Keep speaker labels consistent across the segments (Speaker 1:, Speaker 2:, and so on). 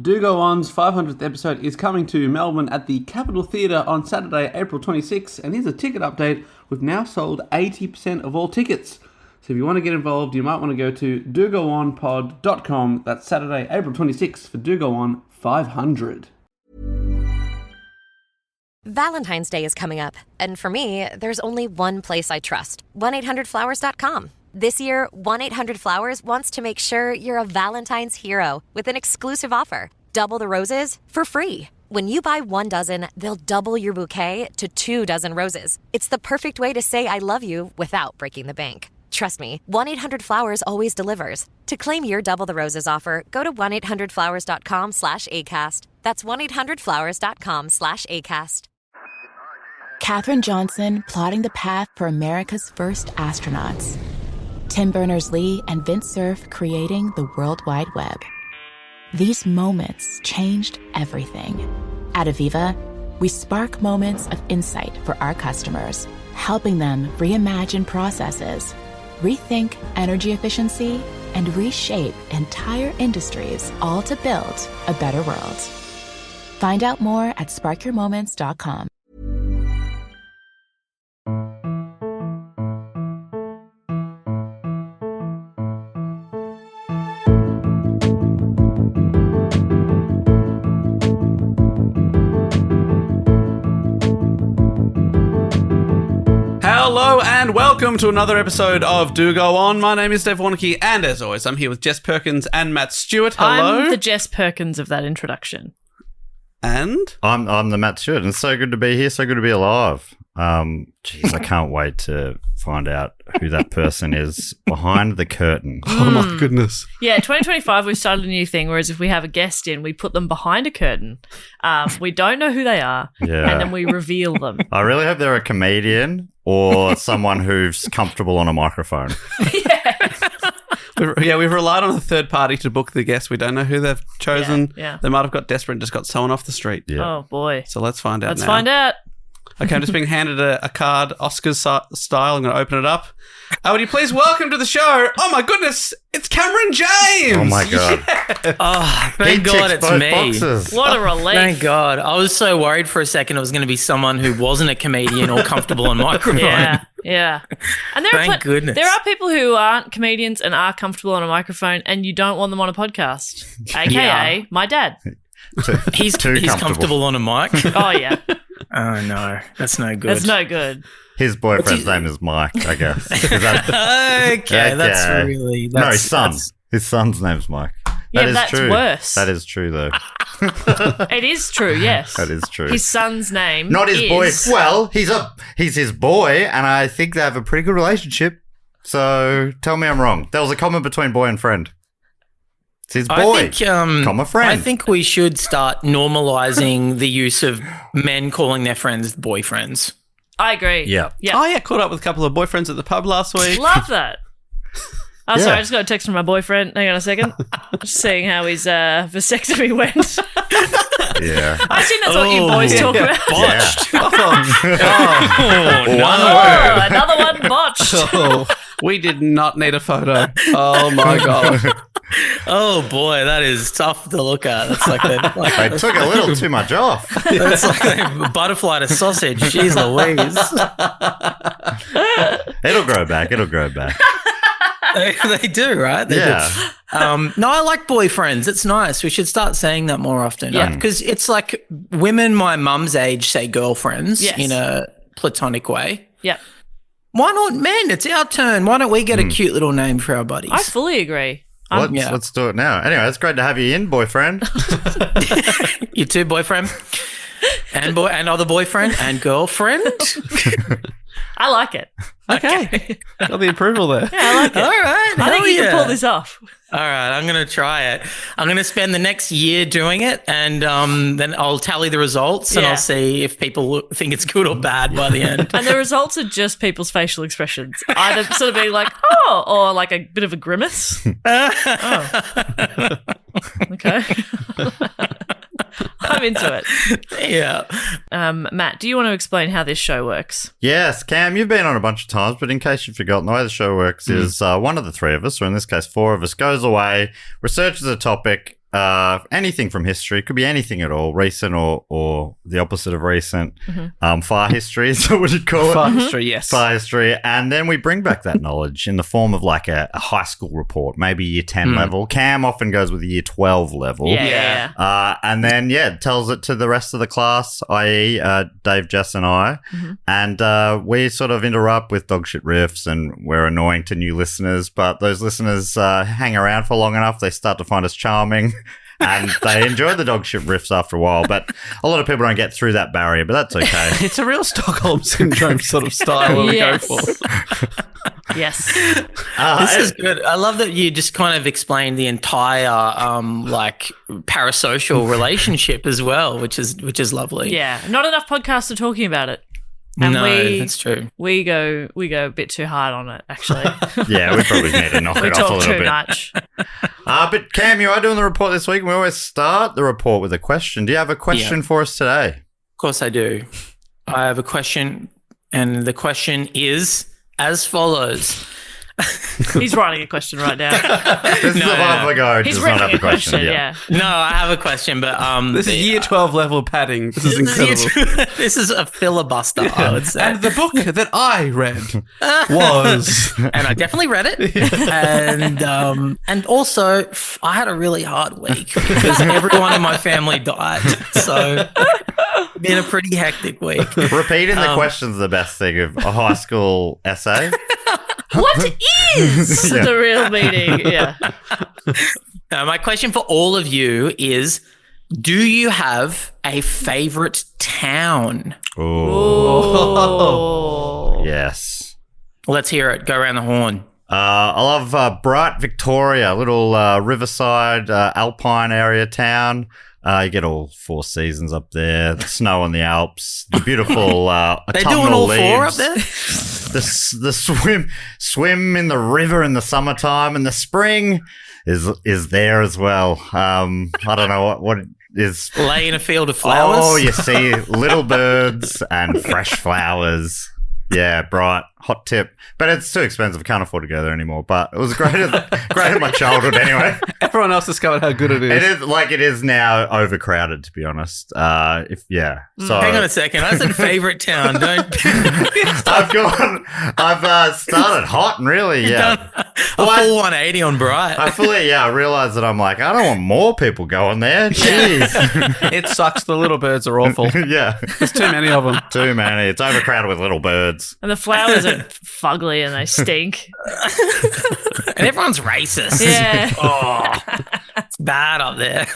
Speaker 1: Do Go On's 500th episode is coming to Melbourne at the Capitol Theatre on Saturday, April 26th, and here's a ticket update. We've now sold 80% of all tickets. So if you want to get involved, you might want to go to dogoonpod.com. That's Saturday, April 26th for Do Go On 500.
Speaker 2: Valentine's Day is coming up, and for me, there's only one place I trust, 1-800-Flowers.com. This year, 1-800-Flowers wants to make sure you're a Valentine's hero with an exclusive offer. Double the roses for free. When you buy 1 dozen, they'll double your bouquet to 2 dozen roses. It's the perfect way to say I love you without breaking the bank. Trust me, 1-800-Flowers always delivers. To claim your Double the Roses offer, go to 1-800-Flowers.com/ACAST. That's 1-800-Flowers.com/ACAST.
Speaker 3: Katherine Johnson plotting the path for America's first astronauts. Tim Berners-Lee and Vince Cerf creating the World Wide Web. These moments changed everything. At Aviva, we spark moments of insight for our customers, helping them reimagine processes, rethink energy efficiency, and reshape entire industries, all to build a better world. Find out more at sparkyourmoments.com.
Speaker 1: Hello and welcome to another episode of Do Go On. My name is Dave Warnocky, and as always, I'm here with Jess Perkins and Matt Stewart. Hello.
Speaker 4: I'm the Jess Perkins of that introduction.
Speaker 1: And?
Speaker 5: I'm the Matt Stewart, and it's so good to be here, so good to be alive. Jeez, I can't wait to find out who that person is behind the curtain.
Speaker 1: Oh my goodness.
Speaker 4: Yeah, 2025 we've started a new thing, whereas if we have a guest in, we put them behind a curtain. We don't know who they are, and then we reveal them.
Speaker 5: I really hope they're a comedian or someone who's comfortable on a microphone.
Speaker 1: We've relied on a third party to book the guest. We don't know who they've chosen.
Speaker 4: Yeah.
Speaker 1: They might have got desperate and just got someone off the street.
Speaker 5: Yeah.
Speaker 4: Oh, boy.
Speaker 1: So let's find out
Speaker 4: Let's
Speaker 1: now.
Speaker 4: find out.
Speaker 1: Okay, I'm just being handed a card, Oscars style. I'm going to open it up. Would you please welcome to the show? Oh my goodness, it's Cameron James.
Speaker 5: Oh my God.
Speaker 1: Yeah.
Speaker 6: Oh,
Speaker 5: He
Speaker 6: thank God
Speaker 5: ticks
Speaker 6: it's
Speaker 5: both
Speaker 6: me.
Speaker 5: boxes.
Speaker 4: What a relief.
Speaker 6: Thank God. I was so worried for a second it was going to be someone who wasn't a comedian or comfortable on microphone.
Speaker 4: Yeah. And
Speaker 6: Thank goodness.
Speaker 4: There are people who aren't comedians and are comfortable on a microphone, and you don't want them on a podcast, aka my dad.
Speaker 6: He's
Speaker 5: Too
Speaker 6: comfortable on a mic.
Speaker 4: Oh, yeah.
Speaker 6: Oh, no. That's no good.
Speaker 4: That's no good.
Speaker 5: His boyfriend's name is Mike, I guess. Is that-
Speaker 6: Okay, that's really...
Speaker 5: no,
Speaker 6: That's,
Speaker 5: his son. His son's name's Mike.
Speaker 4: Yeah,
Speaker 5: That is
Speaker 4: that's
Speaker 5: true.
Speaker 4: worse.
Speaker 5: That is true, though.
Speaker 4: It is true, yes.
Speaker 5: That is true.
Speaker 4: His son's name
Speaker 5: Not his
Speaker 4: is...
Speaker 5: boy. Well, he's his boy, and I think they have a pretty good relationship. So tell me I'm wrong. There was a comment between boy and friend. It's his boy,
Speaker 6: I think,
Speaker 5: comma friend.
Speaker 6: I think we should start normalising the use of men calling their friends boyfriends.
Speaker 4: I agree.
Speaker 5: Yeah.
Speaker 1: Oh yeah, caught up with a couple of boyfriends at the pub last week.
Speaker 4: Love that. Oh,
Speaker 5: Yeah.
Speaker 4: sorry, I just got a text from my boyfriend. Hang on a second. Just seeing how his vasectomy went.
Speaker 5: Yeah.
Speaker 4: I assume that's what you boys talk about.
Speaker 6: Botched.
Speaker 4: Oh, another one botched.
Speaker 1: Oh, we did not need a photo. Oh my God.
Speaker 6: Oh, boy, that is tough to look at. It's like
Speaker 5: They took a little too much off.
Speaker 6: it's like a butterfly to sausage. Jeez Louise.
Speaker 5: It'll grow back. It'll grow back.
Speaker 6: They do, right? They
Speaker 5: Yeah.
Speaker 6: do. No, I like boyfriends. It's nice. We should start saying that more often.
Speaker 4: Yeah.
Speaker 6: Because it's like women my mum's age say girlfriends
Speaker 4: Yes.
Speaker 6: in a platonic way.
Speaker 4: Yeah,
Speaker 6: Why not men? It's our turn. Why don't we get a cute little name for our buddies?
Speaker 4: I fully agree.
Speaker 5: Let's do it now. Anyway, it's great to have you in, boyfriend.
Speaker 6: You too, boyfriend. And other boyfriend and girlfriend.
Speaker 4: I like it.
Speaker 1: Okay. Got the approval there.
Speaker 4: Yeah, I like it.
Speaker 6: All right.
Speaker 4: I think
Speaker 6: hell
Speaker 4: you can
Speaker 6: yeah.
Speaker 4: pull this off.
Speaker 6: All right, I'm going to try it. I'm going to spend the next year doing it, and then I'll tally the results, and
Speaker 4: Yeah.
Speaker 6: I'll see if people think it's good or bad by the end.
Speaker 4: And the results are just people's facial expressions, either sort of being like, oh, or like a bit of a grimace. Oh. Okay. I'm into it.
Speaker 6: Yeah.
Speaker 4: Matt, do you want to explain how this show works?
Speaker 5: Yes, Cam, you've been on a bunch of times, but in case you've forgotten, the way the show works is one of the three of us, or in this case, four of us, goes away, researches a topic, anything from history. It could be anything at all, recent or the opposite of recent. Far history is what you'd call it.
Speaker 1: Far history, yes.
Speaker 5: Far history. And then we bring back that knowledge in the form of like a high school report, maybe year 10 level. Cam often goes with a year 12 level.
Speaker 4: Yeah.
Speaker 5: And then, tells it to the rest of the class, i.e. Dave, Jess and I. And we sort of interrupt with dogshit riffs, and we're annoying to new listeners, but those listeners hang around for long enough, they start to find us charming. And they enjoy the dog shit riffs after a while, but a lot of people don't get through that barrier, but that's okay.
Speaker 1: It's a real Stockholm Syndrome sort of style we go for.
Speaker 4: Yes.
Speaker 6: This is good. I love that you just kind of explained the entire parasocial relationship as well, which is lovely.
Speaker 4: Yeah. Not enough podcasts are talking about it. And
Speaker 6: that's true.
Speaker 4: We go a bit too hard on it, actually.
Speaker 5: Yeah, we probably need to knock it off a little bit.
Speaker 4: We talk too much.
Speaker 5: But Cam, you are doing the report this week. We always start the report with a question. Do you have a question for us today?
Speaker 6: Of course I do. I have a question, and the question is as follows.
Speaker 4: He's writing a question right now.
Speaker 5: This is the vibe I go.
Speaker 4: He's
Speaker 5: does not have
Speaker 4: writing
Speaker 5: a question.
Speaker 4: yeah.
Speaker 6: No, I have a question, but
Speaker 1: this is year 12 level padding. This is incredible.
Speaker 6: This is a filibuster, I would say.
Speaker 1: And the book that I read was,
Speaker 6: and I definitely read it. And also I had a really hard week because everyone in my family died. So it's been a pretty hectic week.
Speaker 5: Repeating the question's the best thing of a high school essay.
Speaker 4: What is the real meaning? Yeah.
Speaker 6: My question for all of you is, do you have a favorite town?
Speaker 5: Oh. Yes.
Speaker 6: Let's hear it. Go around the horn.
Speaker 5: I love Bright, Victoria, little riverside, alpine area town. You get all 4 seasons up there. The snow on the Alps, the beautiful
Speaker 6: They're doing all
Speaker 5: leaves.
Speaker 6: 4 up there?
Speaker 5: The swim in the river in the summertime, and the spring is there as well. I don't know what is
Speaker 6: lay in a field of flowers.
Speaker 5: Oh, you see little birds and fresh flowers. Yeah, Bright. Hot tip. But it's too expensive. I can't afford to go there anymore. But it was great at my childhood anyway.
Speaker 1: Everyone else discovered how good it is.
Speaker 5: It is now overcrowded, to be honest. So
Speaker 6: hang on a second. I said favorite town. Don't.
Speaker 5: I've started hot and really, yeah.
Speaker 6: Full 180 on Bright.
Speaker 5: I realised that I'm like, I don't want more people going there. Jeez.
Speaker 1: It sucks. The little birds are awful.
Speaker 5: Yeah.
Speaker 1: There's too many of them.
Speaker 5: Too many. It's overcrowded with little birds.
Speaker 4: And the flowers are fugly and they stink.
Speaker 6: And everyone's racist.
Speaker 4: Yeah.
Speaker 6: It's bad up there.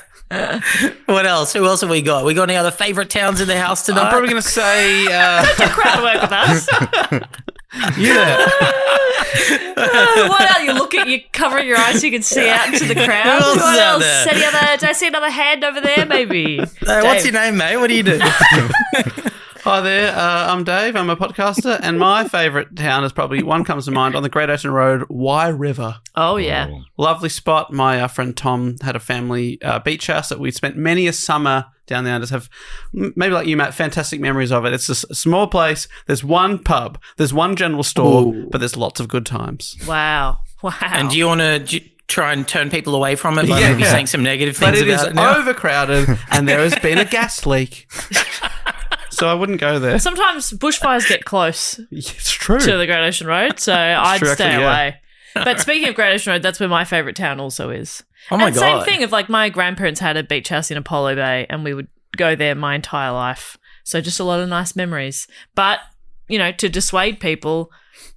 Speaker 6: What else? Who else have we got? We got any other favourite towns in the house tonight?
Speaker 1: I'm probably going to say...
Speaker 4: Don't do crowd work with us.
Speaker 1: Yeah.
Speaker 4: What else? You're covering your eyes so you can see out into the crowd.
Speaker 6: Who else is
Speaker 4: What
Speaker 6: out
Speaker 4: else?
Speaker 6: there?
Speaker 4: Do I see another hand over there? Maybe.
Speaker 6: What's your name, mate? What do you do?
Speaker 1: Hi there, I'm Dave. I'm a podcaster, and my favourite town is probably one comes to mind on the Great Ocean Road, Wye River.
Speaker 4: Oh, yeah.
Speaker 1: Lovely spot. My friend Tom had a family beach house that we spent many a summer down there. I just have, maybe like you, Matt, fantastic memories of it. It's a small place. There's one pub. There's one general store, but there's lots of good times.
Speaker 4: Wow.
Speaker 6: And do you want to try and turn people away from it by maybe saying some negative things about it
Speaker 1: But it is
Speaker 6: now?
Speaker 1: overcrowded, and there has been a gas leak. So I wouldn't go there.
Speaker 4: Sometimes bushfires get close
Speaker 1: It's true.
Speaker 4: to the Great Ocean Road, so I'd
Speaker 1: true,
Speaker 4: stay
Speaker 1: actually, yeah.
Speaker 4: away. But speaking of Great Ocean Road, that's where my favourite town also is.
Speaker 6: Oh my
Speaker 4: and
Speaker 6: God.
Speaker 4: same thing of like my grandparents had a beach house in Apollo Bay and we would go there my entire life. So just a lot of nice memories. But, you know, to dissuade people,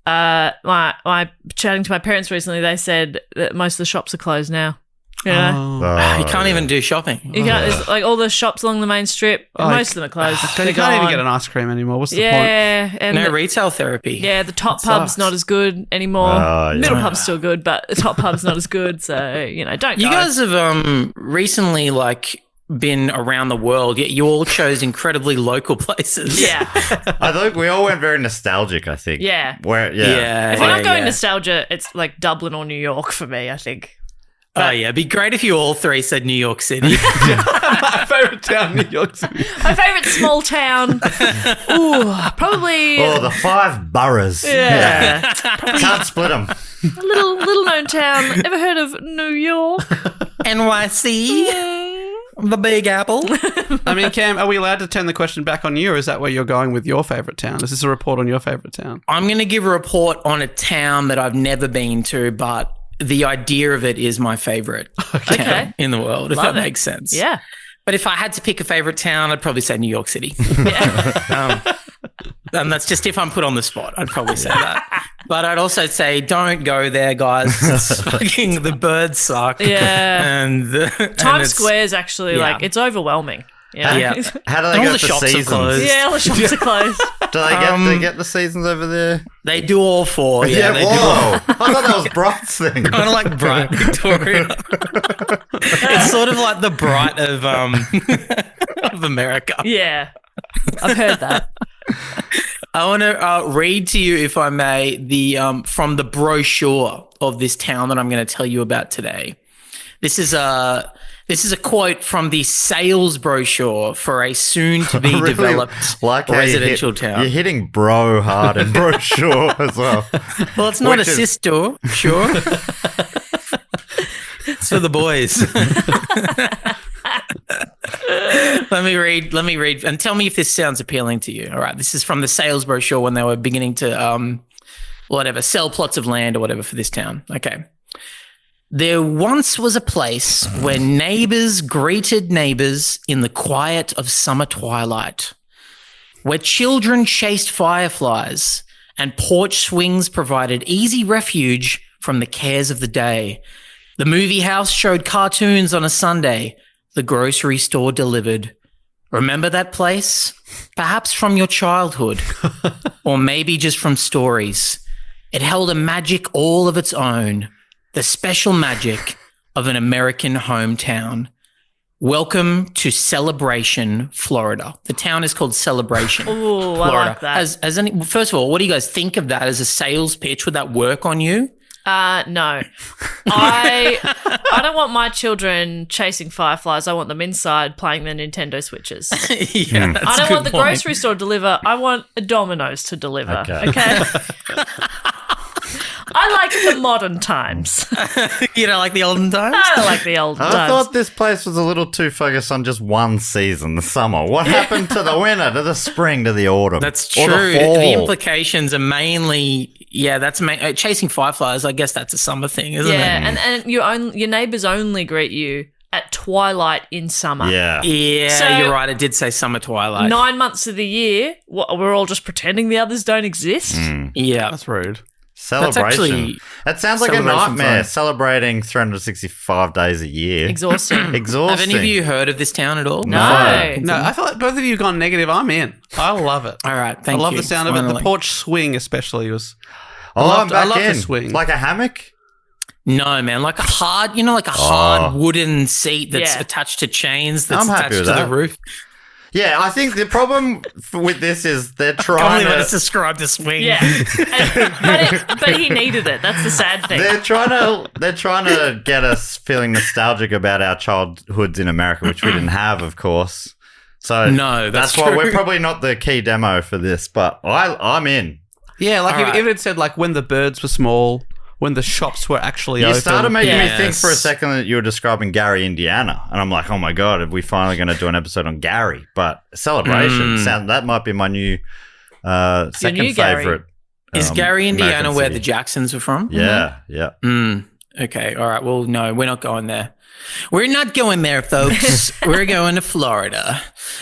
Speaker 4: my chatting to my parents recently, they said that most of the shops are closed now. You know?
Speaker 6: You can't even do shopping.
Speaker 4: You can't, it's like all the shops along the main strip, most of them are closed.
Speaker 1: You can't even get an ice cream anymore. What's the point?
Speaker 4: Yeah, and
Speaker 6: No retail therapy.
Speaker 4: yeah, the top pub's not as good anymore.
Speaker 5: Oh, yeah.
Speaker 4: Middle pub's still good, but the top pub's not as good. So don't.
Speaker 6: You
Speaker 4: go.
Speaker 6: guys have recently been around the world, yet you all chose incredibly local places.
Speaker 4: Yeah,
Speaker 5: I think we all went very nostalgic, I think.
Speaker 4: yeah.
Speaker 5: Yeah.
Speaker 4: If we're not going nostalgia, it's like Dublin or New York for me. I think.
Speaker 6: Oh yeah, it'd be great if you all 3 said New York City.
Speaker 1: My favourite town, New York City.
Speaker 4: My favourite small town. Ooh, probably
Speaker 5: Oh, the 5 boroughs.
Speaker 4: yeah.
Speaker 5: Can't split them.
Speaker 4: A little known town. Ever heard of New York?
Speaker 6: NYC, the Big Apple.
Speaker 1: I mean, Cam, are we allowed to turn the question back on you, or is that where you're going with your favourite town? Is this a report on your favourite town?
Speaker 6: I'm going to give a report on a town that I've never been to, but the idea of it is my favourite town in the world, if
Speaker 4: Love
Speaker 6: that
Speaker 4: it.
Speaker 6: makes sense.
Speaker 4: Yeah.
Speaker 6: But if I had to pick a favourite town, I'd probably say New York City. And that's just if I'm put on the spot, I'd probably say that. But I'd also say, don't go there, guys. It's fucking, the birds suck.
Speaker 4: Yeah.
Speaker 6: And
Speaker 4: Times Square is actually like, it's overwhelming. Yeah.
Speaker 6: Yeah.
Speaker 5: How do
Speaker 6: And
Speaker 5: they
Speaker 6: all
Speaker 5: go
Speaker 6: the
Speaker 5: for
Speaker 6: shops are
Speaker 5: seasons?
Speaker 6: closed.
Speaker 4: Yeah, all the shops are closed.
Speaker 5: Do they get the seasons over there?
Speaker 6: They do all four. Yeah, they do all.
Speaker 5: whoa. I thought that was Bright's thing.
Speaker 6: Kind of like Bright Victoria. It's sort of like the Bright of of America.
Speaker 4: Yeah. I've heard that.
Speaker 6: I want to read to you, if I may, the from the brochure of this town that I'm going to tell you about today. This is a quote from the sales brochure for a soon-to-be
Speaker 5: Really
Speaker 6: developed
Speaker 5: like how
Speaker 6: residential town.
Speaker 5: You're hitting bro hard and brochure as well.
Speaker 6: Well, it's not
Speaker 5: Which
Speaker 6: a
Speaker 5: is-
Speaker 6: sister, sure. It's for the boys. Let me read, and tell me if this sounds appealing to you. All right, this is from the sales brochure when they were beginning to sell plots of land or whatever for this town. Okay. There once was a place where neighbors greeted neighbors in the quiet of summer twilight, where children chased fireflies and porch swings provided easy refuge from the cares of the day. The movie house showed cartoons on a Sunday. The grocery store delivered. Remember that place? Perhaps from your childhood, or maybe just from stories. It held a magic all of its own. The special magic of an American hometown. Welcome to Celebration, Florida. The town is called Celebration,
Speaker 4: Ooh,
Speaker 6: Florida.
Speaker 4: I like that.
Speaker 6: First of all, what do you guys think of that as a sales pitch? Would that work on you?
Speaker 4: No. I don't want my children chasing fireflies. I want them inside playing their Nintendo Switches.
Speaker 6: Yeah, that's
Speaker 4: I
Speaker 6: a
Speaker 4: don't
Speaker 6: good
Speaker 4: want the
Speaker 6: point.
Speaker 4: grocery store to deliver. I want a Domino's to deliver.
Speaker 5: Okay.
Speaker 4: I like the modern times.
Speaker 6: You know, like the olden times?
Speaker 4: I don't like the old
Speaker 5: I
Speaker 4: times.
Speaker 5: thought this place was a little too focused on just one season, the summer. What happened to the winter, to the spring, to the autumn?
Speaker 6: That's
Speaker 5: or
Speaker 6: true.
Speaker 5: the fall?
Speaker 6: The implications are mainly, chasing fireflies. I guess that's a summer thing, isn't it?
Speaker 4: and your neighbours only greet you at twilight in summer.
Speaker 5: Yeah.
Speaker 6: Yeah,
Speaker 4: So-
Speaker 6: you're right. It did say summer twilight.
Speaker 4: 9 months of the year, we're all just pretending the others don't exist.
Speaker 6: Yeah.
Speaker 1: That's rude.
Speaker 5: Celebration.
Speaker 6: actually-
Speaker 5: That sounds like a
Speaker 6: Celebration's
Speaker 5: nightmare,
Speaker 6: fine.
Speaker 5: celebrating 365 days a year.
Speaker 4: Exhausting.
Speaker 5: Exhausting.
Speaker 6: Have any of you heard of this town at all?
Speaker 4: No.
Speaker 1: No, I feel like both of you have gone negative. I'm in. I love it.
Speaker 6: All right, thank
Speaker 1: I love
Speaker 6: you.
Speaker 1: the sound of it. The
Speaker 6: Finally.
Speaker 1: porch swing especially was...
Speaker 5: Oh,
Speaker 1: I
Speaker 5: I'm
Speaker 1: loved- I
Speaker 5: back
Speaker 1: love the
Speaker 5: in.
Speaker 1: swing.
Speaker 5: Like a hammock?
Speaker 6: No, man, like a hard, hard wooden seat that's
Speaker 4: Yeah.
Speaker 6: attached to chains that's
Speaker 5: I'm happy
Speaker 6: attached
Speaker 5: with
Speaker 6: to
Speaker 5: that.
Speaker 6: the roof.
Speaker 5: Yeah, I think the problem with this is they're
Speaker 6: Can't
Speaker 5: trying
Speaker 6: believe I
Speaker 5: to...
Speaker 6: just described the swing.
Speaker 4: Yeah. But he needed it. That's the sad thing.
Speaker 5: They're trying to get us feeling nostalgic about our childhoods in America, which we didn't have, of course. So
Speaker 6: No, that's
Speaker 5: why
Speaker 6: true.
Speaker 5: we're probably not the key demo for this, but I'm in.
Speaker 1: Yeah, like
Speaker 6: All right.
Speaker 1: if it had said like when the birds were small, when the shops were actually
Speaker 5: You
Speaker 1: open.
Speaker 5: started making me
Speaker 6: Yes.
Speaker 5: think for a second that you were describing Gary, Indiana, and I'm like, oh my god, are we finally going to do an episode on Gary? But Celebration that might be my new second
Speaker 4: new Gary.
Speaker 5: favorite.
Speaker 6: Is Gary, Indiana,
Speaker 5: American
Speaker 6: where
Speaker 5: city.
Speaker 6: the Jacksons are from?
Speaker 5: Yeah, yeah.
Speaker 6: Okay, all right. Well, no, we're not going there. We're not going there, folks. We're going to Florida.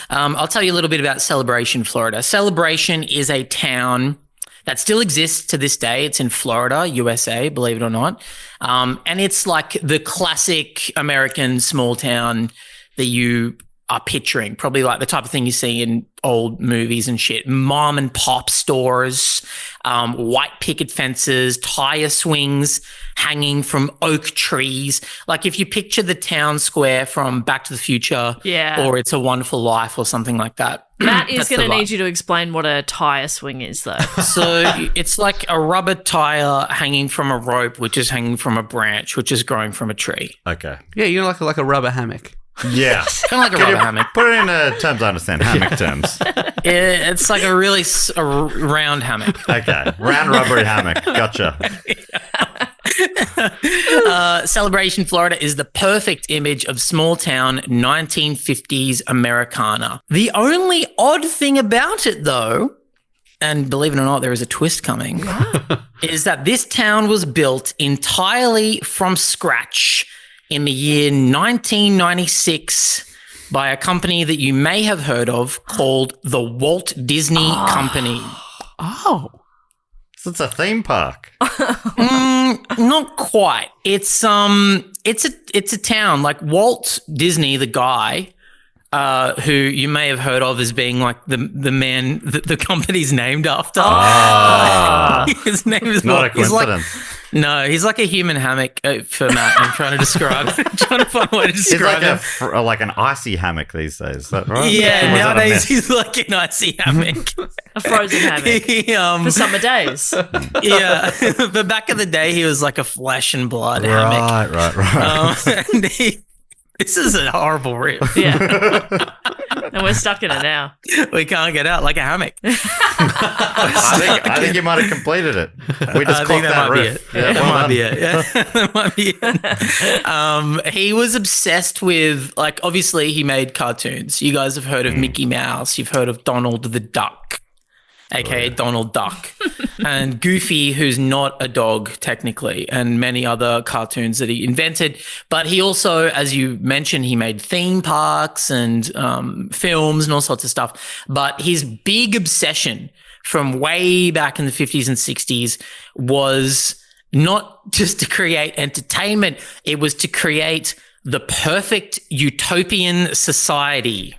Speaker 6: I'll tell you a little bit about Celebration, Florida. Celebration is a town that still exists to this day. It's in Florida, USA, believe it or not. And it's like the classic American small town that you are picturing, probably like the type of thing you see in old movies and shit. Mom and pop stores, white picket fences, tire swings hanging from oak trees. Like if you picture the town square from Back to the Future
Speaker 4: Yeah.
Speaker 6: or It's a Wonderful Life or something like that.
Speaker 4: Matt is
Speaker 6: That's
Speaker 4: going to
Speaker 6: the vibe.
Speaker 4: need you to explain what a tyre swing is, though.
Speaker 6: So it's like a rubber tire hanging from a rope, which is hanging from a branch, which is growing from a tree.
Speaker 5: Okay.
Speaker 1: Yeah, like a rubber hammock.
Speaker 5: Yeah.
Speaker 6: Kind of like a rubber hammock.
Speaker 5: Put it in terms I understand, hammock terms.
Speaker 6: It's like a really round hammock.
Speaker 5: Okay. Round rubbery hammock. Gotcha.
Speaker 6: Celebration, Florida is the perfect image of small town 1950s Americana. The only odd thing about it, though, and believe it or not, there is a twist coming, is that this town was built entirely from scratch in the year 1996 by a company that you may have heard of called the Walt Disney Company.
Speaker 1: Oh.
Speaker 5: So it's a theme park.
Speaker 6: Not quite. It's a town like Walt Disney, the guy who you may have heard of as being like the man that the company's named after. His name is
Speaker 5: Not a coincidence.
Speaker 6: He's like a human hammock for Matt. I'm trying to describe. trying to find a way to
Speaker 5: He's
Speaker 6: describe him.
Speaker 5: like an icy hammock these days. Is that right?
Speaker 6: Yeah,
Speaker 5: Or is that a
Speaker 6: nowadays
Speaker 5: myth?
Speaker 6: he's like an icy hammock.
Speaker 4: A frozen hammock for summer days.
Speaker 6: Yeah, but back in the day, he was like a flesh and blood hammock.
Speaker 5: Right.
Speaker 6: And this is a horrible riff.
Speaker 4: Yeah. And we're stuck in it now.
Speaker 6: We can't get out like a hammock.
Speaker 5: I think you might have completed it. We just
Speaker 6: I think
Speaker 5: clocked
Speaker 6: that might be
Speaker 5: riff.
Speaker 6: it.
Speaker 5: Yeah,
Speaker 6: That
Speaker 5: well
Speaker 6: might
Speaker 5: done.
Speaker 6: be it. Yeah, that might be it. He was obsessed with, like, obviously he made cartoons. You guys have heard of Mickey Mouse. You've heard of Donald the Duck, aka Donald Duck, and Goofy, who's not a dog technically, and many other cartoons that he invented. But he also, as you mentioned, he made theme parks and films and all sorts of stuff. But his big obsession from way back in the 50s and 60s was not just to create entertainment, it was to create the perfect utopian society,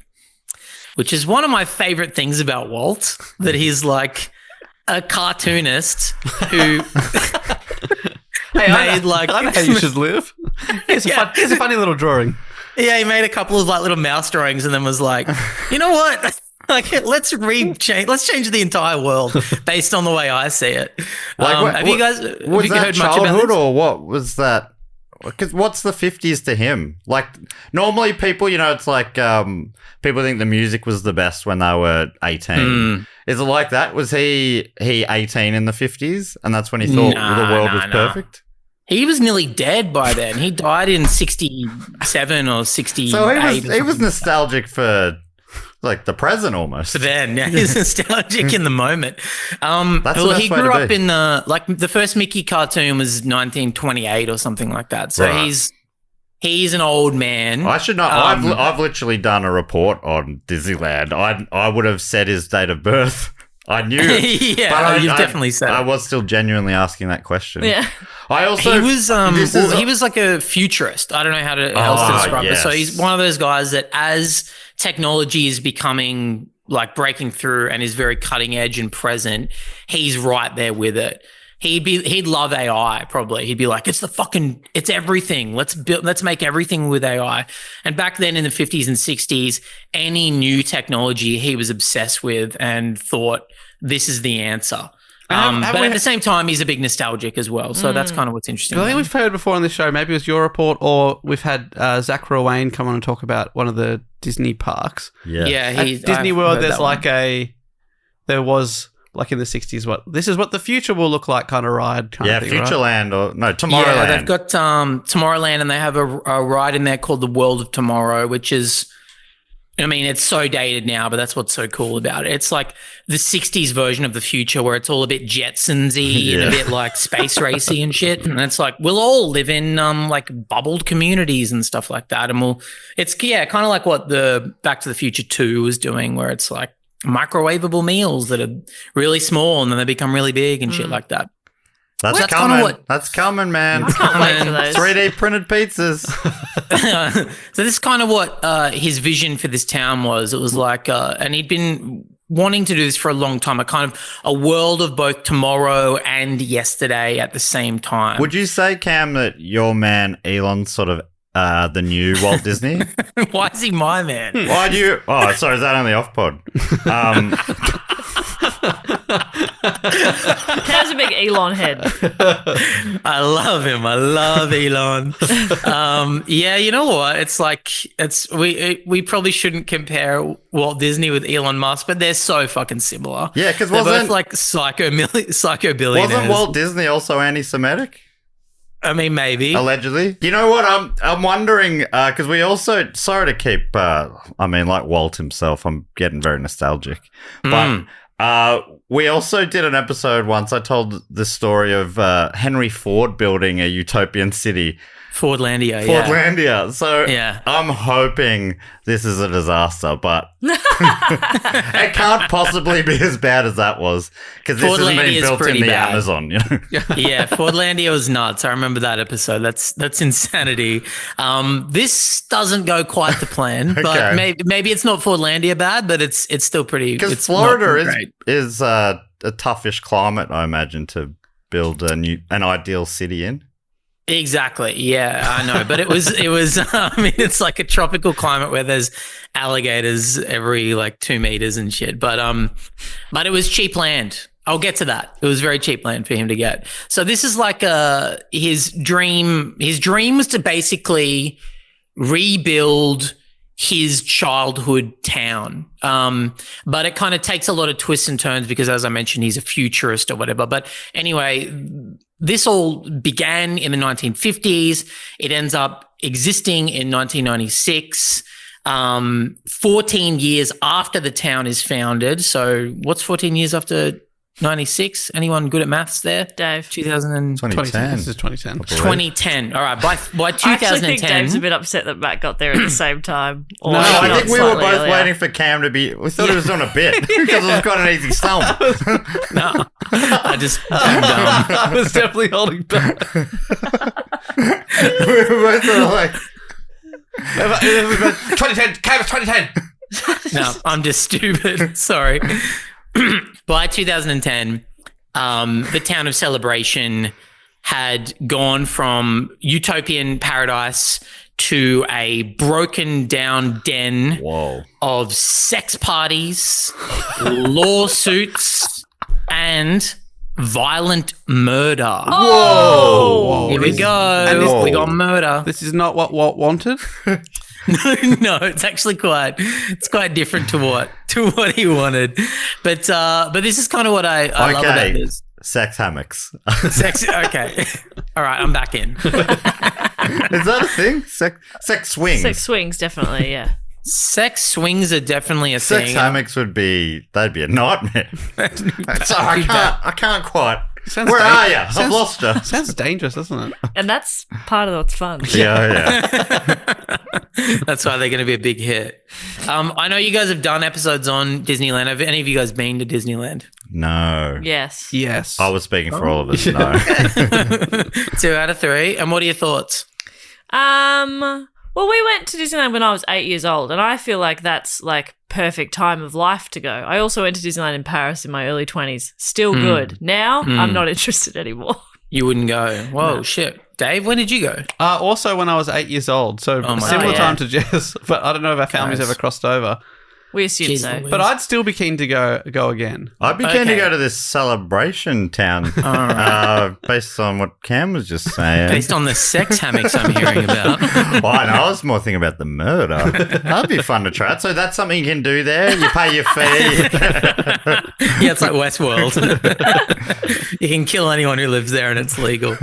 Speaker 6: which is one of my favorite things about Walt, that he's like a cartoonist who made like...
Speaker 1: I know how you should live. Here's a funny little drawing.
Speaker 6: Yeah, he made a couple of like little mouse drawings and then was like, you know what? Like, let's change the entire world based on the way I see it. Have you guys
Speaker 5: was
Speaker 6: have you
Speaker 5: that
Speaker 6: heard much about
Speaker 5: childhood
Speaker 6: this?
Speaker 5: or what was that? Because what's the 50s to him? Like, normally people, it's like people think the music was the best when they were 18. Is it like that? Was he 18 in the 50s and that's when he thought the world was perfect?
Speaker 6: He was nearly dead by then. He died in 67 or 68.
Speaker 5: So he was nostalgic for like the present almost.
Speaker 6: For then, yeah, he's nostalgic in the moment.
Speaker 5: That's the best
Speaker 6: he
Speaker 5: way to
Speaker 6: grew up
Speaker 5: be.
Speaker 6: in the first Mickey cartoon was 1928 or something like that. So
Speaker 5: Right.
Speaker 6: he's an old man.
Speaker 5: I should know. I've literally done a report on Disneyland. I would have said his date of birth. I knew.
Speaker 6: Yeah,
Speaker 5: but
Speaker 6: you've definitely said
Speaker 5: I
Speaker 6: it.
Speaker 5: was still genuinely asking that question.
Speaker 4: Yeah.
Speaker 5: I also
Speaker 6: He was he was like a futurist. I don't know how else to describe it. So he's one of those guys that as technology is becoming like breaking through and is very cutting edge and present, he's right there with it. He'd love AI probably. He'd be like, it's everything. Let's make everything with AI. And back then in the 50s and 60s, any new technology he was obsessed with and thought this is the answer. But at the same time, he's a big nostalgic as well. So that's kind of what's interesting.
Speaker 1: I think we've heard before on this show, maybe it was your report, or we've had Zach Rowan come on and talk about one of the Disney parks.
Speaker 5: Yeah.
Speaker 6: Yeah,
Speaker 1: At Disney World, there's there was like in the 60s, this is what the future will look like kind of ride. Kind of thing,
Speaker 5: Futureland Tomorrowland.
Speaker 6: Yeah, they've got Tomorrowland, and they have a ride in there called the World of Tomorrow, which is, I mean, it's so dated now, but that's what's so cool about it. It's like the 60s version of the future where it's all a bit Jetsons-y and a bit like space racy and shit. And it's like, we'll all live in like bubbled communities and stuff like that. And it's kind of like what the Back to the Future 2 was doing, where it's like microwavable meals that are really small and then they become really big and shit like that.
Speaker 5: That's
Speaker 6: That's
Speaker 5: coming.
Speaker 6: kinda what-
Speaker 5: That's coming, man.
Speaker 4: Can't wait for those.
Speaker 5: 3D printed pizzas.
Speaker 6: So this is kind of what his vision for this town was. It was like, and he'd been wanting to do this for a long time, a world of both tomorrow and yesterday at the same time.
Speaker 5: Would you say, Cam, that your man Elon's sort of the new Walt Disney?
Speaker 6: Why is he my man?
Speaker 5: Why do you? Oh, sorry, is that only off pod?
Speaker 4: Cam's a big Elon head.
Speaker 6: I love him. I love Elon. Yeah, you know what? It's like we probably shouldn't compare Walt Disney with Elon Musk, but they're so fucking similar.
Speaker 5: Yeah, because
Speaker 6: they're both
Speaker 5: wasn't
Speaker 6: like psycho billionaires.
Speaker 5: Walt Disney also anti-Semitic?
Speaker 6: I mean, maybe.
Speaker 5: Allegedly. You know what? I'm wondering, because we also, sorry to keep, like Walt himself, I'm getting very nostalgic. But we also did an episode once, I told the story of Henry Ford building a utopian city.
Speaker 6: Fordlandia,
Speaker 5: Fordlandia. So I'm hoping this is a disaster, but it can't possibly be as bad as that was, because this hasn't been built in the Amazon. You know?
Speaker 6: Yeah, Fordlandia was nuts. I remember that episode. That's insanity. This doesn't go quite to plan, but maybe it's not Fordlandia bad, but it's still pretty.
Speaker 5: Because Florida is a toughish climate, I imagine, to build an ideal city in.
Speaker 6: Exactly. Yeah, I know. But it was I mean, it's like a tropical climate where there's alligators every like 2 meters and shit. But it was cheap land. I'll get to that. It was very cheap land for him to get. So this is like his dream. His dream was to basically rebuild his childhood town. But it kind of takes a lot of twists and turns because, as I mentioned, he's a futurist or whatever. But anyway, this all began in the 1950s. It ends up existing in 1996, 14 years after the town is founded. So what's 14 years after 96? Anyone good at maths there?
Speaker 4: Dave.
Speaker 5: 2010.
Speaker 1: This is 2010.
Speaker 6: 2010. All right. By 2010.
Speaker 4: I actually think Dave's a bit upset that Matt got there at the same time.
Speaker 5: No, I think we were both waiting for Cam to be. We thought it was on a bit because it was quite an easy stump.
Speaker 6: No, I just I'm dumb.
Speaker 1: I was definitely holding back.
Speaker 5: We were both sort of like
Speaker 1: 2010. Cam, it's 2010.
Speaker 6: No, I'm just stupid. Sorry. By 2010, the town of Celebration had gone from utopian paradise to a broken down den of sex parties, lawsuits, and violent murder.
Speaker 4: Whoa!
Speaker 6: Here we go. We got murder.
Speaker 1: This is not what Walt wanted.
Speaker 6: No, it's actually quite different to what he wanted. But this is kind of what I love about this.
Speaker 5: Sex hammocks.
Speaker 6: Okay. All right, I'm back in.
Speaker 5: Is that a thing? Sex swings.
Speaker 4: Sex swings, definitely, yeah.
Speaker 6: Sex swings are definitely a thing.
Speaker 5: Sex hammocks they'd be a nightmare. Sorry, I can't quite. Where are you? I've lost you.
Speaker 1: Sounds dangerous, doesn't it?
Speaker 4: And that's part of what's fun.
Speaker 5: Yeah.
Speaker 6: That's why they're going to be a big hit. I know you guys have done episodes on Disneyland. Have any of you guys been to Disneyland?
Speaker 5: No.
Speaker 4: Yes.
Speaker 5: I was speaking for all of us. No.
Speaker 6: 2 out of 3. And what are your thoughts?
Speaker 4: Well, we went to Disneyland when I was 8 years old, and I feel like that's like perfect time of life to go. I also went to Disneyland in Paris in my early 20s. Still good. Now, I'm not interested anymore.
Speaker 6: You wouldn't go. Whoa, shit. Dave, when did you go?
Speaker 1: Also when I was 8 years old. So similar time to Jess, but I don't know if our families ever crossed over.
Speaker 4: We assume so.
Speaker 1: But I'd still be keen to go again.
Speaker 5: I'd be keen to go to this celebration town based on what Cam was just saying.
Speaker 6: Based on the sex hammocks I'm hearing about.
Speaker 5: Well, I was more thinking about the murder. That'd be fun to try. So that's something you can do there. You pay your fee.
Speaker 6: Yeah, it's like Westworld. You can kill anyone who lives there and it's legal.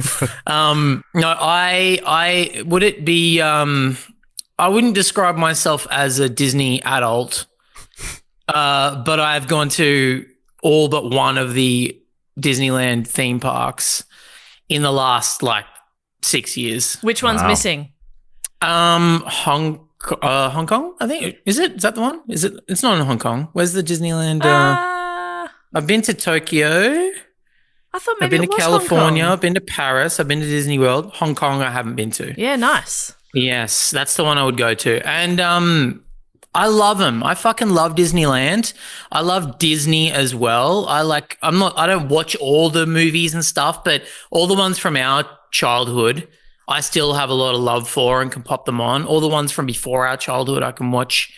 Speaker 6: No, I would it be I wouldn't describe myself as a Disney adult. But I've gone to all but one of the Disneyland theme parks in the last 6 years.
Speaker 4: Which one's missing?
Speaker 6: Hong Kong, I think. Is that the one? Is it? It's not in Hong Kong. Where's the Disneyland? I've been to Tokyo.
Speaker 4: I thought maybe
Speaker 6: I've been to
Speaker 4: was
Speaker 6: California.
Speaker 4: Hong Kong.
Speaker 6: I've been to Paris. I've been to Disney World. Hong Kong, I haven't been to.
Speaker 4: Yeah, nice.
Speaker 6: Yes, that's the one I would go to. And I love them. I fucking love Disneyland. I love Disney as well. I don't watch all the movies and stuff, but all the ones from our childhood, I still have a lot of love for and can pop them on. All the ones from before our childhood, I can watch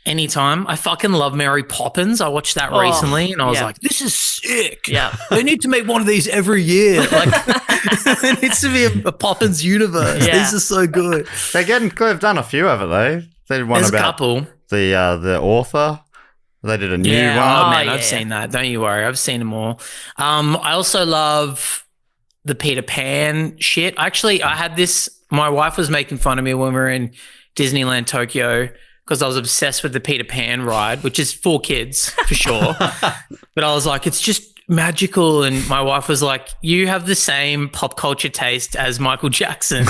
Speaker 6: anytime. I fucking love Mary Poppins. I watched that recently and I was like, this is sick.
Speaker 4: Yeah.
Speaker 6: They need to make one of these every year. There needs to be a Poppins universe.
Speaker 4: Yeah.
Speaker 6: These are so good.
Speaker 5: They've done a few of it though. They did one
Speaker 6: There's
Speaker 5: about
Speaker 6: a couple.
Speaker 5: The author. They did a new one.
Speaker 6: Oh, man,
Speaker 4: yeah.
Speaker 6: I've seen that. Don't you worry. I've seen them all. I also love the Peter Pan shit. Actually, I had this. My wife was making fun of me when we were in Disneyland Tokyo because I was obsessed with the Peter Pan ride, which is for kids for sure. But I was like, it's just magical. And my wife was like, you have the same pop culture taste as Michael Jackson.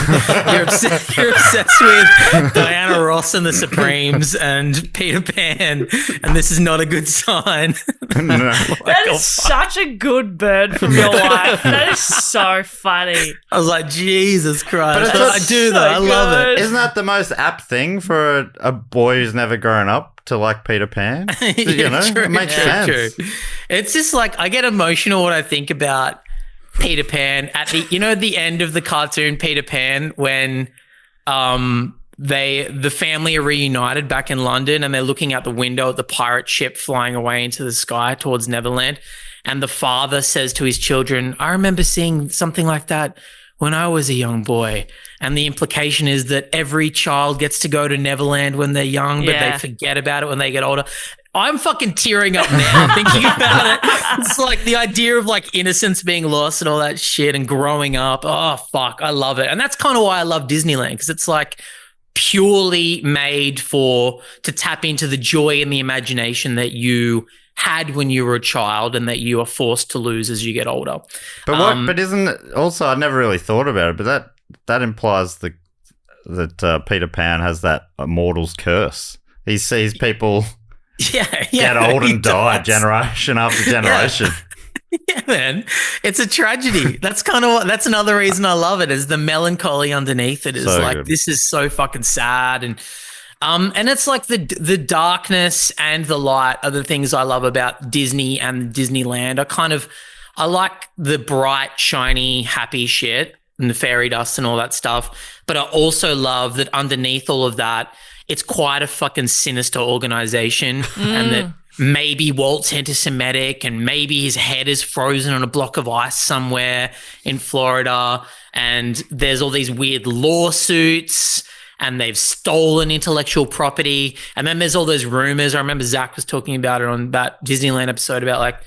Speaker 6: You're obsessed with Diana Ross and the Supremes and Peter Pan, and this is not a good sign.
Speaker 4: That is such a good burn from your wife. That is so funny.
Speaker 6: I was like, Jesus Christ.
Speaker 5: But
Speaker 6: I do though. I love it.
Speaker 5: Isn't that the most apt thing for a boy who's never grown up to like Peter Pan?
Speaker 6: True,
Speaker 5: it makes sense.
Speaker 6: True. It's just like I get emotional when I think about Peter Pan at the end of the cartoon Peter Pan when the family are reunited back in London and they're looking out the window at the pirate ship flying away into the sky towards Neverland, and the father says to his children, I remember seeing something like that when I was a young boy. And the implication is that every child gets to go to Neverland when they're young, but they forget about it when they get older. I'm fucking tearing up now thinking about it. It's like the idea of like innocence being lost and all that shit and growing up. Oh, fuck. I love it. And that's kind of why I love Disneyland, because it's like purely made to tap into the joy and the imagination that you had when you were a child and that you are forced to lose as you get older.
Speaker 5: But but isn't it also, I never really thought about it, but that implies that Peter Pan has that immortal's curse. He sees people get old and die generation after generation.
Speaker 6: Yeah, man. It's a tragedy. That's another reason I love it, is the melancholy underneath it is so like, good. This is so fucking sad. And it's like the darkness and the light are the things I love about Disney and Disneyland. I like the bright, shiny, happy shit and the fairy dust and all that stuff. But I also love that underneath all of that, it's quite a fucking sinister organization, and that maybe Walt's anti-Semitic and maybe his head is frozen on a block of ice somewhere in Florida, and there's all these weird lawsuits and they've stolen intellectual property. And then there's all those rumors. I remember Zach was talking about it on that Disneyland episode about like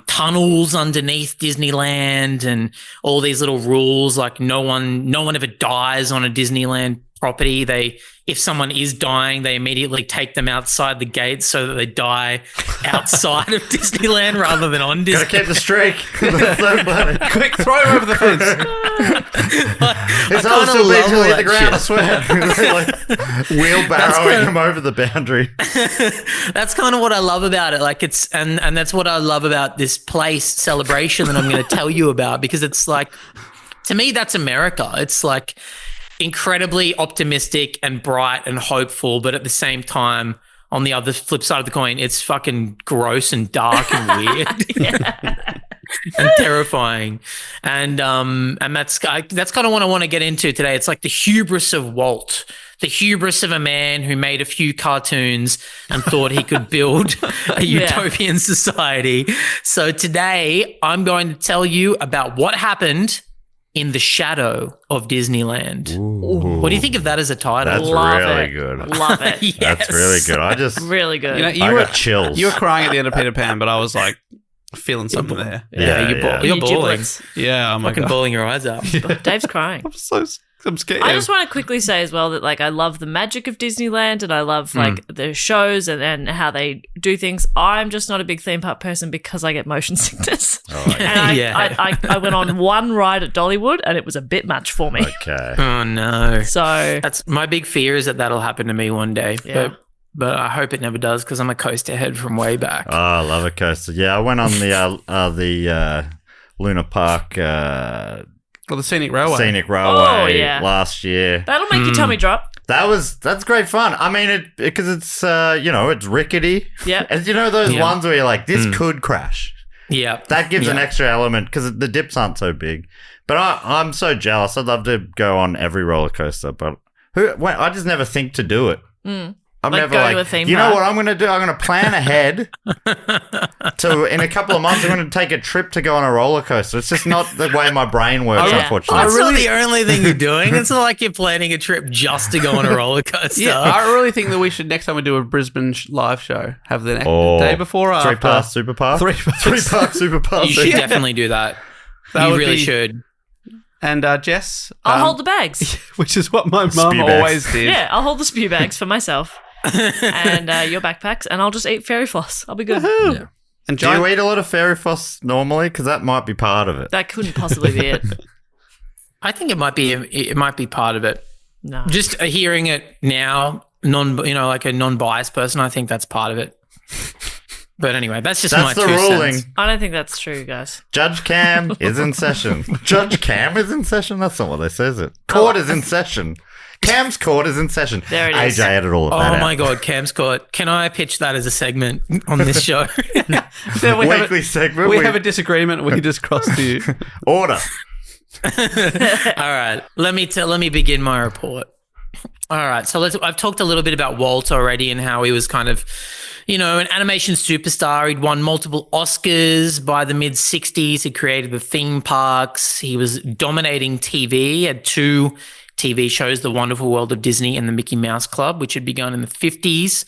Speaker 6: tunnels underneath Disneyland and all these little rules. Like no one ever dies on a Disneyland property. If someone is dying, they immediately take them outside the gates so that they die outside of Disneyland rather than on Disneyland.
Speaker 5: Gotta keep the streak. That's so funny.
Speaker 1: Quick, throw him over the fence.
Speaker 5: His arms still being till he hit the ground, I swear. Like wheelbarrowing him over the boundary.
Speaker 6: That's kind of what I love about it. Like and that's what I love about this place celebration that I'm going to tell you about, because it's like, to me, that's America. It's like incredibly optimistic and bright and hopeful, but at the same time, on the other flip side of the coin, it's fucking gross and dark and weird. And terrifying. And that's kind of what I want to get into today. It's like the hubris of Walt, the hubris of a man who made a few cartoons and thought he could build a utopian society. So today I'm going to tell you about what happened in the shadow of Disneyland. Ooh. What do you think of that as a title?
Speaker 5: That's really good.
Speaker 4: Love it.
Speaker 6: Yes.
Speaker 5: That's really good.
Speaker 4: Really good.
Speaker 1: I got chills. You were crying at the end of Peter Pan, but I was like feeling something there.
Speaker 6: You're bawling.
Speaker 1: Yeah, I'm
Speaker 6: fucking bawling your eyes out.
Speaker 4: Dave's crying.
Speaker 1: I'm scared.
Speaker 4: I just want to quickly say as well that like I love the magic of Disneyland and I love like the shows and how they do things. I'm just not a big theme park person because I get motion sickness.
Speaker 5: Oh,
Speaker 4: and I went on one ride at Dollywood and it was a bit much for me.
Speaker 5: Okay.
Speaker 6: Oh no.
Speaker 4: So
Speaker 6: that's my big fear, is that that'll happen to me one day.
Speaker 4: Yeah.
Speaker 6: But I hope it never does, because I'm a coaster head from way back.
Speaker 5: Oh, I love a coaster. Yeah, I went on the Luna Park
Speaker 1: the Scenic Railway.
Speaker 5: Last year.
Speaker 4: That'll make your tummy drop.
Speaker 5: That's great fun. I mean, because it's it's rickety.
Speaker 4: Yeah.
Speaker 5: And those ones where you're like, this could crash.
Speaker 6: Yeah.
Speaker 5: That gives an extra element because the dips aren't so big. But I'm so jealous. I'd love to go on every roller coaster, but I just never think to do it. I'm
Speaker 4: like
Speaker 5: never
Speaker 4: go to a theme
Speaker 5: you
Speaker 4: park.
Speaker 5: know what I'm going to do? I'm going to plan ahead in a couple of months, I'm going to take a trip to go on a roller coaster. It's just not the way my brain works, unfortunately.
Speaker 6: That's not the only thing you're doing. It's not like you're planning a trip just to go on a roller coaster.
Speaker 1: Yeah, I really think that we should, next time we do a Brisbane live show, have the day before or after.
Speaker 5: 3-part super pass.
Speaker 1: 3 park super pass.
Speaker 6: You should definitely do that.
Speaker 1: That
Speaker 6: You
Speaker 1: would
Speaker 6: really
Speaker 1: be-
Speaker 6: should.
Speaker 1: And Jess,
Speaker 4: I'll hold the bags.
Speaker 1: which is what my mum
Speaker 5: Spew bags.
Speaker 1: always did.
Speaker 4: Yeah, I'll hold the spew bags for myself. And your backpacks, and I'll just eat fairy floss. I'll be good.
Speaker 1: Woohoo. And
Speaker 5: Do you
Speaker 1: giant,
Speaker 5: eat a lot of fairy floss normally? Because that might be part of it.
Speaker 4: That couldn't possibly be it.
Speaker 6: I think it might be part of it.
Speaker 4: No.
Speaker 6: Just hearing it now, like a non-biased person, I think that's part of it. But anyway, that's just my
Speaker 5: That's the
Speaker 6: two
Speaker 5: ruling.
Speaker 6: cents.
Speaker 4: I don't think that's true, guys.
Speaker 5: Judge Cam is in session. Judge Cam is in session? That's not what they say, is it? Court is in session. Cam's court is in session.
Speaker 4: There it is.
Speaker 5: AJ added all of
Speaker 6: Oh
Speaker 5: that out.
Speaker 6: my God, Cam's Court. Can I pitch that as a segment on this show?
Speaker 1: Then we have
Speaker 5: Weekly segment.
Speaker 1: we have a disagreement. We just cross to you.
Speaker 5: Order.
Speaker 6: All right, let me begin my report. All right, so I've talked a little bit about Walt already and how he was kind of, an animation superstar. He'd won multiple Oscars by the mid-'60s. He created the theme parks. He was dominating TV. He had 2 TV shows, The Wonderful World of Disney and The Mickey Mouse Club, which had begun in the 50s.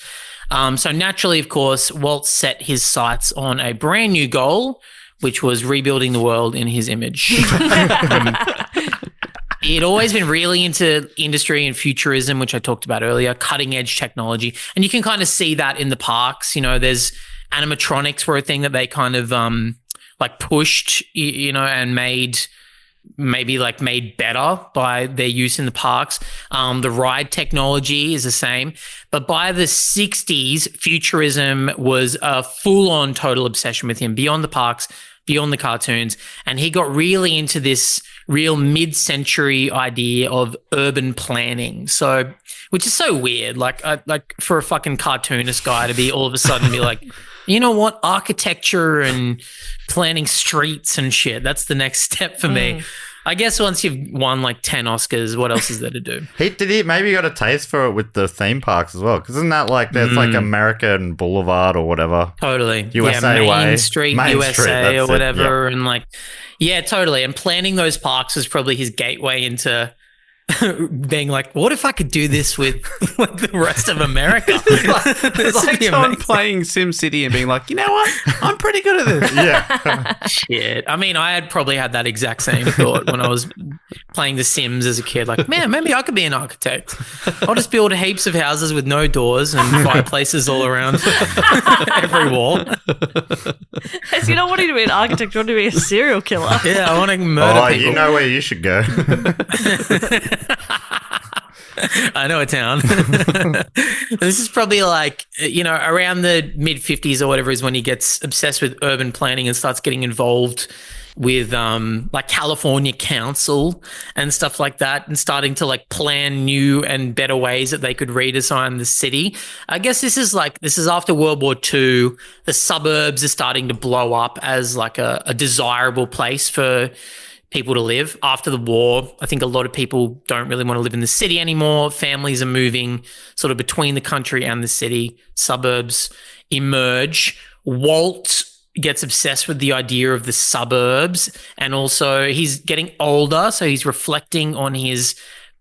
Speaker 6: So naturally, of course, Walt set his sights on a brand new goal, which was rebuilding the world in his image. He'd always been really into industry and futurism, which I talked about earlier, cutting edge technology. And you can kind of see that in the parks. There's animatronics were a thing that they kind of pushed, and made better by their use in the parks. The ride technology is the same. But by the 60s, futurism was a full-on total obsession with him, beyond the parks, beyond the cartoons. And he got really into this real mid-century idea of urban planning. So, which is so weird. Like for a fucking cartoonist guy to be all of a sudden be like, you know what? Architecture and planning streets and shit. That's the next step for me. I guess once you've won like 10 Oscars, what else is there to do?
Speaker 5: Maybe he got a taste for it with the theme parks as well. Because isn't that like, there's like American Boulevard or whatever?
Speaker 6: Totally.
Speaker 5: USA
Speaker 6: Main
Speaker 5: Way.
Speaker 6: Street,
Speaker 5: Main
Speaker 6: USA
Speaker 5: Street,
Speaker 6: or
Speaker 5: that's it,
Speaker 6: whatever. And yeah, totally. And planning those parks was probably his gateway into being like, what if I could do this with the rest of America?
Speaker 1: It's like someone playing SimCity and being like, you know what? I'm pretty good at this.
Speaker 5: Yeah.
Speaker 6: Shit. I mean, I had probably had that exact same thought when I was playing The Sims as a kid. Like, man, maybe I could be an architect. I'll just build heaps of houses with no doors and fireplaces all around every wall.
Speaker 4: You don't want to be an architect, you want to be a serial killer.
Speaker 6: Yeah, I want to murder people.
Speaker 5: You know where you should go.
Speaker 6: I know a town. This is probably like, around the mid 50s or whatever is when he gets obsessed with urban planning and starts getting involved with like California Council and stuff like that, and starting to like plan new and better ways that they could redesign the city. I guess this is after World War II. The suburbs are starting to blow up as like a desirable place for people to live. After the war, I think a lot of people don't really want to live in the city anymore. Families are moving sort of between the country and the city. Suburbs emerge. Walt gets obsessed with the idea of the suburbs, and also he's getting older, so he's reflecting on his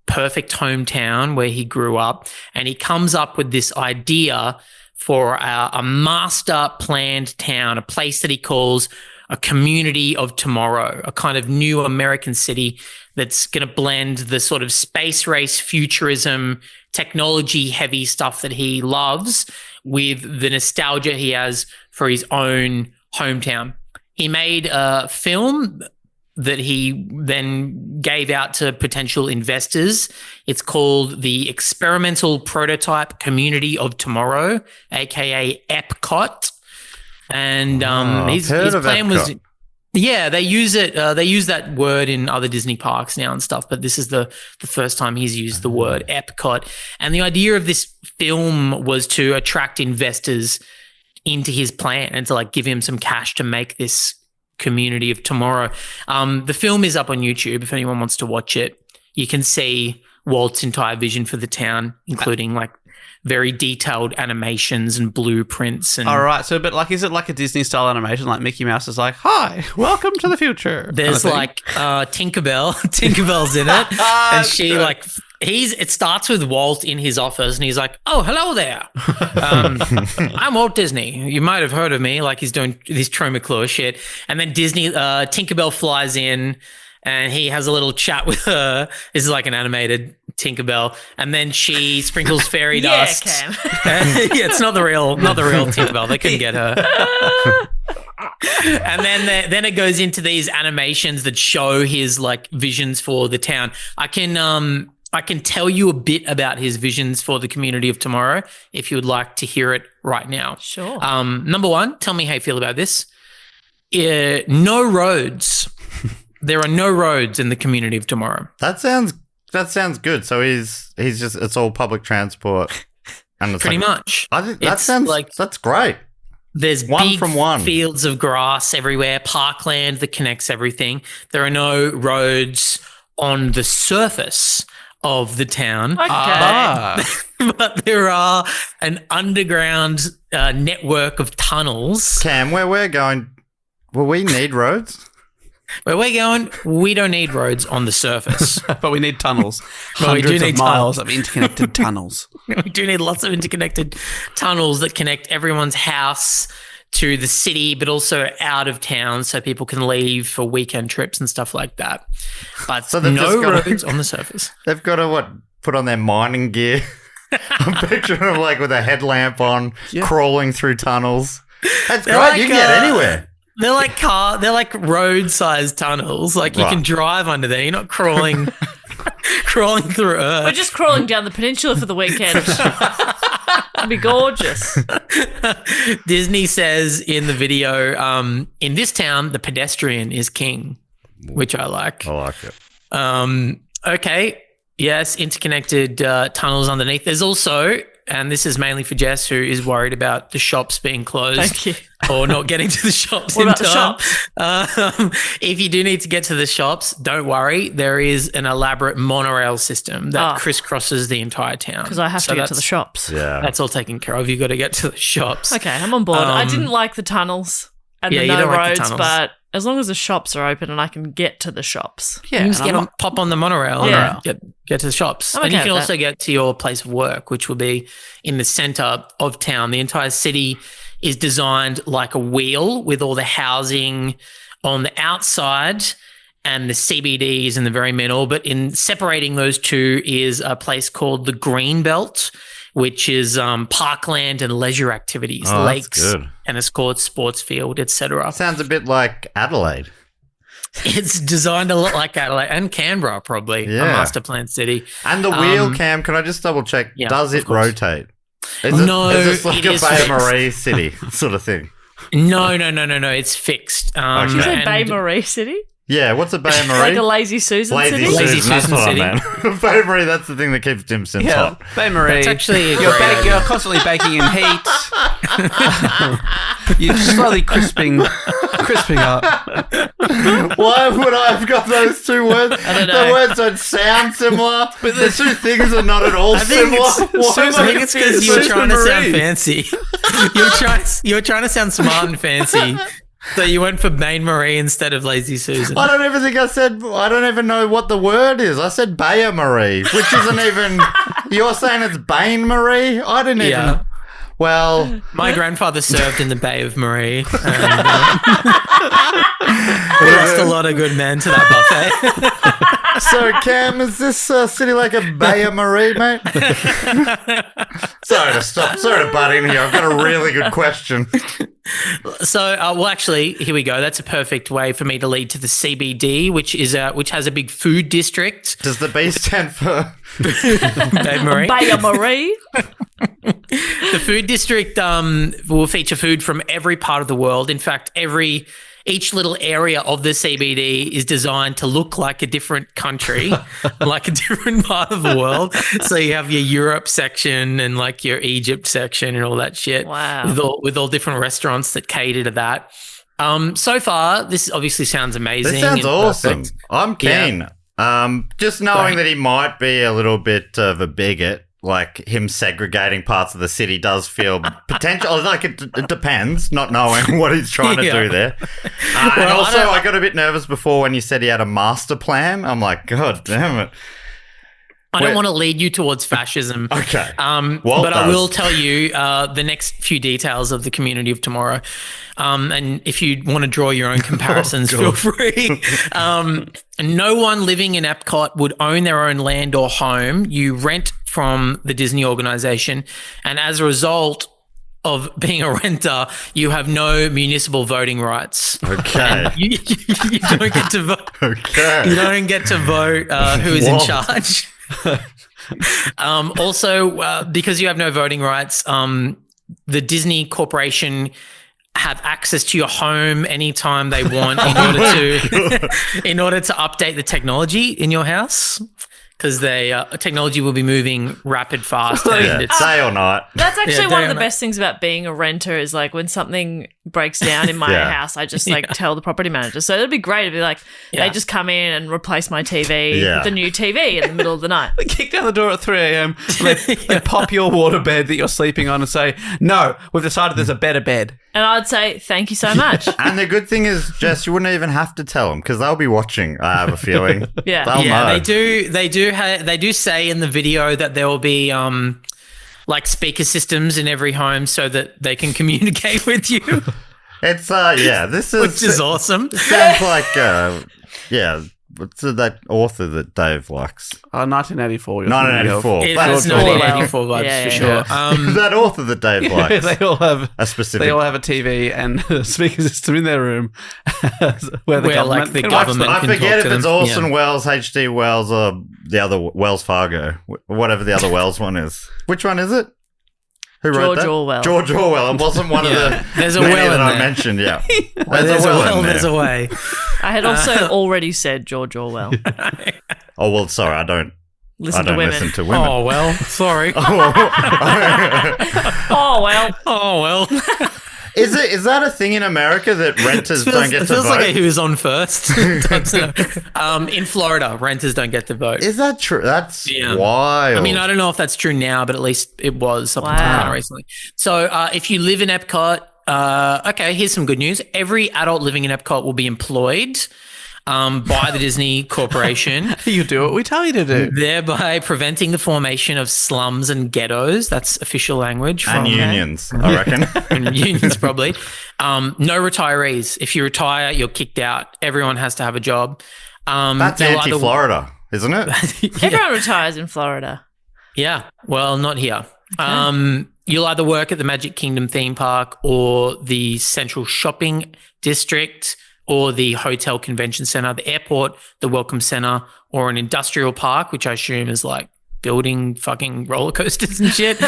Speaker 6: perfect hometown where he grew up, and he comes up with this idea for a master planned town, a place that he calls a community of tomorrow, a kind of new American city that's going to blend the sort of space race, futurism, technology heavy stuff that he loves with the nostalgia he has for his own hometown. He made a film that he then gave out to potential investors. It's called the Experimental Prototype Community of Tomorrow, aka EPCOT. And his plan was, yeah, they use it. They use that word in other Disney parks now and stuff, but this is the first time he's used the word EPCOT. And the idea of this film was to attract investors into his plan and to like give him some cash to make this community of tomorrow. The film is up on YouTube if anyone wants to watch it. You can see Walt's entire vision for the town, including like very detailed animations and blueprints. And
Speaker 1: all right. So, but like, is it like a Disney style animation? Like Mickey Mouse is like, "Hi, welcome to the future."
Speaker 6: There's like Tinkerbell. Tinkerbell's in it, and she like It starts with Walt in his office, and he's like, "Oh, hello there. I'm Walt Disney. You might have heard of me." Like he's doing this Troy McClure shit, and then Tinkerbell flies in, and he has a little chat with her. This is like an animated Tinkerbell, and then she sprinkles fairy dust.
Speaker 4: Cam.
Speaker 6: Yeah, it's not the real Tinkerbell. They couldn't get her. And then it goes into these animations that show his like visions for the town. I can tell you a bit about his visions for the community of tomorrow if you would like to hear it right now.
Speaker 4: Sure.
Speaker 6: Number one, tell me how you feel about this. No roads. There are no roads in the community of tomorrow.
Speaker 5: That sounds good. So he's just it's all public transport. And it's
Speaker 6: Pretty much.
Speaker 5: I think that's great.
Speaker 6: There's
Speaker 5: One
Speaker 6: big
Speaker 5: from one.
Speaker 6: fields of grass everywhere, parkland that connects everything. There are no roads on the surface of the town.
Speaker 4: Okay.
Speaker 6: But there are an underground network of tunnels.
Speaker 5: Cam, where we're going, will we need roads?
Speaker 6: Where we're going, we don't need roads on the surface.
Speaker 1: But we need tunnels.
Speaker 6: But we do
Speaker 1: Hundreds
Speaker 6: need
Speaker 1: of miles
Speaker 6: tunnels.
Speaker 1: of interconnected tunnels.
Speaker 6: We do need lots of interconnected tunnels that connect everyone's house to the city, but also out of town so people can leave for weekend trips and stuff like that. But
Speaker 5: So they've
Speaker 6: no
Speaker 5: just got
Speaker 6: roads on the surface.
Speaker 5: They've got to put on their mining gear. I'm picturing them like with a headlamp on, crawling through tunnels. That's
Speaker 6: They're
Speaker 5: great.
Speaker 6: like,
Speaker 5: You can get anywhere.
Speaker 6: They're like road-sized tunnels. Like you can drive under there. You're not crawling through earth.
Speaker 4: We're just crawling down the peninsula for the weekend. It'd be gorgeous.
Speaker 6: Disney says in the video, in this town, the pedestrian is king, which I like.
Speaker 5: I like it.
Speaker 6: Okay. Yes, interconnected tunnels underneath. There's also, and this is mainly for Jess, who is worried about the shops being closed.
Speaker 4: Thank you.
Speaker 6: Or not getting to the shops
Speaker 4: What
Speaker 6: in
Speaker 4: about the
Speaker 6: time.
Speaker 4: shops?
Speaker 6: If you do need to get to the shops, don't worry. There is an elaborate monorail system that crisscrosses the entire town.
Speaker 4: Because I have to get to the shops.
Speaker 5: Yeah.
Speaker 6: That's all taken care of. You've got to get to the shops.
Speaker 4: Okay, I'm on board. I didn't like the tunnels and
Speaker 6: yeah,
Speaker 4: the
Speaker 6: you
Speaker 4: no
Speaker 6: don't like the
Speaker 4: roads,
Speaker 6: tunnels.
Speaker 4: but as long as the shops are open and I can get to the shops.
Speaker 6: You can just pop on the monorail
Speaker 4: Yeah.
Speaker 6: and get to the shops.
Speaker 4: I'm
Speaker 6: And you
Speaker 4: okay
Speaker 6: can
Speaker 4: with
Speaker 6: also get to your place of work, which will be in the center of town. The entire city is designed like a wheel with all the housing on the outside and the CBD is in the very middle. But in separating those two is a place called the Green Belt, which is parkland and leisure activities,
Speaker 5: Oh, that's
Speaker 6: lakes,
Speaker 5: good.
Speaker 6: tennis courts, sports field, etc.
Speaker 5: Sounds a bit like Adelaide.
Speaker 6: It's designed a lot like Adelaide and Canberra, probably, a
Speaker 5: Yeah.
Speaker 6: master plan city.
Speaker 5: And the wheel, Cam, can I just double check?
Speaker 6: Yeah,
Speaker 5: Does
Speaker 6: of
Speaker 5: it
Speaker 6: course.
Speaker 5: rotate?
Speaker 6: No,
Speaker 5: is it like
Speaker 6: it
Speaker 5: a
Speaker 6: is
Speaker 5: Bay
Speaker 6: fixed.
Speaker 5: Marie city sort of thing?
Speaker 6: No. It's fixed.
Speaker 5: Okay.
Speaker 4: Did you say
Speaker 6: and-
Speaker 4: Bay Marie City?
Speaker 5: Yeah, what's a Bay Marie?
Speaker 4: Like a Lazy Susan
Speaker 5: Lazy
Speaker 4: City?
Speaker 6: Lazy
Speaker 5: Susan, that's
Speaker 6: Susan
Speaker 5: what
Speaker 6: City.
Speaker 5: I meant. Bay Marie, that's the thing that keeps Dim Sims hot.
Speaker 1: Bay Marie.
Speaker 6: That's actually a
Speaker 1: you're,
Speaker 6: great idea.
Speaker 1: you're constantly baking in heat. You're slowly crisping up.
Speaker 5: Why would I have got those two words?
Speaker 4: I don't know.
Speaker 5: The words don't sound similar, but the two things are not at all
Speaker 6: I think
Speaker 5: similar.
Speaker 6: it's,
Speaker 5: Why am
Speaker 6: I think it's because you were
Speaker 5: Susan
Speaker 6: trying to sound
Speaker 5: Marie?
Speaker 6: fancy. you were trying to sound smart and fancy. So you went for Bain Marie instead of Lazy Susan.
Speaker 5: I don't even think I said, I don't even know what the word is. I said Bay Marie, which isn't even, you're saying it's Bain Marie? I didn't
Speaker 6: Yeah.
Speaker 5: even, well,
Speaker 6: My grandfather served in the Bay of Marie. And, we lost a lot of good men to that buffet.
Speaker 5: so Cam, is this city like a Bay Marie, mate? Sorry to butt in here. I've got a really good question.
Speaker 6: So, well, actually, here we go. That's a perfect way for me to lead to the CBD, which has a big food district.
Speaker 5: Does the B stand for?
Speaker 6: Bay Marie.
Speaker 4: Bay Marie?
Speaker 6: The food district will feature food from every part of the world. In fact, each little area of the CBD is designed to look like a different country, like a different part of the world. So you have your Europe section and like your Egypt section and all that shit.
Speaker 4: Wow.
Speaker 6: With all different restaurants that cater to that. So far, this obviously sounds amazing.
Speaker 5: This sounds
Speaker 6: and
Speaker 5: awesome.
Speaker 6: perfect.
Speaker 5: I'm keen. Just knowing that he might be a little bit of a bigot, like him segregating parts of the city does feel potential. Like it depends, not knowing what he's trying to do there. And
Speaker 6: Well,
Speaker 5: also,
Speaker 6: I
Speaker 5: I got a bit nervous before when you said he had a master plan. I'm like, God damn it.
Speaker 6: I don't want to lead you towards fascism.
Speaker 5: Okay.
Speaker 6: But I will tell you the next few details of the community of tomorrow. And if you want to draw your own comparisons, feel free. No one living in EPCOT would own their own land or home. You rent from the Disney organization. And as a result of being a renter, you have no municipal voting rights.
Speaker 5: Okay.
Speaker 6: You don't get to vote.
Speaker 5: Okay.
Speaker 6: You don't get to vote who is in charge. Also, because you have no voting rights, the Disney Corporation have access to your home anytime they want in order to update the technology in your house. Because technology will be moving rapid, fast.
Speaker 5: Day or night.
Speaker 4: That's actually one of the best things about being a renter is like when something breaks down in my house, I just like tell the property manager. So it'd be great if be like they just come in and replace my TV with a new TV in the middle of the night.
Speaker 1: They kick down the door at 3 a.m. They pop your water bed that you're sleeping on and say, "No, we've decided there's a better bed."
Speaker 4: And I'd say, "Thank you so much."
Speaker 5: And the good thing is, Jess, you wouldn't even have to tell them because they'll be watching. I have a feeling.
Speaker 4: Yeah,
Speaker 5: they'll know.
Speaker 6: They do say in the video that there will be like speaker systems in every home so that they can communicate with you.
Speaker 5: It's this is
Speaker 6: which is awesome.
Speaker 5: Sounds like what's that author that Dave likes?
Speaker 1: 1984.
Speaker 5: 1984.
Speaker 6: It has 1984 vibes for sure.
Speaker 5: That author that Dave likes.
Speaker 1: They all have
Speaker 5: a specific.
Speaker 1: They all have a TV and a speaker system in their room where the government can watch them.
Speaker 5: I forget if it's Orson Welles, H.G. Wells, or the other Wells Fargo, whatever the other Wells one is. Which one is it? Who wrote that?
Speaker 4: George Orwell.
Speaker 5: George Orwell. It wasn't one of the
Speaker 6: there's a well
Speaker 5: that
Speaker 6: in
Speaker 5: I
Speaker 6: there.
Speaker 5: mentioned. Yeah,
Speaker 6: there's a well. There's a way.
Speaker 4: I had also already said George Orwell.
Speaker 5: Oh well, sorry, I don't listen to women.
Speaker 6: Oh well, sorry.
Speaker 4: Oh well.
Speaker 6: Oh well.
Speaker 5: Is that a thing in America that renters don't get to vote?
Speaker 6: It feels like who's on first. In Florida, renters don't get to vote.
Speaker 5: Is that true? That's wild.
Speaker 6: I mean, I don't know if that's true now, but at least it was something kind of recently. So if you live in EPCOT, okay, here's some good news. Every adult living in EPCOT will be employed by the Disney Corporation.
Speaker 1: You do what we tell you to do.
Speaker 6: Thereby preventing the formation of slums and ghettos. That's official language.
Speaker 5: And unions, I reckon.
Speaker 6: And unions, probably. No retirees. If you retire, you're kicked out. Everyone has to have a job.
Speaker 5: That's anti-Florida, isn't it?
Speaker 4: Everyone retires in Florida.
Speaker 6: Yeah. Well, not here. Okay. You'll either work at the Magic Kingdom theme park or the Central Shopping District or the Hotel Convention Center, the airport, the Welcome Center, or an industrial park, which I assume is like building fucking roller coasters and shit.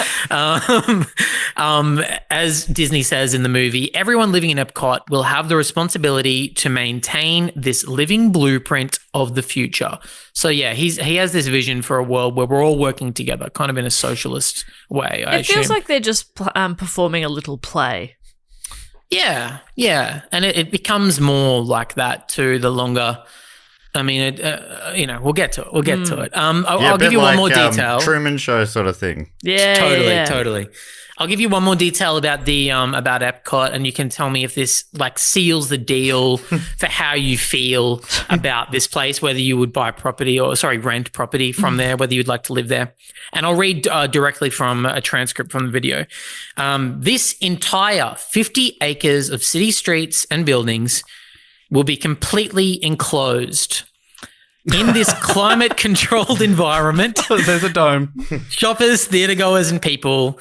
Speaker 6: As Disney says in the movie, everyone living in EPCOT will have the responsibility to maintain this living blueprint of the future. So yeah, he has this vision for a world where we're all working together, kind of in a socialist way. I assume.
Speaker 4: Feels like they're just performing a little play.
Speaker 6: Yeah, and it becomes more like that too the longer. I mean, we'll get to it. I'll give you one more detail.
Speaker 5: Truman Show sort of thing.
Speaker 4: Yeah,
Speaker 6: totally. I'll give you one more detail about the about EPCOT, and you can tell me if this like seals the deal for how you feel about this place, whether you would rent property from there, whether you'd like to live there. And I'll read directly from a transcript from the video. This entire 50 acres of city streets and buildings will be completely enclosed. In this climate-controlled environment,
Speaker 1: there's a dome.
Speaker 6: Shoppers, theatergoers, and people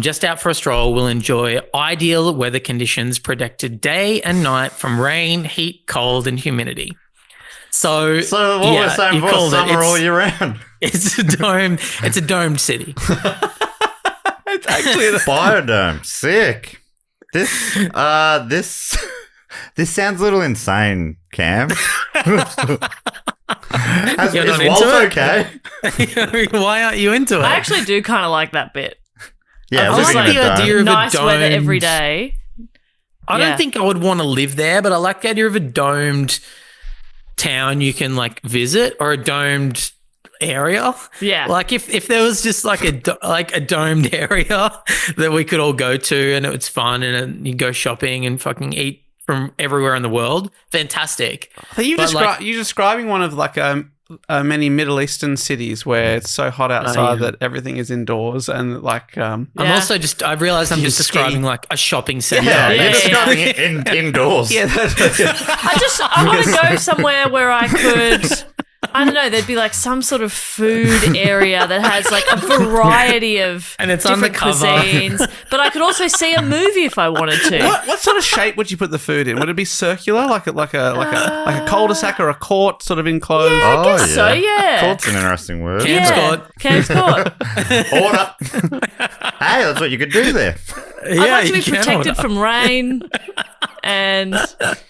Speaker 6: just out for a stroll will enjoy ideal weather conditions predicted day and night from rain, heat, cold, and humidity. So what
Speaker 5: we're saying for summer all year round.
Speaker 6: It's a dome. It's a domed city.
Speaker 1: It's actually the
Speaker 5: biodome. Sick. This sounds a little insane, Cam. Is Walt okay?
Speaker 6: Why aren't you into it?
Speaker 4: I actually do kind of like that bit.
Speaker 5: Yeah,
Speaker 6: I like the idea of
Speaker 4: nice
Speaker 6: a domed
Speaker 4: weather every day.
Speaker 6: I don't think I would want to live there, but I like the idea of a domed town you can like visit, or a domed area.
Speaker 4: Yeah,
Speaker 6: like if there was just like a domed area that we could all go to and it's fun and you go shopping and fucking eat from everywhere in the world. Fantastic.
Speaker 1: Are you describing one of like many Middle Eastern cities where it's so hot outside that everything is indoors, and like
Speaker 6: I'm also I realised I'm just describing like a shopping centre.
Speaker 5: You're describing it indoors.
Speaker 1: Yeah,
Speaker 4: I want to go somewhere where I could. I don't know, there'd be like some sort of food area that has like a variety of
Speaker 6: and it's
Speaker 4: different
Speaker 6: undercover.
Speaker 4: cuisines. But I could also see a movie if I wanted to.
Speaker 1: what sort of shape would you put the food in? Would it be circular, like a cul-de-sac or a court, sort of enclosed?
Speaker 4: Yeah, I guess so, yeah.
Speaker 5: Court's an interesting word.
Speaker 6: Cam's court.
Speaker 4: Cam's court.
Speaker 5: Order. Hey, that's what you could do there.
Speaker 4: I'd like to be protected from rain and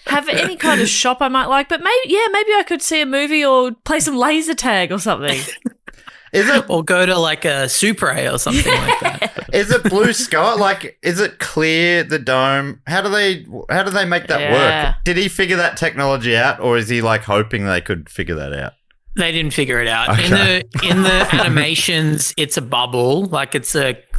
Speaker 4: have any kind of shop I might like. But maybe I could see a movie or play some laser tag or something.
Speaker 5: Is it?
Speaker 6: Or go to like a Supre or something like that.
Speaker 5: Is it blue sky? Like, is it clear, the dome? How do they make that work? Did he figure that technology out, or is he like hoping they could figure that out?
Speaker 6: They didn't figure it out.
Speaker 5: Okay.
Speaker 6: In the animations, it's a bubble. Like it's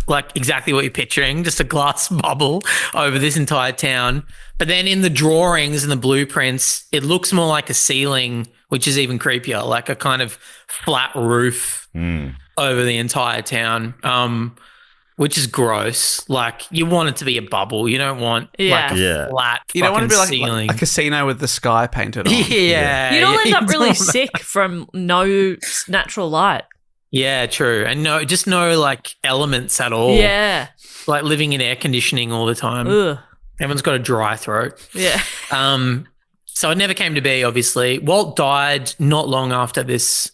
Speaker 6: like exactly what you're picturing, just a glass bubble over this entire town. But then in the drawings and the blueprints, it looks more like a ceiling, which is even creepier, like a kind of flat roof over the entire town, which is gross. Like you want it to be a bubble. You don't want like a flat
Speaker 1: You don't want to be like
Speaker 6: ceiling.
Speaker 1: a casino with the sky painted on.
Speaker 6: Yeah.
Speaker 4: You'd all end up really sick from no natural light.
Speaker 6: Yeah, true. And no like elements at all.
Speaker 4: Yeah.
Speaker 6: Like living in air conditioning all the time.
Speaker 4: Ugh.
Speaker 6: Everyone's got a dry throat.
Speaker 4: Yeah.
Speaker 6: So it never came to be, obviously. Walt died not long after this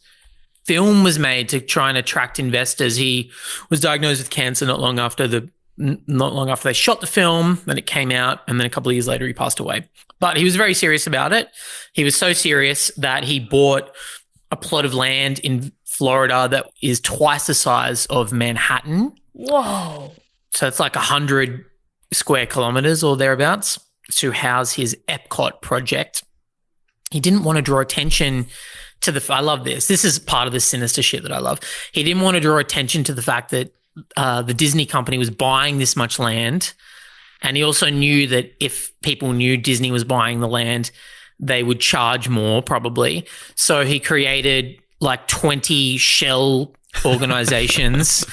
Speaker 6: film was made to try and attract investors. He was diagnosed with cancer not long after they shot the film, then it came out, and then a couple of years later he passed away. But he was very serious about it. He was so serious that he bought a plot of land in Florida that is twice the size of Manhattan.
Speaker 4: Whoa.
Speaker 6: So it's like 100 square kilometers or thereabouts to house his EPCOT project. He didn't want to draw attention to I love this. This is part of the sinister shit that I love. He didn't want to draw attention to the fact that the Disney company was buying this much land. And he also knew that if people knew Disney was buying the land, they would charge more probably. So he created like 20 shell organizations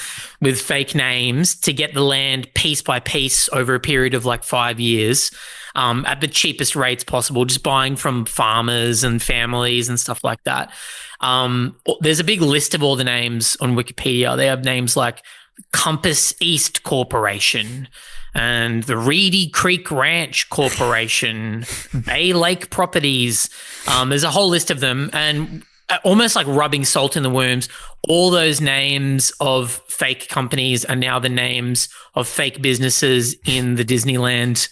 Speaker 6: with fake names to get the land piece by piece over a period of like 5 years at the cheapest rates possible, just buying from farmers and families and stuff like that. There's a big list of all the names on Wikipedia. They have names like Compass East Corporation and the Reedy Creek Ranch Corporation, Bay Lake Properties. There's a whole list of them, and almost like rubbing salt in the wounds, all those names of fake companies are now the names of fake businesses in the Disneyland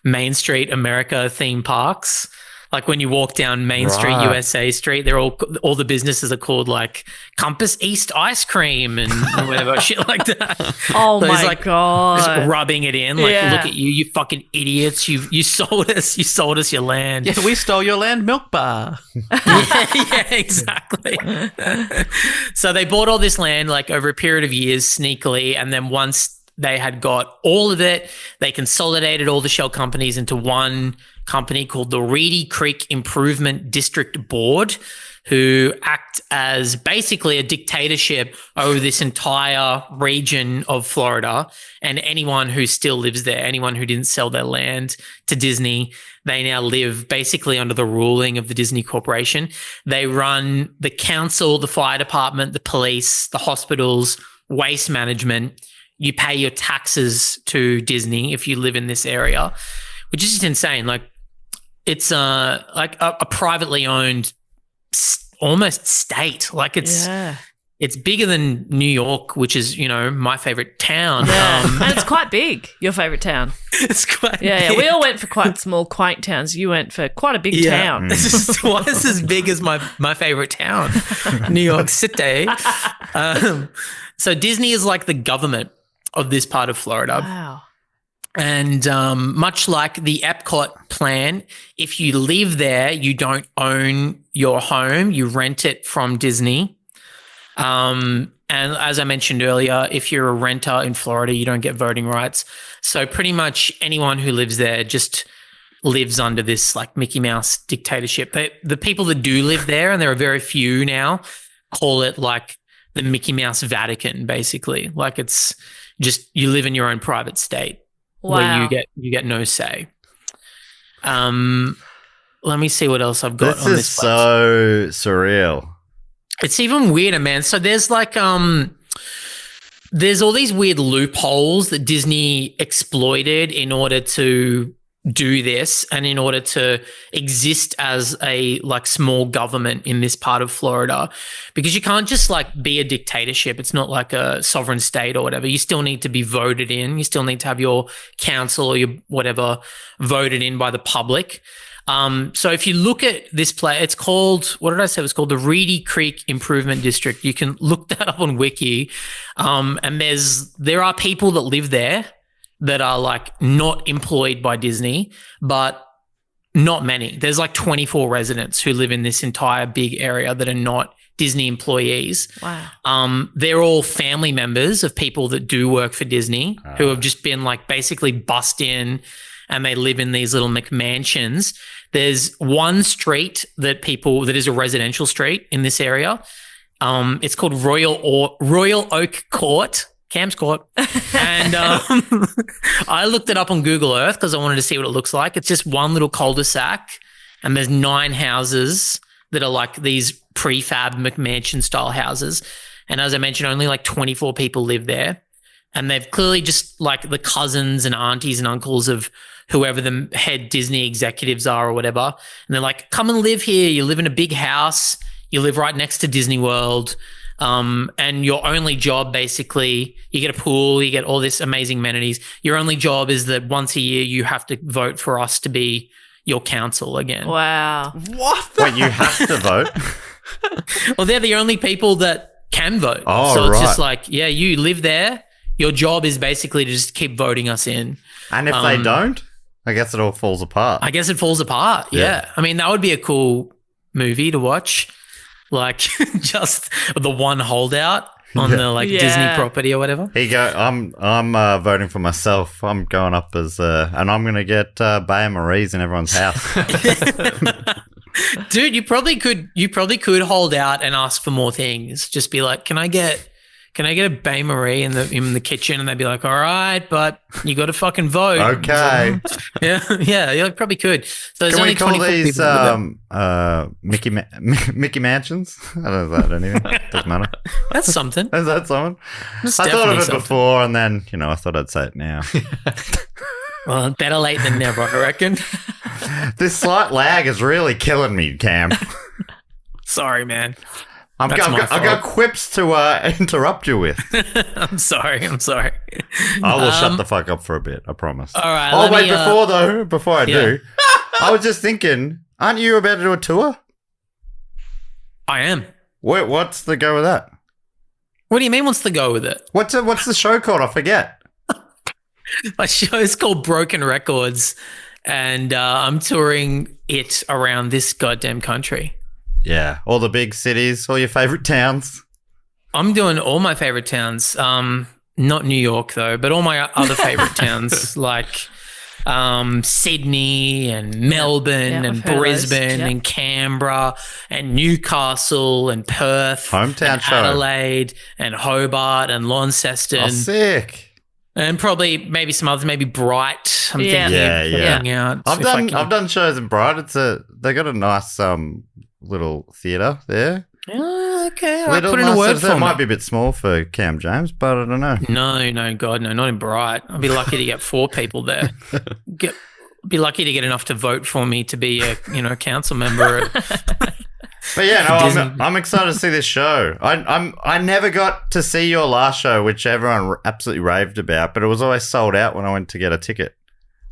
Speaker 6: Main Street America theme parks. Like when you walk down Main Street, USA Street, they're all the businesses are called like Compass East Ice Cream and whatever shit like that.
Speaker 4: Oh
Speaker 6: so
Speaker 4: my
Speaker 6: like,
Speaker 4: God.
Speaker 6: just rubbing it in. Like, look at you fucking idiots. You sold us your land.
Speaker 1: Yeah, we stole your land milk bar.
Speaker 6: yeah, exactly. So they bought all this land like over a period of years sneakily, and then once they had got all of it, they consolidated all the shell companies into one company called the Reedy Creek Improvement District Board, who act as basically a dictatorship over this entire region of Florida. And anyone who still lives there, anyone who didn't sell their land to Disney, they now live basically under the ruling of the Disney Corporation. They run the council, the fire department, the police, the hospitals, waste management. You pay your taxes to Disney if you live in this area, which is just insane. Like, it's like a privately owned almost state. Like it's bigger than New York, which is, my favorite town.
Speaker 4: Yeah. And it's quite big, your favorite town.
Speaker 6: It's quite big.
Speaker 4: Yeah. We all went for quite small, quaint towns. You went for quite a big town.
Speaker 6: Why is this as big as my favorite town, New York City? So Disney is like the government of this part of Florida.
Speaker 4: Wow.
Speaker 6: And much like the EPCOT plan, if you live there, you don't own your home, you rent it from Disney. And as I mentioned earlier, if you're a renter in Florida, you don't get voting rights. So pretty much anyone who lives there just lives under this like Mickey Mouse dictatorship. The people that do live there, and there are very few now, call it like the Mickey Mouse Vatican, basically. Like it's just you live in your own private state where you get no say. Let me see what else I've got on this.
Speaker 5: This is so surreal.
Speaker 6: It's even weirder, man. So there's like there's all these weird loopholes that Disney exploited in order to do this and in order to exist as a like small government in this part of Florida, because you can't just like be a dictatorship. It's not like a sovereign state or whatever. You still need to be voted in. You still need to have your council or your whatever voted in by the public. So if you look at this place, it's called, what did I say? It was called the Reedy Creek Improvement District. You can look that up on Wiki. And there are people that live there that are like not employed by Disney, but not many. There's like 24 residents who live in this entire big area that are not Disney employees.
Speaker 4: Wow.
Speaker 6: They're all family members of people that do work for Disney who have just been like basically bussed in, and they live in these little McMansions. There's one street that is a residential street in this area. It's called Royal Oak Court, Cam's Court. And I looked it up on Google Earth because I wanted to see what it looks like. It's just one little cul-de-sac, and there's 9 houses that are like these prefab McMansion style houses. And as I mentioned, only like 24 people live there. And they've clearly just like the cousins and aunties and uncles of whoever the head Disney executives are or whatever. And they're like, come and live here. You live in a big house. You live right next to Disney World. And your only job, basically, you get a pool, you get all this amazing amenities. Your only job is that once a year you have to vote for us to be your council again.
Speaker 4: Wow.
Speaker 1: What?
Speaker 5: Wait, you have to vote?
Speaker 6: Well, they're the only people that can vote.
Speaker 5: Oh,
Speaker 6: so it's
Speaker 5: right.
Speaker 6: just like, yeah, you live there. Your job is basically to just keep voting us in.
Speaker 5: And if they don't, I guess it all falls apart.
Speaker 6: I guess it falls apart. Yeah. I mean, that would be a cool movie to watch. Like just the one holdout on the like Disney property or whatever.
Speaker 5: Here you go. I'm voting for myself. I'm going up as and I'm going to get Bay and Marie's in everyone's house.
Speaker 6: Dude, you probably could hold out and ask for more things. Just be like, can I get a Bay Marie in the kitchen? And they'd be like, all right, but you got to fucking vote.
Speaker 5: Okay.
Speaker 6: Yeah, you probably could. So there's
Speaker 5: Can
Speaker 6: only
Speaker 5: we call
Speaker 6: 24
Speaker 5: these
Speaker 6: people
Speaker 5: Mickey Mansions? I don't know that anything. Doesn't matter.
Speaker 6: That's something.
Speaker 5: Is that someone?
Speaker 6: That's
Speaker 5: I thought of
Speaker 6: definitely
Speaker 5: it
Speaker 6: something.
Speaker 5: before, and then I thought I'd say it now.
Speaker 6: Well, better late than never, I reckon.
Speaker 5: This slight lag is really killing me, Cam.
Speaker 6: Sorry, man.
Speaker 5: I've got quips to interrupt you with.
Speaker 6: I'm sorry.
Speaker 5: I will shut the fuck up for a bit, I promise.
Speaker 6: All right.
Speaker 5: Oh, wait, before I do, I was just thinking, aren't you about to do a tour?
Speaker 6: I am.
Speaker 5: Wait, what's the go with that?
Speaker 6: What do you mean, what's the go with it?
Speaker 5: What's the show called? I forget.
Speaker 6: My show is called Broken Records, and I'm touring it around this goddamn country.
Speaker 5: Yeah, all the big cities, all your favorite towns.
Speaker 6: I'm doing all my favorite towns. Not New York though, but all my other favorite towns like Sydney and Melbourne and Brisbane and Canberra and Newcastle and Perth,
Speaker 5: Hometown
Speaker 6: and
Speaker 5: show.
Speaker 6: Adelaide and Hobart and Launceston.
Speaker 5: Oh, sick.
Speaker 6: And probably maybe some others, maybe Bright. I'm thinking
Speaker 5: Yeah.
Speaker 6: of putting out.
Speaker 5: I've done shows in Bright. They got a nice little theatre there.
Speaker 6: Oh, okay. I
Speaker 5: Little
Speaker 6: put in a word
Speaker 5: nice,
Speaker 6: for
Speaker 5: it
Speaker 6: me.
Speaker 5: might be a bit small for Cam James, but I don't know.
Speaker 6: No, God, no, not in Bright. I'd be lucky to get 4 people there. Be lucky to get enough to vote for me to be a council member.
Speaker 5: But yeah, no, I'm excited to see this show. I never got to see your last show, which everyone absolutely raved about, but it was always sold out when I went to get a ticket.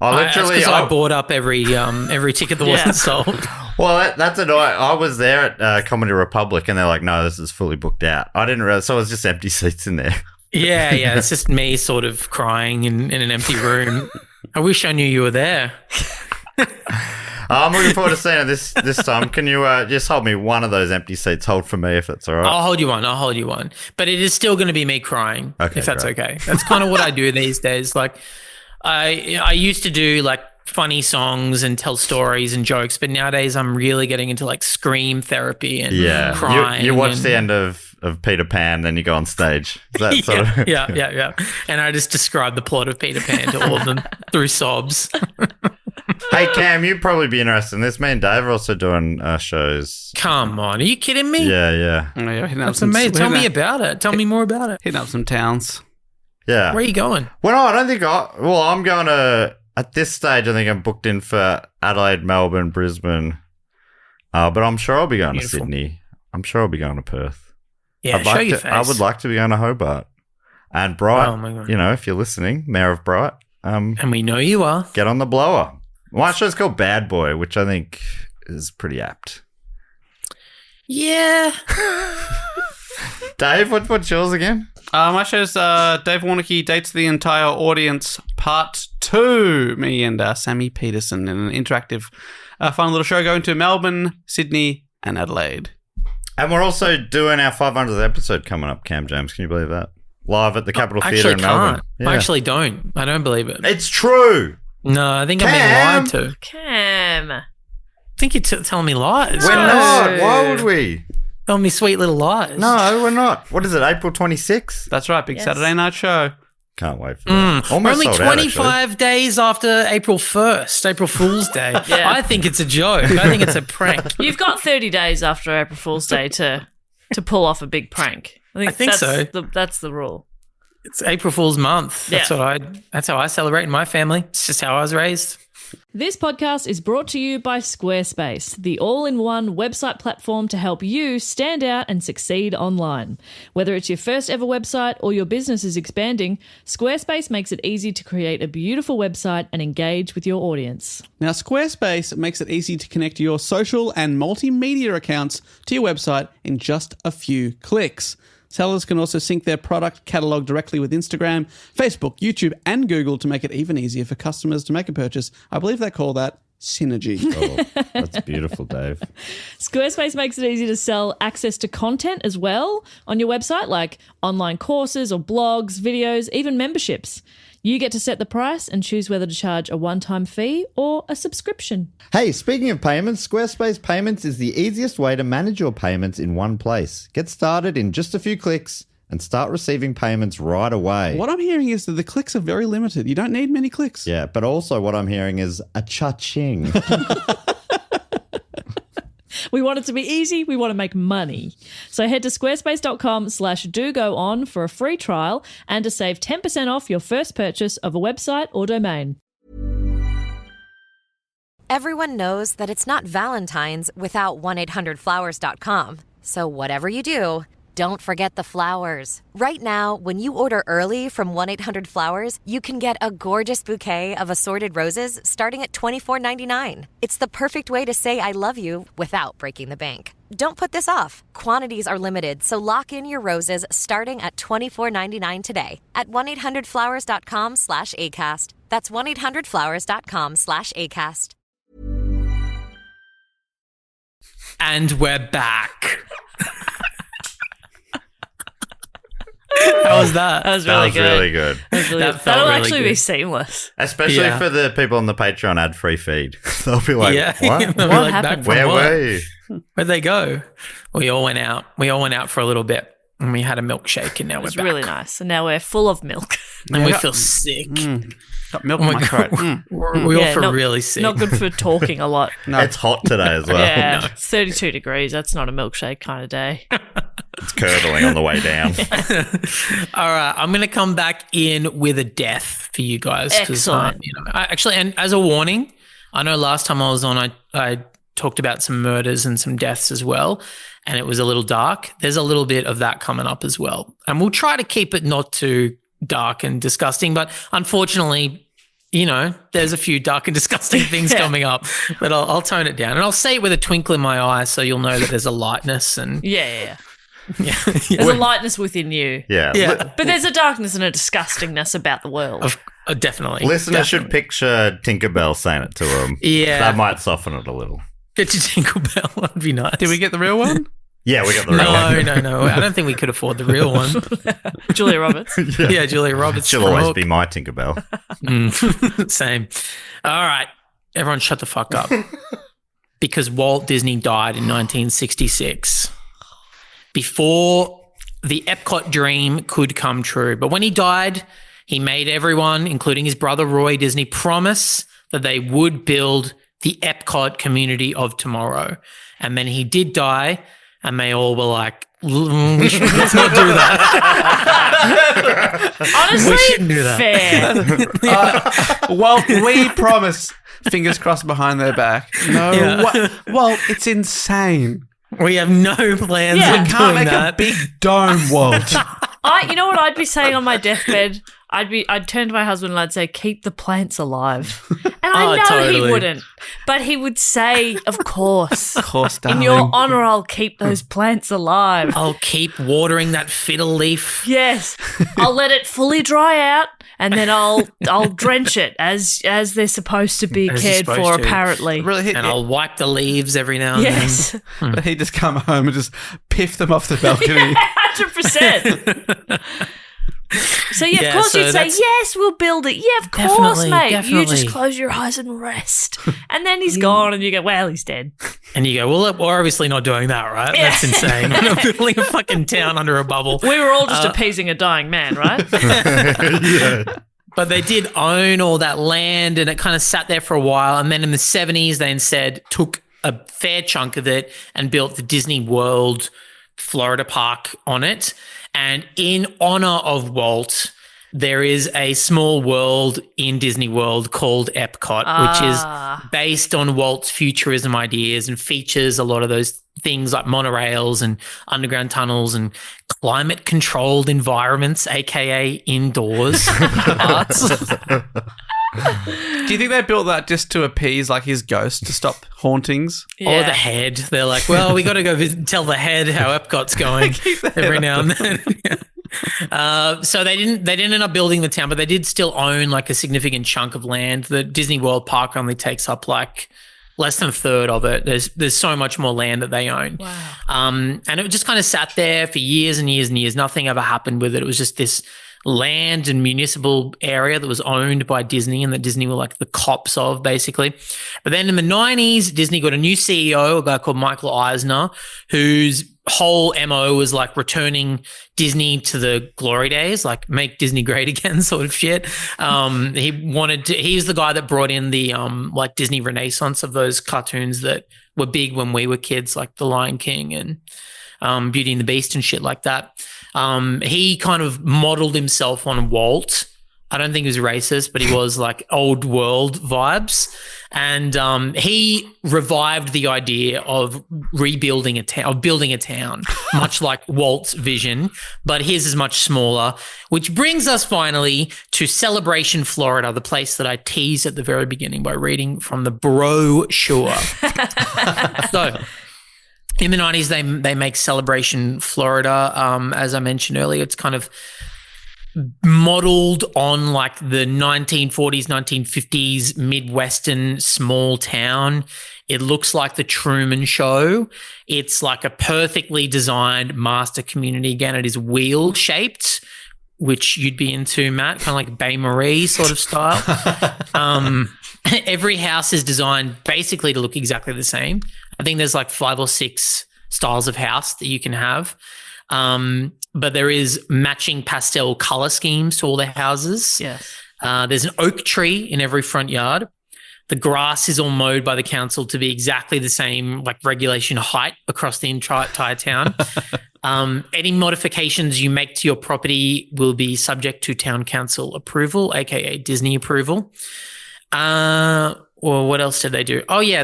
Speaker 6: I bought up every ticket that wasn't sold.
Speaker 5: Well, that's annoying. I was there at Comedy Republic, and they're like, "No, this is fully booked out." I didn't realize, so it was just empty seats in there.
Speaker 6: Yeah, it's just me sort of crying in an empty room. I wish I knew you were there.
Speaker 5: I'm looking forward to seeing it this time. Can you just hold me one of those empty seats? Hold for me if that's all right.
Speaker 6: I'll hold you one. But it is still going to be me crying, if that's okay. That's kind of what I do these days. Like, I used to do like funny songs and tell stories and jokes. But nowadays, I'm really getting into like scream therapy and crying.
Speaker 5: You watch the end of Peter Pan, then you go on stage. Is that sort of?
Speaker 6: Yeah. And I just describe the plot of Peter Pan to all of them through sobs.
Speaker 5: Hey, Cam, you'd probably be interested in this. Me and Dave are also doing shows.
Speaker 6: Come on, are you kidding me?
Speaker 5: Yeah.
Speaker 1: Oh, yeah,
Speaker 6: That's amazing. Tell me about it. Tell me more about it.
Speaker 1: Hitting up some towns.
Speaker 5: Yeah.
Speaker 6: Where are you going?
Speaker 5: Well, no, I don't think I'm going to, at this stage, I think I'm booked in for Adelaide, Melbourne, Brisbane. But I'm sure I'll be going to Sydney. I'm sure I'll be going to Perth.
Speaker 6: Yeah, show your face.
Speaker 5: I would like to be going to Hobart. And Bright, if you're listening, Mayor of Bright.
Speaker 6: And we know you are.
Speaker 5: Get on the blower. My show's called Bad Boy, which I think is pretty apt.
Speaker 6: Yeah.
Speaker 5: Dave, what's yours again?
Speaker 1: My show's Dave Warnocky Dates the Entire Audience Part 2. Me and Sammy Peterson in an interactive, fun little show going to Melbourne, Sydney, and Adelaide.
Speaker 5: And we're also doing our 500th episode coming up, Cam James. Can you believe that? Live at the Capitol Theatre in Melbourne.
Speaker 6: Yeah. I actually don't. I don't believe it.
Speaker 5: It's true.
Speaker 6: No, I think I'm being lied to.
Speaker 4: Cam.
Speaker 6: I think you're telling me lies.
Speaker 5: We're not. Why would we?
Speaker 6: Telling me sweet little lies.
Speaker 5: No, we're not. What is it, April 26th?
Speaker 1: That's right, big Saturday night show.
Speaker 5: Can't wait for that.
Speaker 6: Almost only 25 days after April 1st, April Fool's Day.
Speaker 4: Yeah.
Speaker 6: I think it's a joke. I think it's a prank.
Speaker 4: You've got 30 days after April Fool's Day to pull off a big prank. I think
Speaker 6: so.
Speaker 4: That's the rule.
Speaker 6: It's April Fool's month. That's how I celebrate in my family. It's just how I was raised.
Speaker 7: This podcast is brought to you by Squarespace, the all-in-one website platform to help you stand out and succeed online. Whether it's your first ever website or your business is expanding, Squarespace makes it easy to create a beautiful website and engage with your audience.
Speaker 1: Now, Squarespace makes it easy to connect your social and multimedia accounts to your website in just a few clicks. Sellers can also sync their product catalog directly with Instagram, Facebook, YouTube, and Google to make it even easier for customers to make a purchase. I believe they call that synergy.
Speaker 5: Oh, that's beautiful, Dave.
Speaker 7: Squarespace makes it easy to sell access to content as well on your website, like online courses or blogs, videos, even memberships. You get to set the price and choose whether to charge a one-time fee or a subscription.
Speaker 5: Hey, speaking of payments, Squarespace Payments is the easiest way to manage your payments in one place. Get started in just a few clicks and start receiving payments right away.
Speaker 1: What I'm hearing is that the clicks are very limited. You don't need many clicks.
Speaker 5: Yeah, but also what I'm hearing is a cha-ching.
Speaker 7: We want it to be easy. We want to make money. So head to squarespace.com/dogoon for a free trial and to save 10% off your first purchase of a website or domain.
Speaker 2: Everyone knows that it's not Valentine's without 1-800-Flowers.com. So whatever you do, don't forget the flowers. Right now, when you order early from 1-800-Flowers, you can get a gorgeous bouquet of assorted roses starting at $24.99. It's the perfect way to say I love you without breaking the bank. Don't put this off. Quantities are limited, so lock in your roses starting at $24.99 today at 1-800-Flowers.com/ACAST. That's 1-800-Flowers.com/ACAST.
Speaker 6: And we're back. How was that?
Speaker 4: That was really good.
Speaker 5: Really good.
Speaker 4: That'll actually be seamless.
Speaker 5: Especially for the people on the Patreon ad-free feed. They'll be like, what?
Speaker 6: What
Speaker 4: Like,
Speaker 6: happened?
Speaker 5: Where were you?
Speaker 6: Where'd they go? We all went out. For a little bit. And we had a milkshake and now
Speaker 4: It was
Speaker 6: we're back.
Speaker 4: really nice. And now we're full of milk.
Speaker 6: And we feel sick.
Speaker 1: Got milk in my throat.
Speaker 6: We all feel really sick.
Speaker 4: Not good for talking a lot.
Speaker 1: No.
Speaker 5: It's hot today as well.
Speaker 4: Yeah, it's 32 degrees. That's not a milkshake kind of day.
Speaker 5: It's curdling on the way down.
Speaker 6: All right, I'm going to come back in with a death for you guys.
Speaker 4: Excellent.
Speaker 6: Actually, and as a warning, I know last time I was on, I talked about some murders and some deaths as well, and it was a little dark. There's a little bit of that coming up as well. And we'll try to keep it not too dark and disgusting, but unfortunately, there's a few dark and disgusting things coming up, but I'll tone it down. And I'll say it with a twinkle in my eye so you'll know that there's a lightness and...
Speaker 4: Yeah. There's a lightness within you.
Speaker 5: Yeah.
Speaker 4: But there's a darkness and a disgustingness about the world.
Speaker 6: Definitely.
Speaker 5: Listeners should picture Tinkerbell saying it to them.
Speaker 6: Yeah.
Speaker 5: That might soften it a little.
Speaker 6: Picture Tinkerbell. That'd be nice.
Speaker 1: Did we get the real one?
Speaker 5: Yeah, we got the real one.
Speaker 6: No. I don't think we could afford the real one.
Speaker 7: Julia Roberts.
Speaker 6: Yeah, Julia Roberts.
Speaker 5: She'll always be my Tinkerbell.
Speaker 6: Same. All right. Everyone shut the fuck up. Because Walt Disney died in 1966. Before the EPCOT dream could come true. But when he died, he made everyone, including his brother Roy Disney, promise that they would build the EPCOT community of tomorrow. And then he did die, and they all were like, let's not do that.
Speaker 7: Honestly,
Speaker 6: We shouldn't do that.
Speaker 7: fair.
Speaker 1: Well, we promise. Fingers crossed behind their back. No,
Speaker 6: Yeah.
Speaker 1: Well, it's insane.
Speaker 6: We have no plans
Speaker 7: Yeah.
Speaker 6: on
Speaker 1: Can't
Speaker 6: doing
Speaker 1: make
Speaker 6: that.
Speaker 1: a big dome, Walt.
Speaker 7: You know what I'd be saying on my deathbed? I'd turn to my husband and I'd say, keep the plants alive. And I know
Speaker 6: totally.
Speaker 7: he wouldn't. But he would say, of course.
Speaker 1: Of course, darling.
Speaker 7: In your honour, I'll keep those plants alive.
Speaker 6: I'll keep watering that fiddle leaf.
Speaker 7: Yes. I'll let it fully dry out and then I'll drench it as they're supposed to be
Speaker 6: As you're
Speaker 7: cared for,
Speaker 6: supposed to.
Speaker 7: apparently.
Speaker 1: Really hit
Speaker 6: And I'll wipe the leaves every now and
Speaker 7: Yes.
Speaker 1: But he just come home and just piff them off the balcony.
Speaker 7: 100%. So, yeah,
Speaker 6: Yeah,
Speaker 7: of course
Speaker 6: so
Speaker 7: you'd say,
Speaker 6: that's-
Speaker 7: yes, we'll build it. Yeah, of course,
Speaker 6: Definitely,
Speaker 7: mate. You
Speaker 6: definitely.
Speaker 7: just close your eyes and rest. And then he's gone and you go, well, he's dead.
Speaker 6: then. And you go, well, we're obviously not doing that, right?
Speaker 7: Yeah.
Speaker 6: That's insane. We're not building a fucking town under a bubble.
Speaker 7: We were all just appeasing a dying man, right?
Speaker 6: But they did own all that land and it kind of sat there for a while. And then in the 70s, they instead took a fair chunk of it and built the Disney World Florida park on it. And in honor of Walt, there is a small world in Disney World called EPCOT, which is based on Walt's futurism ideas and features a lot of those things like monorails and underground tunnels and climate-controlled environments, aka indoors arts.
Speaker 1: Do you think they built that just to appease like his ghost to stop hauntings?
Speaker 6: Or the head. They're like, well, we got to go tell the head how Epcot's going every now and then. So they didn't end up building the town, but they did still own like a significant chunk of land. The Disney World Park only takes up like less than a third of it. There's so much more land that they own.
Speaker 7: Wow.
Speaker 6: And it just kind of sat there for years and years and years. Nothing ever happened with it. It was just this land and municipal area that was owned by Disney and that Disney were like the cops of, basically. But then in the 90s, Disney got a new CEO, a guy called Michael Eisner, whose whole MO was like returning Disney to the glory days, like make Disney great again sort of shit. He's the guy that brought in the like Disney Renaissance of those cartoons that were big when we were kids, like The Lion King and Beauty and the Beast and shit like that. He kind of modeled himself on Walt. I don't think he was racist, but he was like old world vibes. And he revived the idea of rebuilding a town, of building a town, much like Walt's vision, but his is much smaller, which brings us finally to Celebration, Florida, the place that I teased at the very beginning by reading from the brochure. So in the 90s, they make Celebration, Florida. As I mentioned earlier, it's kind of modeled on like the 1940s, 1950s Midwestern small town. It looks like the Truman Show. It's like a perfectly designed master community. Again, it is wheel shaped, which you'd be into, Matt, kind of like Baie Marie sort of style. Every house is designed basically to look exactly the same. I think there's like 5 or 6 styles of house that you can have. But there is matching pastel color schemes to all the houses.
Speaker 7: Yes.
Speaker 6: There's an oak tree in every front yard. The grass is all mowed by the council to be exactly the same, like regulation height across the entire town. Any modifications you make to your property will be subject to town council approval, aka Disney approval. Or what else did they do? Oh yeah,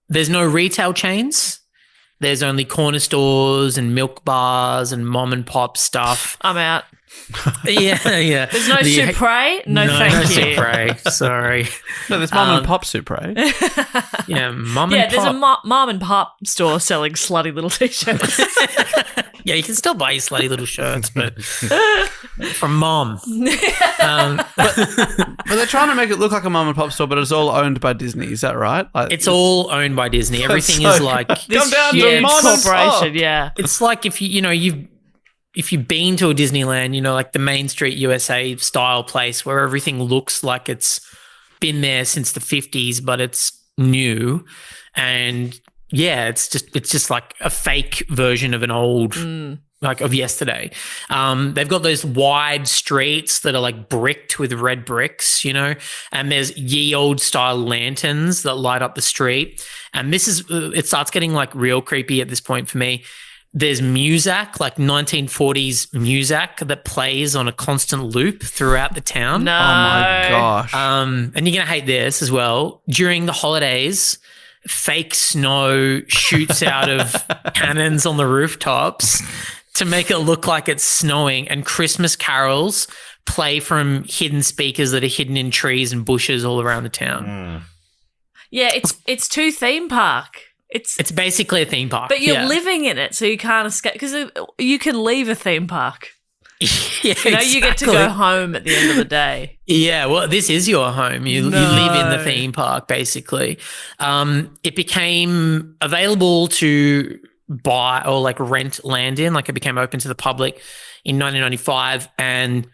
Speaker 6: there's no retail chains. There's only corner stores and milk bars and mom and pop stuff.
Speaker 7: I'm out.
Speaker 6: Yeah.
Speaker 7: There's no Supre? No, thank
Speaker 6: no
Speaker 7: you.
Speaker 6: Supre. Sorry.
Speaker 1: No, there's mom and pop Supre.
Speaker 6: Yeah, mom
Speaker 7: Yeah,
Speaker 6: and
Speaker 7: there's
Speaker 6: pop.
Speaker 7: a mom and pop store selling slutty little t-shirts.
Speaker 6: Yeah, you can still buy your slutty little shirts, but from mom.
Speaker 1: But they're trying to make it look like a mom and pop store, but it's all owned by Disney. Is that right? Like,
Speaker 6: It's all owned by Disney. Everything
Speaker 1: so
Speaker 6: is like
Speaker 1: Come down to
Speaker 7: huge
Speaker 1: mom and
Speaker 7: corporation,
Speaker 1: pop.
Speaker 7: yeah.
Speaker 6: it's like if you've been to a Disneyland, like the Main Street USA style place where everything looks like it's been there since the 50s, but it's new. And yeah, it's just like a fake version of an old like of yesterday. They've got those wide streets that are like bricked with red bricks, and there's ye old style lanterns that light up the street. And it starts getting like real creepy at this point for me. There's music, like 1940s music that plays on a constant loop throughout the town.
Speaker 7: No.
Speaker 1: Oh my gosh.
Speaker 6: And you're going to hate this as well. During the holidays, fake snow shoots out of cannons on the rooftops to make it look like it's snowing, and Christmas carols play from hidden speakers that are hidden in trees and bushes all around the town.
Speaker 7: Yeah, it's too theme park.
Speaker 6: It's basically a theme park.
Speaker 7: But you're living in it, so you can't escape, because you can leave a theme park.
Speaker 6: Yeah,
Speaker 7: you get to go home at the end of the day.
Speaker 6: Yeah, well, this is your home. You live in the theme park, basically. It became available to buy or like rent land in, like it became open to the public in 1995, and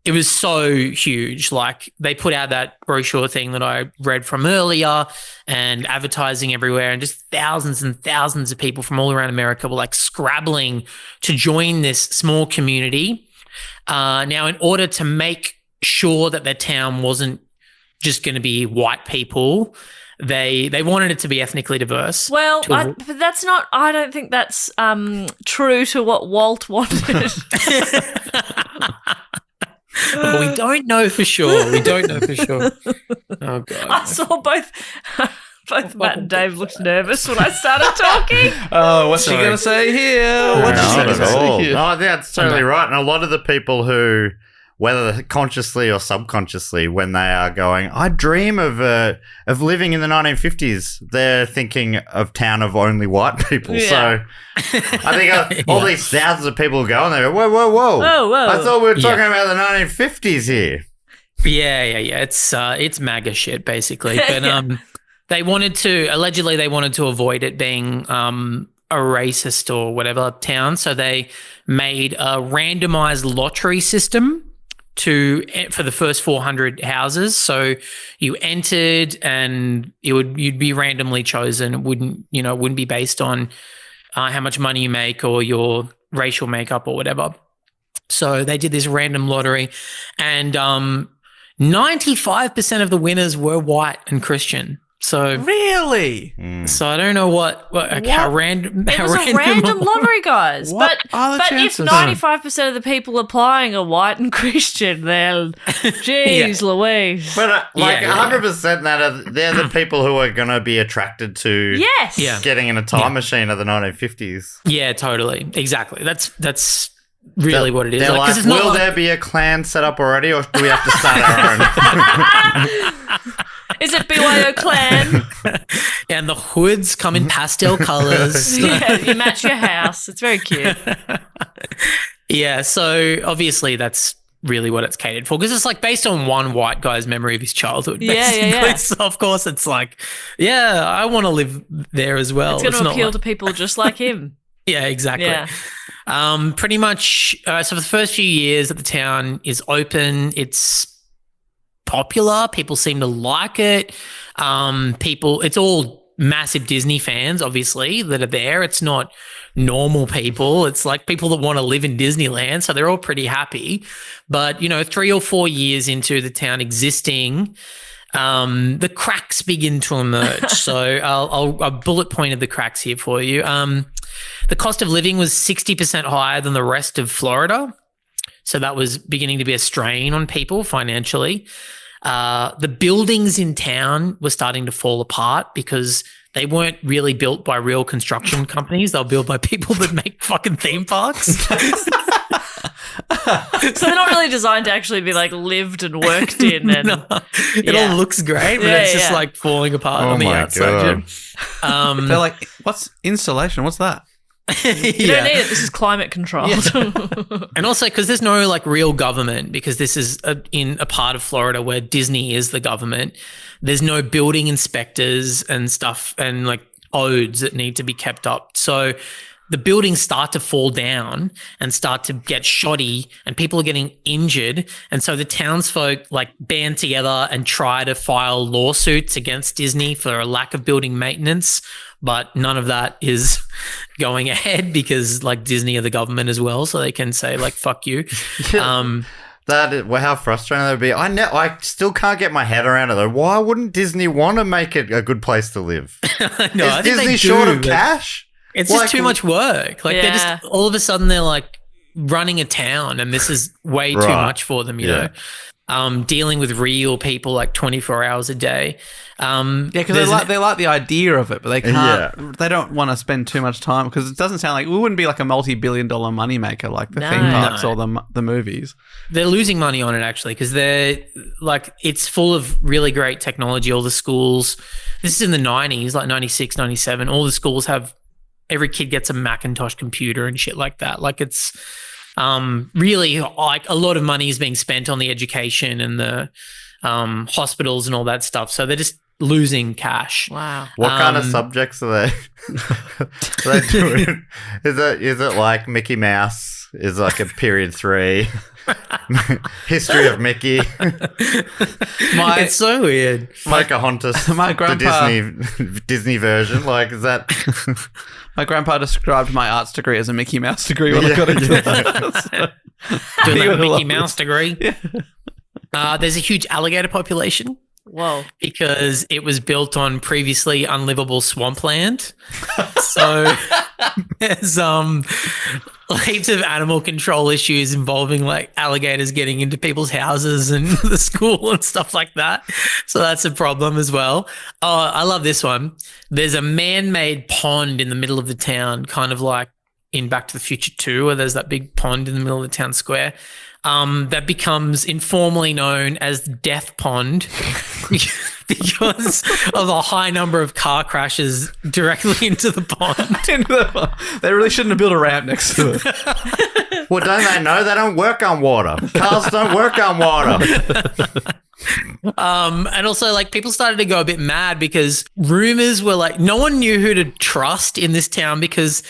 Speaker 6: it was so huge. Like they put out that brochure thing that I read from earlier, and advertising everywhere, and just thousands and thousands of people from all around America were like scrabbling to join this small community. Now, in order to make sure that their town wasn't just going to be white people, they wanted it to be ethnically diverse.
Speaker 7: Well, but that's not. I don't think that's true to what Walt wanted.
Speaker 6: Well, we don't know for sure. Oh, God.
Speaker 7: I saw both Matt and Dave looked nervous when I started talking.
Speaker 1: Oh, what's she going to say here? What's she
Speaker 5: Not
Speaker 1: going
Speaker 5: at
Speaker 1: to say
Speaker 5: all.
Speaker 1: here?
Speaker 5: No, that's totally right. And a lot of the people who, whether consciously or subconsciously, when they are going, I dream of living in the 1950s, they're thinking of town of only white people.
Speaker 7: Yeah.
Speaker 5: So I think all these thousands of people go and they go, whoa.
Speaker 7: Whoa.
Speaker 5: I thought we were talking about the 1950s here.
Speaker 6: Yeah. It's MAGA shit, basically. But they wanted to avoid it being a racist or whatever town, so they made a randomized lottery system for the first 400 houses. So you entered, and you'd be randomly chosen. It wouldn't be based on how much money you make or your racial makeup or whatever. So they did this random lottery, and 95% of the winners were white and Christian. So
Speaker 1: Really?
Speaker 6: So I don't know how random.
Speaker 7: It was a random lottery, guys.
Speaker 1: What
Speaker 7: but
Speaker 1: are the
Speaker 7: but
Speaker 1: chances?
Speaker 7: if 95% of the people applying are white and Christian, then geez, Louise.
Speaker 5: But like
Speaker 6: Yeah.
Speaker 5: 100% they're the people who are going to be attracted to
Speaker 7: Yes.
Speaker 6: Yeah.
Speaker 5: getting in a time machine of the 1950s.
Speaker 6: Yeah, totally, exactly. That's really what it is.
Speaker 5: They're like,
Speaker 6: 'cause it's not
Speaker 5: will
Speaker 6: like-
Speaker 5: there be a clan set up already, or do we have to start our own?
Speaker 7: Is it BYO clan?
Speaker 6: and the hoods come in pastel colors.
Speaker 7: Yeah, you match your house. It's very cute.
Speaker 6: Yeah, so obviously that's really what it's catered for, because it's like based on one white guy's memory of his childhood.
Speaker 7: Yeah.
Speaker 6: basically. So of course it's like, yeah, I want to live there as well.
Speaker 7: It's going to
Speaker 6: not
Speaker 7: appeal
Speaker 6: like-
Speaker 7: to people just like him.
Speaker 6: Yeah, exactly.
Speaker 7: Yeah.
Speaker 6: Pretty much. So for the first few years that the town is open, it's popular. People seem to like it. It's all massive Disney fans, obviously, that are there. It's not normal people. It's like people that want to live in Disneyland. So they're all pretty happy. But, 3 or 4 years into the town existing, the cracks begin to emerge. So I'll bullet pointed the cracks here for you. The cost of living was 60% higher than the rest of Florida. So that was beginning to be a strain on people financially. The buildings in town were starting to fall apart because they weren't really built by real construction companies. They were built by people that make fucking theme parks.
Speaker 7: So they're not really designed to actually be like lived and worked in. And
Speaker 6: No, it all looks great, but it's just like falling apart on the outside.
Speaker 5: God.
Speaker 6: Yeah.
Speaker 1: They're like, what's insulation? What's that?
Speaker 4: You don't need it. This is climate controlled.
Speaker 6: And also because there's no like real government, because this is in a part of Florida where Disney is the government. There's no building inspectors and stuff and like odes that need to be kept up. So the buildings start to fall down and start to get shoddy and people are getting injured. And so the townsfolk like band together and try to file lawsuits against Disney for a lack of building maintenance. But none of that is going ahead because like Disney are the government as well. So they can say like, fuck you.
Speaker 5: How frustrating that would be. I still can't get my head around it though. Why wouldn't Disney want to make it a good place to live?
Speaker 6: No, I think
Speaker 5: Disney short of cash?
Speaker 6: It's just too much work. Like they're just all of a sudden they're like running a town, and this is way too much for them. You know, dealing with real people like 24 hours a day.
Speaker 1: Because they like the idea of it, but they can't. They don't want to spend too much time because it doesn't sound like it wouldn't be like a multi-billion-dollar moneymaker like the theme parks or the movies.
Speaker 6: They're losing money on it actually because they're like it's full of really great technology. All the schools. This is in the 90s, like 96, 97. All the schools have. Every kid gets a Macintosh computer and shit like that. Like it's really like a lot of money is being spent on the education and the hospitals and all that stuff. So they're just losing cash.
Speaker 4: Wow.
Speaker 5: What kind of subjects are they doing? Is it like Mickey Mouse is like a period 3? History of Mickey.
Speaker 6: It's so weird.
Speaker 5: Pocahontas.
Speaker 1: My grandpa,
Speaker 5: the Disney version. Like, is that?
Speaker 1: My grandpa described my arts degree as a Mickey Mouse degree when I got into it.
Speaker 6: Doing a Mickey Mouse degree. Yeah. There's a huge alligator population.
Speaker 4: Whoa.
Speaker 6: Because it was built on previously unlivable swampland. So there's heaps of animal control issues involving like alligators getting into people's houses and the school and stuff like that. So that's a problem as well. Oh, I love this one. There's a man-made pond in the middle of the town, kind of like in Back to the Future 2, where there's that big pond in the middle of the town square. That becomes informally known as Death Pond because of a high number of car crashes directly into the pond.
Speaker 1: They really shouldn't have built a ramp next to it.
Speaker 5: Well, don't they know they don't work on water? Cars don't work on water.
Speaker 6: And also, like, people started to go a bit mad because rumors were like, no one knew who to trust in this town because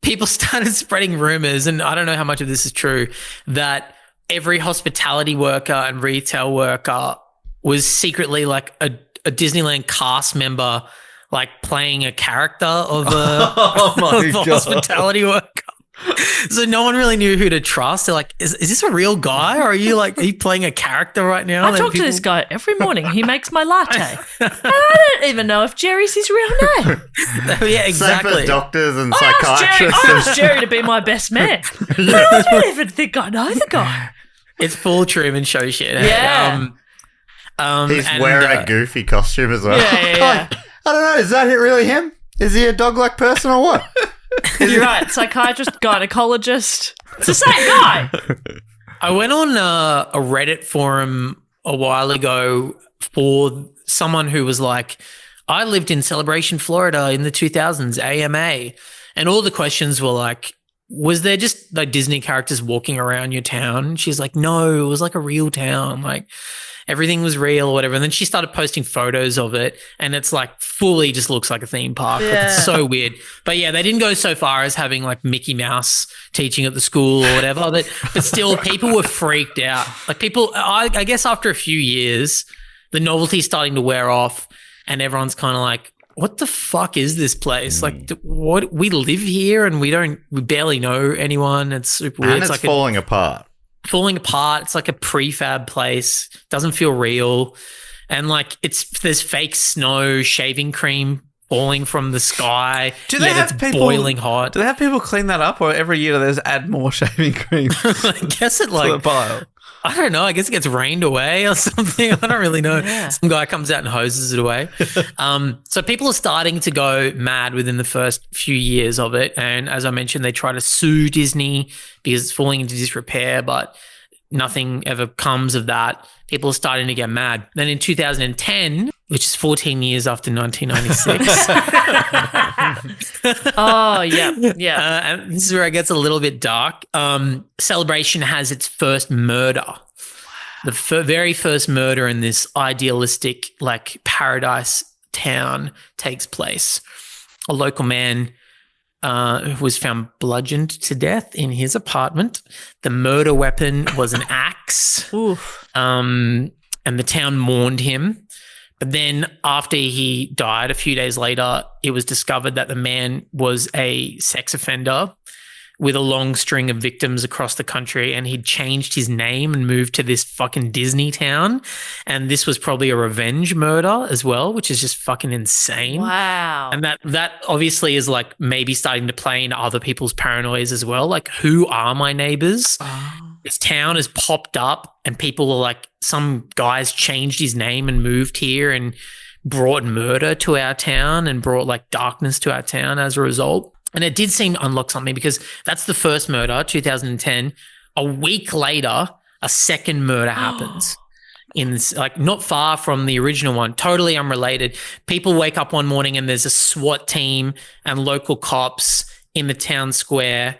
Speaker 6: people started spreading rumors, and I don't know how much of this is true, that every hospitality worker and retail worker was secretly like a Disneyland cast member, like playing a character of a hospitality worker. So no one really knew who to trust. They're like, is this a real guy, or are you playing a character right now?
Speaker 4: I talk to this guy every morning. He makes my latte. And I don't even know if Jerry's his real name.
Speaker 6: Yeah, exactly.
Speaker 5: Same for doctors and psychiatrists.
Speaker 4: I asked Jerry to be my best man. But I don't even think I know the guy.
Speaker 6: It's full Truman Show shit.
Speaker 4: Yeah.
Speaker 5: He's wearing a goofy costume as well.
Speaker 4: Yeah.
Speaker 5: I don't know. Is that really him? Is he a dog-like person or what?
Speaker 4: You're right. Psychiatrist, gynecologist. It's the same guy.
Speaker 6: I went on a Reddit forum a while ago for someone who was like, I lived in Celebration, Florida in the 2000s, AMA. And all the questions were like, was there just like Disney characters walking around your town? She's like, no, it was like a real town. Like everything was real or whatever. And then she started posting photos of it, and it's like fully just looks like a theme park. Yeah. Like, it's so weird. But yeah, they didn't go so far as having like Mickey Mouse teaching at the school or whatever. But still, people were freaked out. Like people, I guess after a few years, the novelty's starting to wear off, and everyone's kind of like, what the fuck is this place? Like, what? We live here and we barely know anyone. It's super weird.
Speaker 5: And it's like falling apart.
Speaker 6: Falling apart. It's like a prefab place. Doesn't feel real. And like there's fake snow, shaving cream falling from the sky.
Speaker 1: Do they have people
Speaker 6: boiling hot?
Speaker 1: Do they have people clean that up, or every year they just add more shaving cream?
Speaker 6: I guess it like
Speaker 1: to the pile.
Speaker 6: I don't know. I guess it gets rained away or something. I don't really know.
Speaker 4: Yeah.
Speaker 6: Some guy comes out and hoses it away. So people are starting to go mad within the first few years of it. And as I mentioned, they try to sue Disney because it's falling into disrepair. But nothing ever comes of that. People are starting to get mad. Then in 2010, which is 14 years after 1996.
Speaker 4: Oh, yeah.
Speaker 6: And this is where it gets a little bit dark. Celebration has its first murder. The very first murder in this idealistic, like, paradise town takes place. A local man who was found bludgeoned to death in his apartment. The murder weapon was an axe. And the town mourned him. But then after he died, a few days later, it was discovered that the man was a sex offender with a long string of victims across the country, and he'd changed his name and moved to this fucking Disney town. And this was probably a revenge murder as well, which is just fucking insane.
Speaker 4: Wow.
Speaker 6: And that obviously is like maybe starting to play into other people's paranoias as well. Like, who are my neighbors? This town has popped up and people are like, some guy's changed his name and moved here and brought murder to our town and brought like darkness to our town as a result. And it did seem to unlock something, because that's the first murder, 2010. A week later, a second murder happens in like not far from the original one, totally unrelated. People wake up one morning and there's a SWAT team and local cops in the town square,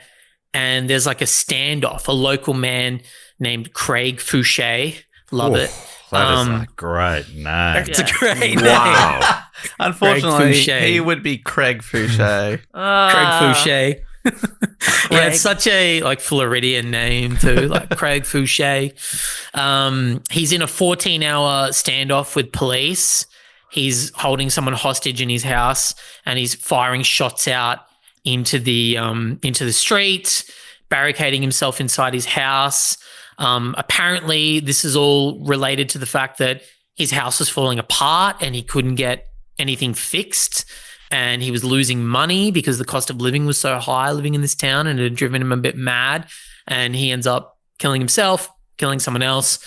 Speaker 6: and there's like a standoff. A local man named Craig Fouché, love it.
Speaker 5: That is a great name.
Speaker 6: It's a great name.
Speaker 1: Wow. Unfortunately,
Speaker 6: Fouché.
Speaker 1: he would be Craig Fouché.
Speaker 6: Craig Fouché. Yeah, it's such a like Floridian name too, like Craig Fouché. He's in a 14-hour standoff with police. He's holding someone hostage in his house, and he's firing shots out into the street, barricading himself inside his house. Apparently, this is all related to the fact that his house was falling apart and he couldn't get anything fixed, and he was losing money because the cost of living was so high living in this town, and it had driven him a bit mad, and he ends up killing himself, killing someone else.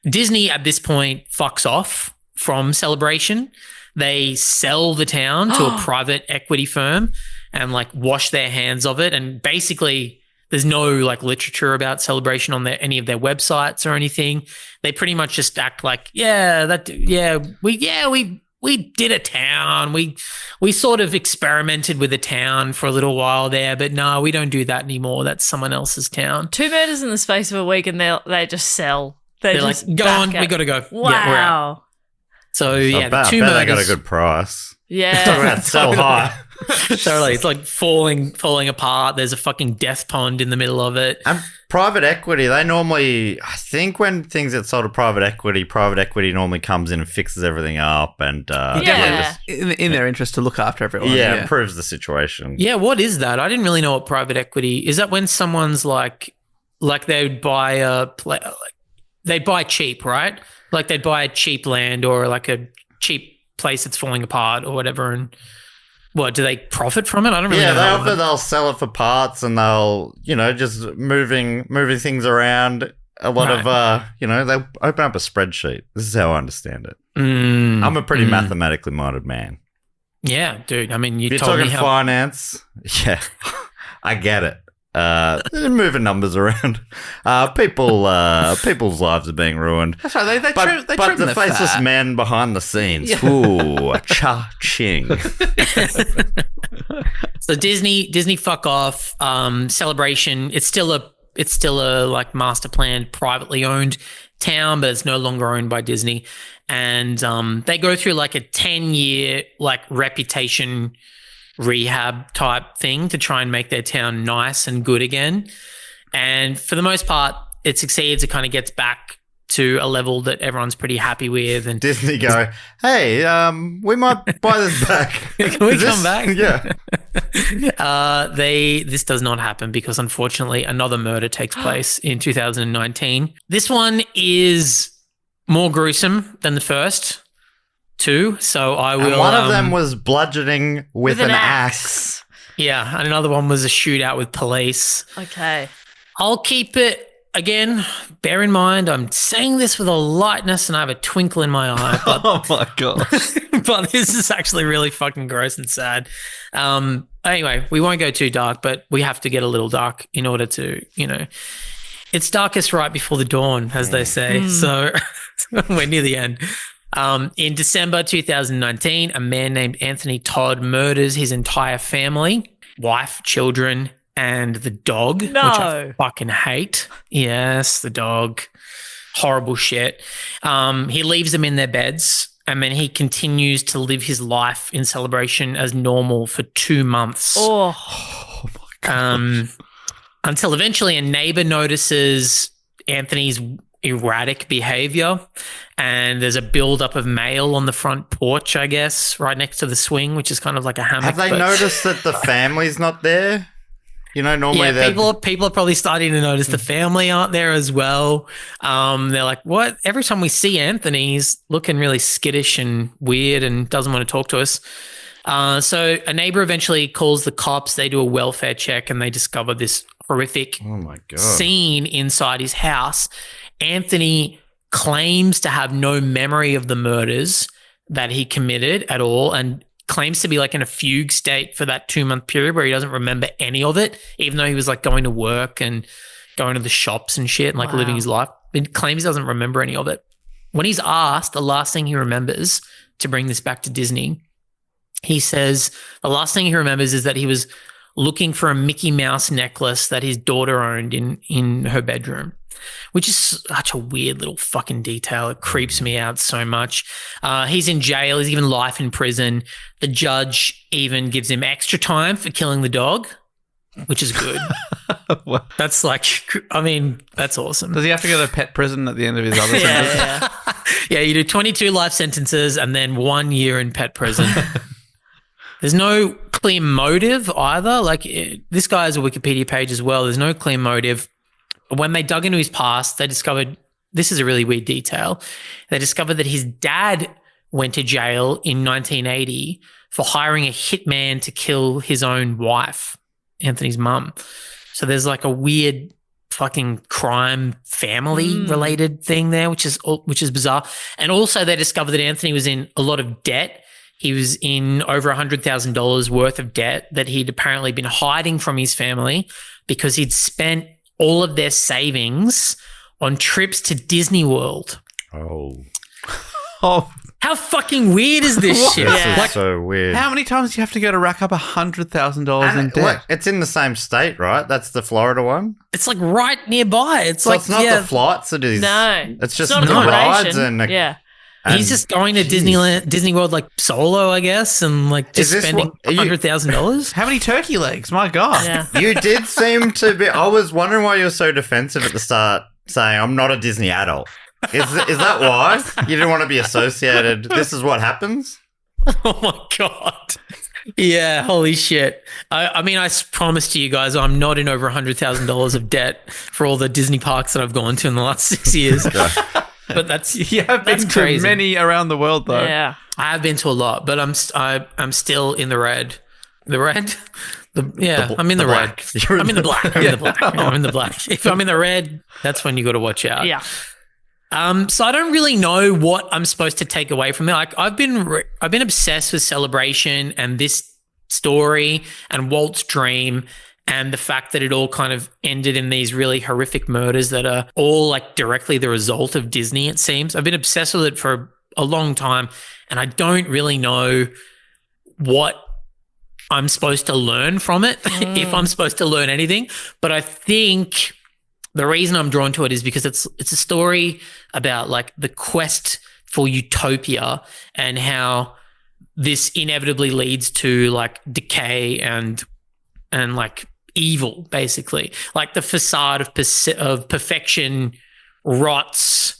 Speaker 6: Disney at this point fucks off from Celebration. They sell the town to a private equity firm and like wash their hands of it, and basically there's no like literature about Celebration on any of their websites or anything. They pretty much just act like, we did a town. We sort of experimented with a town for a little while there, but no, we don't do that anymore. That's someone else's town.
Speaker 4: 2 murders in the space of a week, and they just sell.
Speaker 6: They're
Speaker 4: just
Speaker 6: like, go on, we got to go.
Speaker 4: Wow.
Speaker 6: Yeah, we're out. So
Speaker 5: I
Speaker 6: the 2
Speaker 5: bet
Speaker 6: murders.
Speaker 5: they got a good price.
Speaker 4: Yeah.
Speaker 5: So high.
Speaker 6: Totally. It's like falling apart. There's a fucking death pond in the middle of it.
Speaker 5: And private equity, they normally, I think when things get sold to private equity normally comes in and fixes everything up and
Speaker 1: In their interest to look after everyone.
Speaker 5: improves the situation.
Speaker 6: Yeah, what is that? I didn't really know what private equity is. That when someone's like they'd buy they'd buy cheap, right? Like they'd buy cheap land or like a cheap place that's falling apart or whatever, and what, do they profit from it? I don't really know.
Speaker 5: Yeah, they'll sell it for parts, and they'll, just moving things around. A lot of, they'll open up a spreadsheet. This is how I understand it. I'm a pretty mathematically minded man.
Speaker 6: Yeah, dude. I mean,
Speaker 5: You're
Speaker 6: told me
Speaker 5: talking finance. Yeah, I get it. Moving numbers around. People's lives are being ruined.
Speaker 1: That's right. They
Speaker 5: But
Speaker 1: trim
Speaker 5: the faceless
Speaker 1: fat.
Speaker 5: men behind the scenes. Ooh, cha-ching.
Speaker 6: So Disney fuck off. Celebration. It's still a like master planned, privately owned town, but it's no longer owned by Disney. And they go through like a 10-year like reputation rehab type thing to try and make their town nice and good again. And for the most part, it succeeds. It kind of gets back to a level that everyone's pretty happy with. And
Speaker 5: Disney go, hey, we might buy this back.
Speaker 6: Can we come back?
Speaker 5: Yeah.
Speaker 6: This does not happen because unfortunately another murder takes place in 2019. This one is more gruesome than the first two. So I will.
Speaker 5: And one of them was bludgeoning with an axe.
Speaker 6: Yeah, and another one was a shootout with police.
Speaker 4: Okay.
Speaker 6: I'll keep it. Again, bear in mind, I'm saying this with a lightness and I have a twinkle in my eye. But,
Speaker 1: Oh my god.
Speaker 6: but this is actually really fucking gross and sad. Anyway, we won't go too dark, but we have to get a little dark in order to, It's darkest right before the dawn, as they say. So we're near the end. In December 2019, a man named Anthony Todd murders his entire family, wife, children, and the dog, which I fucking hate. Yes, the dog. Horrible shit. He leaves them in their beds, and then he continues to live his life in celebration as normal for 2 months.
Speaker 1: Oh my God.
Speaker 6: Until eventually a neighbor notices Anthony's erratic behavior, and there's a buildup of mail on the front porch, I guess, right next to the swing, which is kind of like a hammock.
Speaker 5: Have they noticed that the family's not there? You know, normally
Speaker 6: people are probably starting to notice the family aren't there as well. They're like, what? Every time we see Anthony, he's looking really skittish and weird and doesn't want to talk to us. So a neighbor eventually calls the cops. They do a welfare check and they discover this horrific scene inside his house. Anthony claims to have no memory of the murders that he committed at all, and claims to be like in a fugue state for that 2-month period where he doesn't remember any of it, even though he was like going to work and going to the shops and shit and like living his life. He claims he doesn't remember any of it. When he's asked, the last thing he remembers, to bring this back to Disney, he says the last thing he remembers is that he was looking for a Mickey Mouse necklace that his daughter owned in her bedroom, which is such a weird little fucking detail. It creeps me out so much. He's in jail. He's even life in prison. The judge even gives him extra time for killing the dog, which is good. That's like, I mean, that's awesome.
Speaker 1: Does he have to go to pet prison at the end of his other sentence?
Speaker 6: Yeah, you do 22 life sentences and then 1 year in pet prison. There's no clear motive either. Like, this guy has a Wikipedia page as well. There's no clear motive. When they dug into his past, they discovered, this is a really weird detail, they discovered that his dad went to jail in 1980 for hiring a hitman to kill his own wife, Anthony's mum. So there's like a weird fucking crime family related thing there, which is bizarre. And also they discovered that Anthony was in a lot of debt. He was in over $100,000 worth of debt that he'd apparently been hiding from his family because he'd spent all of their savings on trips to Disney World.
Speaker 5: Oh.
Speaker 6: How fucking weird is this shit?
Speaker 5: This is so weird.
Speaker 1: How many times do you have to go to rack up $100,000 in debt?
Speaker 5: It's in the same state, right? That's the Florida one?
Speaker 6: It's like right nearby. It's
Speaker 5: so
Speaker 6: like,
Speaker 5: it's not the flights, it is.
Speaker 4: No.
Speaker 5: It's just
Speaker 4: not
Speaker 5: the rides
Speaker 4: accommodation.
Speaker 5: and
Speaker 6: he's just going to Disney World like solo, I guess, and like just spending $100,000.
Speaker 1: How many turkey legs? My God.
Speaker 4: Yeah.
Speaker 5: You did seem to be. I was wondering why you were so defensive at the start, saying I'm not a Disney adult. Is that why you didn't want to be associated? This is what happens.
Speaker 6: Oh my God. Yeah, holy shit. I mean, I promised you guys I'm not in over $100,000 of debt for all the Disney parks that I've gone to in the last 6 years. But that's
Speaker 1: You have been
Speaker 6: crazy.
Speaker 1: to many around the world, though.
Speaker 4: Yeah.
Speaker 6: I have been to a lot, but I'm still in the red. The red? I'm in the red. I'm in the black. I'm in the black. If I'm in the red, that's when you got to watch out.
Speaker 4: Yeah.
Speaker 6: So I don't really know what I'm supposed to take away from it. Like I've been obsessed with Celebration and this story and Walt's dream and the fact that it all kind of ended in these really horrific murders that are all like directly the result of Disney, it seems. I've been obsessed with it for a long time and I don't really know what I'm supposed to learn from it, if I'm supposed to learn anything. But I think the reason I'm drawn to it is because it's a story about like the quest for utopia and how this inevitably leads to like decay and like evil, basically. Like the facade of perfection rots,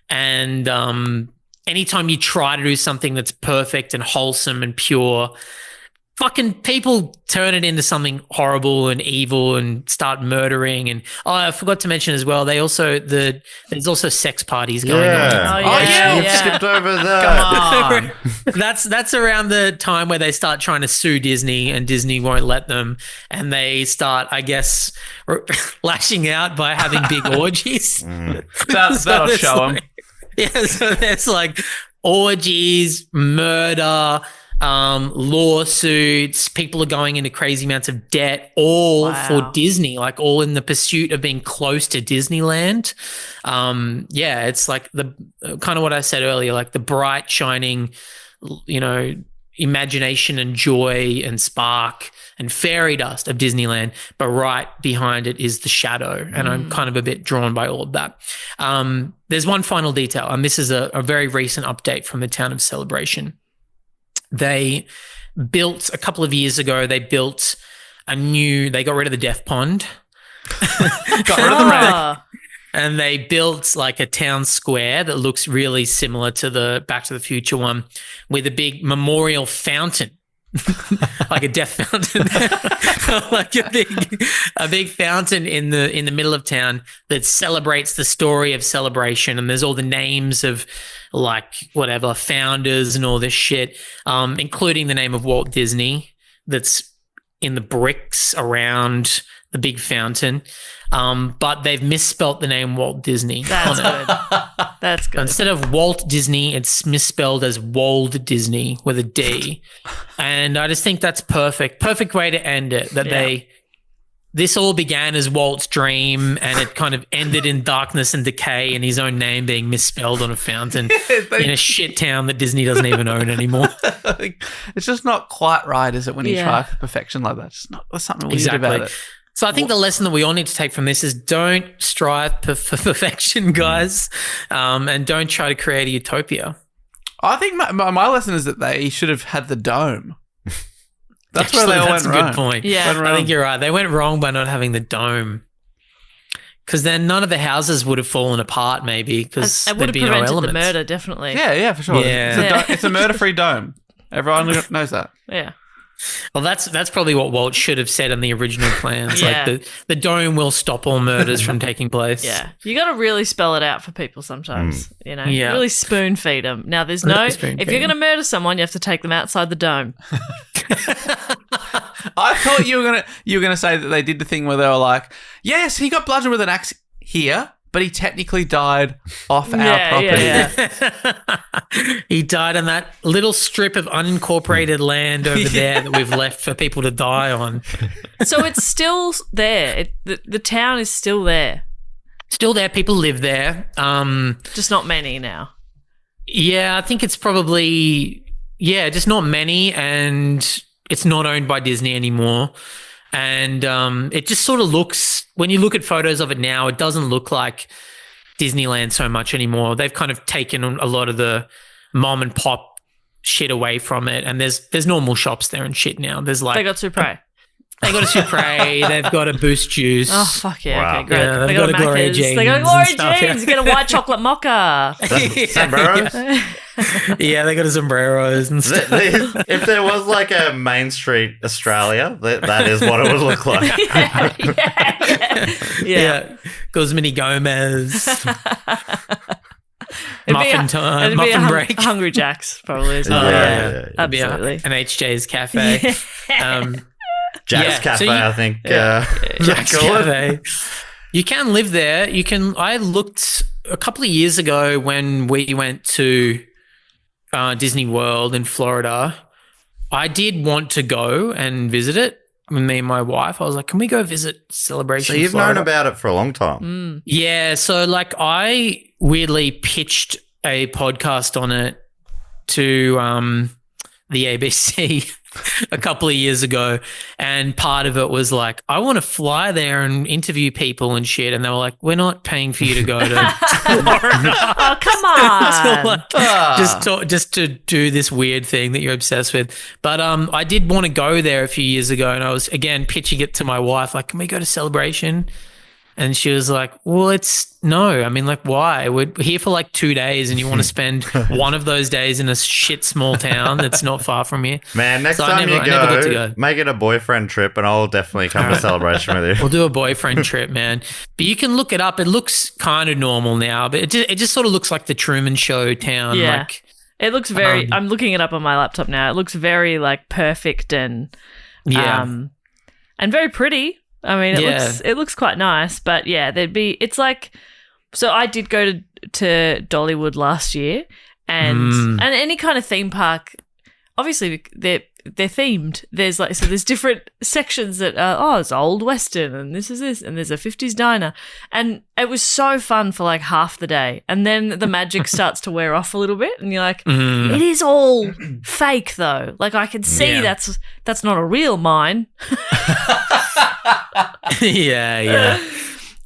Speaker 6: and anytime you try to do something that's perfect and wholesome and pure, fucking people turn it into something horrible and evil and start murdering. And I forgot to mention as well, there's also sex parties going on.
Speaker 5: You skipped over that.
Speaker 6: Come on. That's around the time where they start trying to sue Disney and Disney won't let them, and they start, I guess, lashing out by having big orgies.
Speaker 1: That'll show them.
Speaker 6: Yeah, so there's like orgies, murder, lawsuits. People are going into crazy amounts of debt, all for Disney, like all in the pursuit of being close to Disneyland. It's like the kind of what I said earlier, like the bright, shining, imagination and joy and spark and fairy dust of Disneyland, but right behind it is the shadow, and I'm kind of a bit drawn by all of that. There's one final detail, and this is a very recent update from the town of Celebration. They built, a couple of years ago, they got rid of the death pond.
Speaker 1: Got rid of the wreck.
Speaker 6: And they built like a town square that looks really similar to the Back to the Future one, with a big memorial fountain, like a death fountain, like a big fountain in the middle of town that celebrates the story of Celebration. And there's all the names of like whatever founders and all this shit, including the name of Walt Disney that's in the bricks around the big fountain. But they've misspelt the name Walt Disney.
Speaker 4: That's good. That's good.
Speaker 6: Instead of Walt Disney, it's misspelled as Wold Disney with a D. And I just think that's perfect. Perfect way to end it. This all began as Walt's dream, and it kind of ended in darkness and decay and his own name being misspelled on a fountain in a shit town that Disney doesn't even own anymore.
Speaker 1: It's just not quite right, is it, when you try for perfection like that? It's not, there's something weird about it.
Speaker 6: So I think the lesson that we all need to take from this is don't strive for perfection, guys, and don't try to create a utopia.
Speaker 1: I think my lesson is that they should have had the dome. That's where they all went wrong.
Speaker 6: That's a good point.
Speaker 4: Yeah.
Speaker 6: I think you're right. They went wrong by not having the dome, because then none of the houses would have fallen apart, maybe, because
Speaker 4: it would
Speaker 6: there'd
Speaker 4: have
Speaker 6: be no
Speaker 4: prevented
Speaker 6: elements.
Speaker 4: the murder, definitely.
Speaker 1: Yeah, for sure.
Speaker 6: Yeah.
Speaker 1: It's a murder-free dome. Everyone knows that.
Speaker 4: Yeah.
Speaker 6: Well, that's probably what Walt should have said in the original plans.
Speaker 4: Yeah.
Speaker 6: Like the dome will stop all murders from taking place.
Speaker 4: Yeah. You got to really spell it out for people sometimes,
Speaker 6: Yeah.
Speaker 4: really spoon feed them. Now, if you're going to murder someone, you have to take them outside the dome.
Speaker 1: I thought you were gonna say that they did the thing where they were like, yes, he got bludgeoned with an axe here, but he technically died off our property.
Speaker 4: Yeah.
Speaker 6: He died on that little strip of unincorporated land over there that we've left for people to die on.
Speaker 4: So it's still there. The town is still there.
Speaker 6: Still there. People live there.
Speaker 4: Just not many now.
Speaker 6: Yeah, I think it's probably, just not many, and it's not owned by Disney anymore. And it just sort of looks, when you look at photos of it now, it doesn't look like Disneyland so much anymore. They've kind of taken a lot of the mom and pop shit away from it, and there's normal shops there and shit now. There's like
Speaker 4: They got Supre.
Speaker 6: They got a Supre, they've got a Boost Juice.
Speaker 4: Oh, fuck yeah.
Speaker 5: Wow.
Speaker 4: Okay, great.
Speaker 6: Yeah,
Speaker 4: they
Speaker 6: got
Speaker 4: got
Speaker 6: a Gloria
Speaker 4: Macca's.
Speaker 6: Jeans
Speaker 4: They got
Speaker 6: and
Speaker 4: Gloria
Speaker 6: stuff,
Speaker 4: Jeans. Get a white chocolate mocha.
Speaker 5: Sombreros?
Speaker 6: Yeah, they got a sombreros and stuff.
Speaker 5: If there was like a Main Street Australia, that is what it would look like.
Speaker 6: Yeah. Guzmini Gomez.
Speaker 4: It'd be a
Speaker 6: break.
Speaker 4: Hungry Jack's probably as well.
Speaker 5: Yeah.
Speaker 4: Absolutely.
Speaker 6: An HJ's Cafe.
Speaker 5: Jazz Cafe, I think.
Speaker 6: Jack's Cafe. You can live there. I looked a couple of years ago when we went to Disney World in Florida. I did want to go and visit it with me and my wife. I was like, can we go visit Celebration?
Speaker 5: So you've
Speaker 6: Florida?
Speaker 5: known about it for a long time.
Speaker 6: Yeah. So like I weirdly pitched a podcast on it to the ABC a couple of years ago, and part of it was like, I want to fly there and interview people and shit, and they were like, we're not paying for you to go to Florida.
Speaker 4: Oh, come on.
Speaker 6: So just to do this weird thing that you're obsessed with. But I did want to go there a few years ago, and I was again pitching it to my wife, like, can we go to Celebration? And she was like, well, no. I mean, like, why? We're here for like 2 days, and you want to spend one of those days in a shit small town that's not far from here.
Speaker 5: Man, next
Speaker 6: So
Speaker 5: time
Speaker 6: I never got to go.
Speaker 5: make it a boyfriend trip, and I'll definitely come to Celebration with you.
Speaker 6: We'll do a boyfriend trip, man. But you can look it up. It looks kind of normal now, but it just sort of looks like the Truman Show town.
Speaker 4: Yeah.
Speaker 6: Like,
Speaker 4: It looks very, I'm looking it up on my laptop now. It looks very like perfect and and very pretty. I mean, it looks quite nice, but yeah, it's like, so I did go to Dollywood last year, and any kind of theme park, obviously they're themed. There's different sections that are, it's old Western and this is this, and there's a 50s diner. And it was so fun for like half the day. And then the magic starts to wear off a little bit and you're like, it is all fake though. Like I can see that's not a real mine.
Speaker 6: Yeah.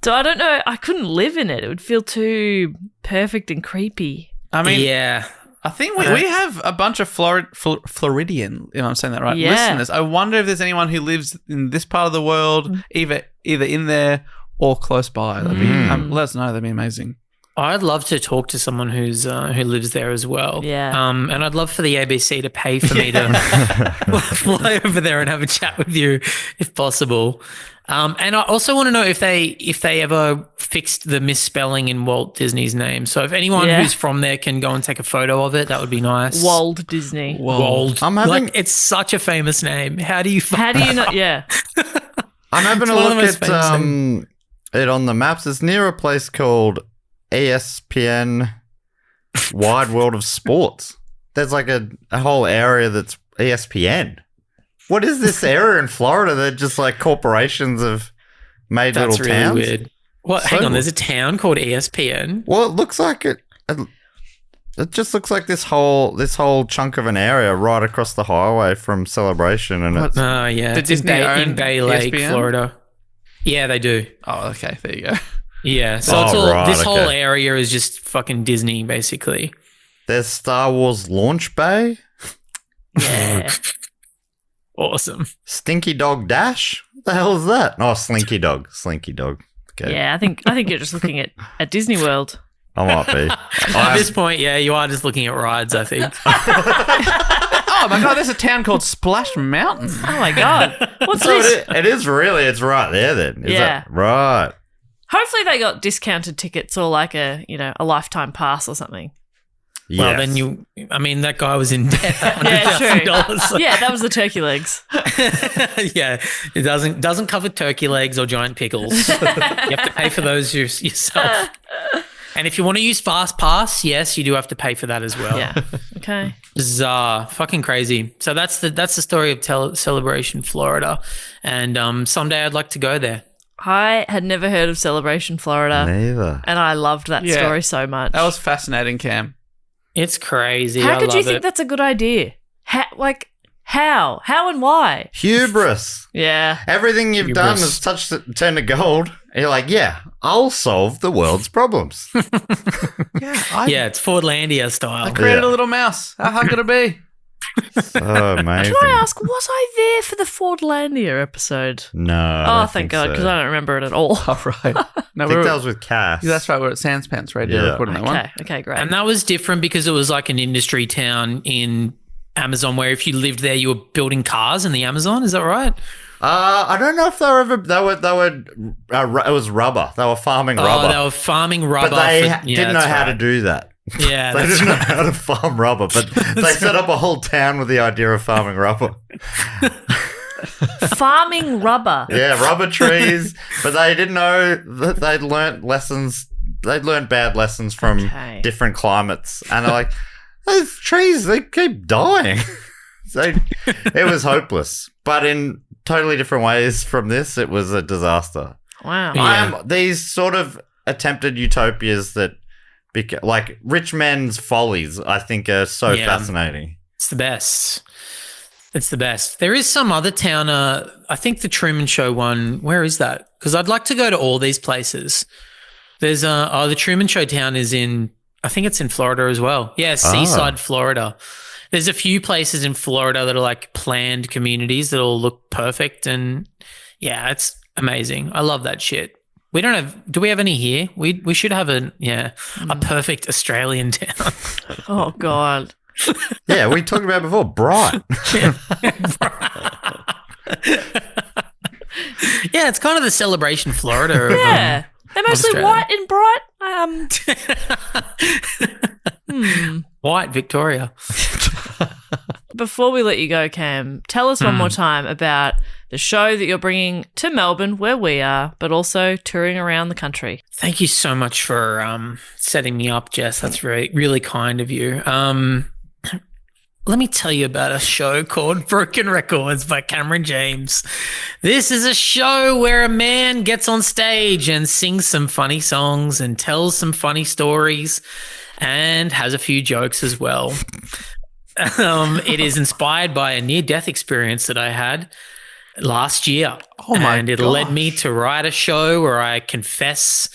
Speaker 4: So I don't know. I couldn't live in it. It would feel too perfect and creepy.
Speaker 1: I mean,
Speaker 6: yeah.
Speaker 1: I think we have a bunch of Floridian, if I'm saying that right, listeners. I wonder if there's anyone who lives in this part of the world, either in there or close by. That'd be, let us know. That'd be amazing.
Speaker 6: I'd love to talk to someone who lives there as well.
Speaker 4: Yeah.
Speaker 6: And I'd love for the ABC to pay for me to fly over there and have a chat with you if possible. And I also want to know if they ever fixed the misspelling in Walt Disney's name. So if anyone who's from there can go and take a photo of it, that would be nice.
Speaker 4: Walt Disney.
Speaker 6: Walt. It's such a famous name. How do you
Speaker 4: not? Yeah.
Speaker 5: I'm having a look at it on the maps. It's near a place called ESPN Wide World of Sports. There's like a whole area that's ESPN. What is this area in Florida that just like corporations have made little towns? That's really weird.
Speaker 6: What? Hang on, there's a town called ESPN?
Speaker 5: Well, it looks like it just looks like this whole chunk of an area right across the highway from Celebration. And it's
Speaker 6: yeah.
Speaker 1: Did Disney
Speaker 6: in Bay Lake, ESPN? Florida. Yeah, they do.
Speaker 1: Oh, okay. There you go.
Speaker 6: Yeah. So this whole area is just fucking Disney, basically.
Speaker 5: There's Star Wars Launch Bay.
Speaker 6: Yeah. Awesome.
Speaker 5: Stinky Dog Dash? What the hell is that? Oh, Slinky Dog. Okay.
Speaker 4: Yeah, I think you're just looking at Disney World.
Speaker 5: I might be.
Speaker 6: At this point, yeah, you are just looking at rides, I think.
Speaker 1: Oh my God, there's a town called Splash Mountain.
Speaker 4: Oh my God. What's
Speaker 5: so
Speaker 4: this?
Speaker 5: It is really, it's right there then. Is that right?
Speaker 4: Hopefully they got discounted tickets or like a lifetime pass or something.
Speaker 5: Yes.
Speaker 6: Well, then that guy was in debt.
Speaker 4: Yeah, true. So. Yeah, that was the turkey legs.
Speaker 6: Yeah, it doesn't cover turkey legs or giant pickles. You have to pay for those yourself. And if you want to use Fast Pass, yes, you do have to pay for that as well.
Speaker 4: Yeah. Okay.
Speaker 6: Bizarre, fucking crazy. So that's the story of Celebration, Florida, and someday I'd like to go there.
Speaker 4: I had never heard of Celebration, Florida.
Speaker 5: Neither.
Speaker 4: And I loved that story so much.
Speaker 1: That was fascinating, Cam.
Speaker 6: It's crazy.
Speaker 4: How could you think that's a good idea? How and why?
Speaker 5: Hubris.
Speaker 4: Yeah.
Speaker 5: Everything you've done has turned to gold. And you're like, yeah, I'll solve the world's problems.
Speaker 6: Yeah, it's Fordlandia style.
Speaker 1: I created a little mouse. How hard could it be?
Speaker 5: So amazing.
Speaker 4: Can I ask, was I there for the Fordlandia episode?
Speaker 5: No.
Speaker 4: Oh, thank God, because I don't remember it at all.
Speaker 1: Oh, right. No,
Speaker 5: I think that was with Cass.
Speaker 1: Yeah, that's right. We're at Sanspants Radio recording that one.
Speaker 4: Okay, great.
Speaker 6: And that was different because it was like an industry town in Amazon where if you lived there, you were building cars in the Amazon. Is that right?
Speaker 5: I don't know if it was rubber. They were farming rubber.
Speaker 6: Oh, they were farming rubber.
Speaker 5: But they didn't know how to do that.
Speaker 6: Yeah,
Speaker 5: they didn't know how to farm rubber, but they set up a whole town with the idea of farming rubber.
Speaker 4: Farming rubber.
Speaker 5: Yeah, rubber trees, but they didn't know that they'd learnt lessons. They'd learned bad lessons from different climates, and they're like, those trees, they keep dying. So it was hopeless, but in totally different ways from this, it was a disaster.
Speaker 4: Wow.
Speaker 6: Yeah.
Speaker 5: These sort of attempted utopias that, like rich men's follies, I think are so fascinating.
Speaker 6: It's the best. It's the best. There is some other town, I think the Truman Show one. Where is that? Because I'd like to go to all these places. There's the Truman Show town is in, I think it's in Florida as well. Yeah, Seaside, Florida. There's a few places in Florida that are like planned communities that all look perfect, and yeah, it's amazing. I love that shit. Do we have any here? We should have a perfect Australian town.
Speaker 4: Oh God.
Speaker 5: Yeah, we talked about it before. Bright.
Speaker 6: Yeah, it's kind of the Celebration Florida.
Speaker 4: Yeah. They're mostly white and bright.
Speaker 6: White Victoria.
Speaker 4: Before we let you go, Cam, tell us one more time about the show that you're bringing to Melbourne, where we are, but also touring around the country.
Speaker 6: Thank you so much for setting me up, Jess. That's really, really kind of you. let me tell you about a show called Broken Records by Cameron James. This is a show where a man gets on stage and sings some funny songs and tells some funny stories and has a few jokes as well. It is inspired by a near-death experience that I had last year.
Speaker 8: Oh my
Speaker 6: And it led me to write a show where I confess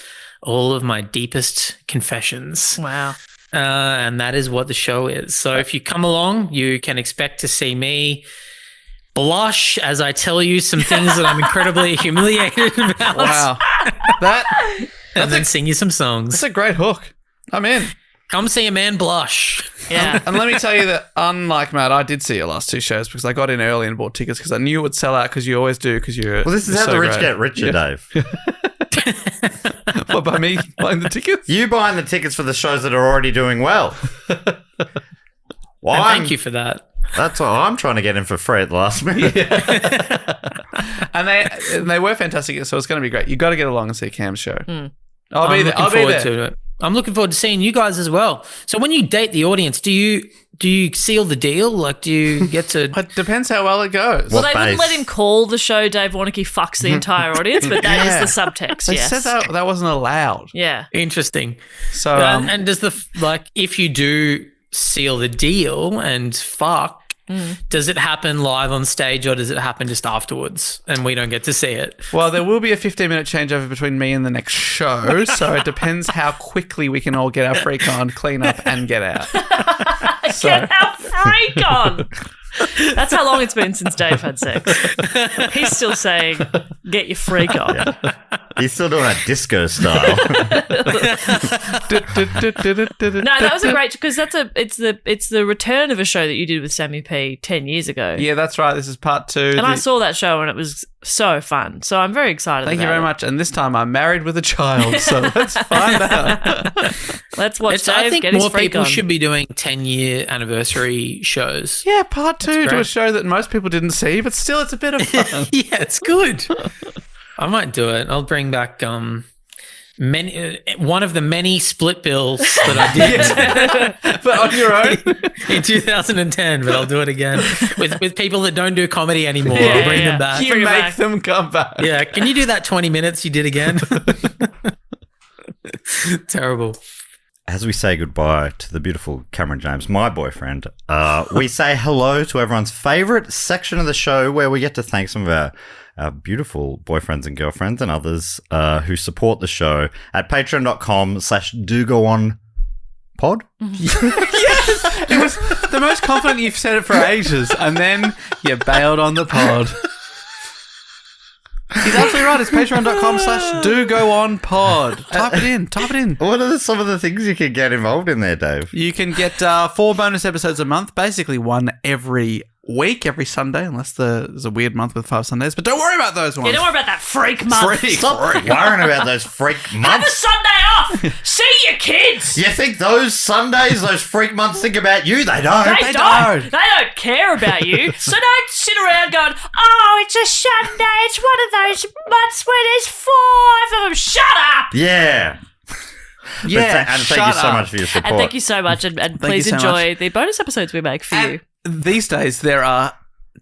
Speaker 6: all of my deepest confessions.
Speaker 4: Wow.
Speaker 6: And that is what the show is. So if you come along, you can expect to see me blush as I tell you some things that I'm incredibly humiliated about.
Speaker 8: Wow.
Speaker 6: And then sing you some songs.
Speaker 8: That's a great hook. I'm in.
Speaker 6: Come see a man blush.
Speaker 4: Yeah.
Speaker 8: And let me tell you that, unlike Matt, I did see your last two shows because I got in early and bought tickets because I knew it would sell out because you always do because you're.
Speaker 5: Well, this is
Speaker 8: you're
Speaker 5: how
Speaker 8: so
Speaker 5: the rich
Speaker 8: great.
Speaker 5: get richer, Dave.
Speaker 8: What, by me buying the tickets?
Speaker 5: You buying the tickets for the shows that are already doing well. Well,
Speaker 6: And thank you for that.
Speaker 5: That's what I'm trying to get in for free at the last minute.
Speaker 8: And they were fantastic, so it's going to be great. You got to get along and see Cam's show. I'll be
Speaker 6: I'm
Speaker 8: there.
Speaker 6: looking
Speaker 8: I'll be
Speaker 6: forward
Speaker 8: there.
Speaker 6: to it. I'm looking forward to seeing you guys as well. So when you date the audience, do you seal the deal? Like, do you get to?
Speaker 8: It depends how well it goes.
Speaker 4: Well,
Speaker 5: What
Speaker 4: they wouldn't
Speaker 5: base?
Speaker 4: let him call the show Dave Warnocky fucks the entire audience, but that is
Speaker 8: Yeah.
Speaker 4: the subtext,
Speaker 8: They
Speaker 4: yes.
Speaker 8: said that wasn't allowed.
Speaker 4: Yeah.
Speaker 6: Interesting.
Speaker 8: So
Speaker 6: And does if you do seal the deal and fuck, does it happen live on stage or does it happen just afterwards and we don't get to see it?
Speaker 8: well, there will be a 15-minute changeover between me and the next show, so it depends how quickly we can all get our freak on, clean up, and get out.
Speaker 4: Get our freak on. That's how long it's been since Dave had sex. He's still saying, get your freak on.
Speaker 5: He's still doing that disco style.
Speaker 4: No, that was a great because it's the return of a show that you did with Sammy P 10 years ago.
Speaker 8: Yeah, that's right. This is part 2.
Speaker 4: And I saw that show and it was so fun. So I'm very excited
Speaker 8: Thank you
Speaker 4: about
Speaker 8: very
Speaker 4: it.
Speaker 8: much. And this time I'm married with a child, so let's find out.
Speaker 4: Let's watch Dave
Speaker 6: I think
Speaker 4: get his
Speaker 6: more
Speaker 4: freak
Speaker 6: people
Speaker 4: on.
Speaker 6: should be doing 10-year anniversary shows.
Speaker 8: Yeah, part 2 to a
Speaker 6: great.
Speaker 8: show that most people didn't see, but still it's a bit of fun.
Speaker 6: Yeah, it's good. I might do it. I'll bring back one of the many split bills that I did
Speaker 8: But on your own.
Speaker 6: in 2010, but I'll do it again with people that don't do comedy anymore.
Speaker 4: Yeah,
Speaker 6: I'll bring
Speaker 4: yeah.
Speaker 6: them back.
Speaker 8: You
Speaker 4: Bring it
Speaker 8: make
Speaker 4: back.
Speaker 8: them come back.
Speaker 6: Yeah, can you do that 20 minutes you did again? Terrible.
Speaker 5: As we say goodbye to the beautiful Cameron James, my boyfriend, we say hello to everyone's favourite section of the show where we get to thank some of our beautiful boyfriends and girlfriends and others who support the show at patreon.com/dogoonpod.
Speaker 8: Yes! It was the most confident you've said it for ages, and then you bailed on the pod. He's absolutely right. It's patreon.com/dogoonpod. Type it in.
Speaker 5: What are some of the things you can get involved in there, Dave?
Speaker 8: You can get 4 bonus episodes a month, basically one every week, every Sunday, unless there's a weird month with 5 Sundays. But don't worry about those ones.
Speaker 4: Yeah, don't worry about that freak month.
Speaker 5: Stop worrying about those freak
Speaker 4: Have a
Speaker 5: months.
Speaker 4: Sunday off. See your kids.
Speaker 5: You think those Sundays, those freak months think about you? They don't.
Speaker 4: They don't. They don't care about you. So don't sit around going, oh, it's a Sunday. It's one of those months where there's 5 of them. Shut up.
Speaker 5: Yeah.
Speaker 8: Yeah,
Speaker 5: and thank you
Speaker 8: shut
Speaker 5: so
Speaker 8: up.
Speaker 5: much for your support.
Speaker 4: And thank you so much. And please
Speaker 8: you so
Speaker 4: enjoy the bonus episodes we make for you.
Speaker 8: These days, there are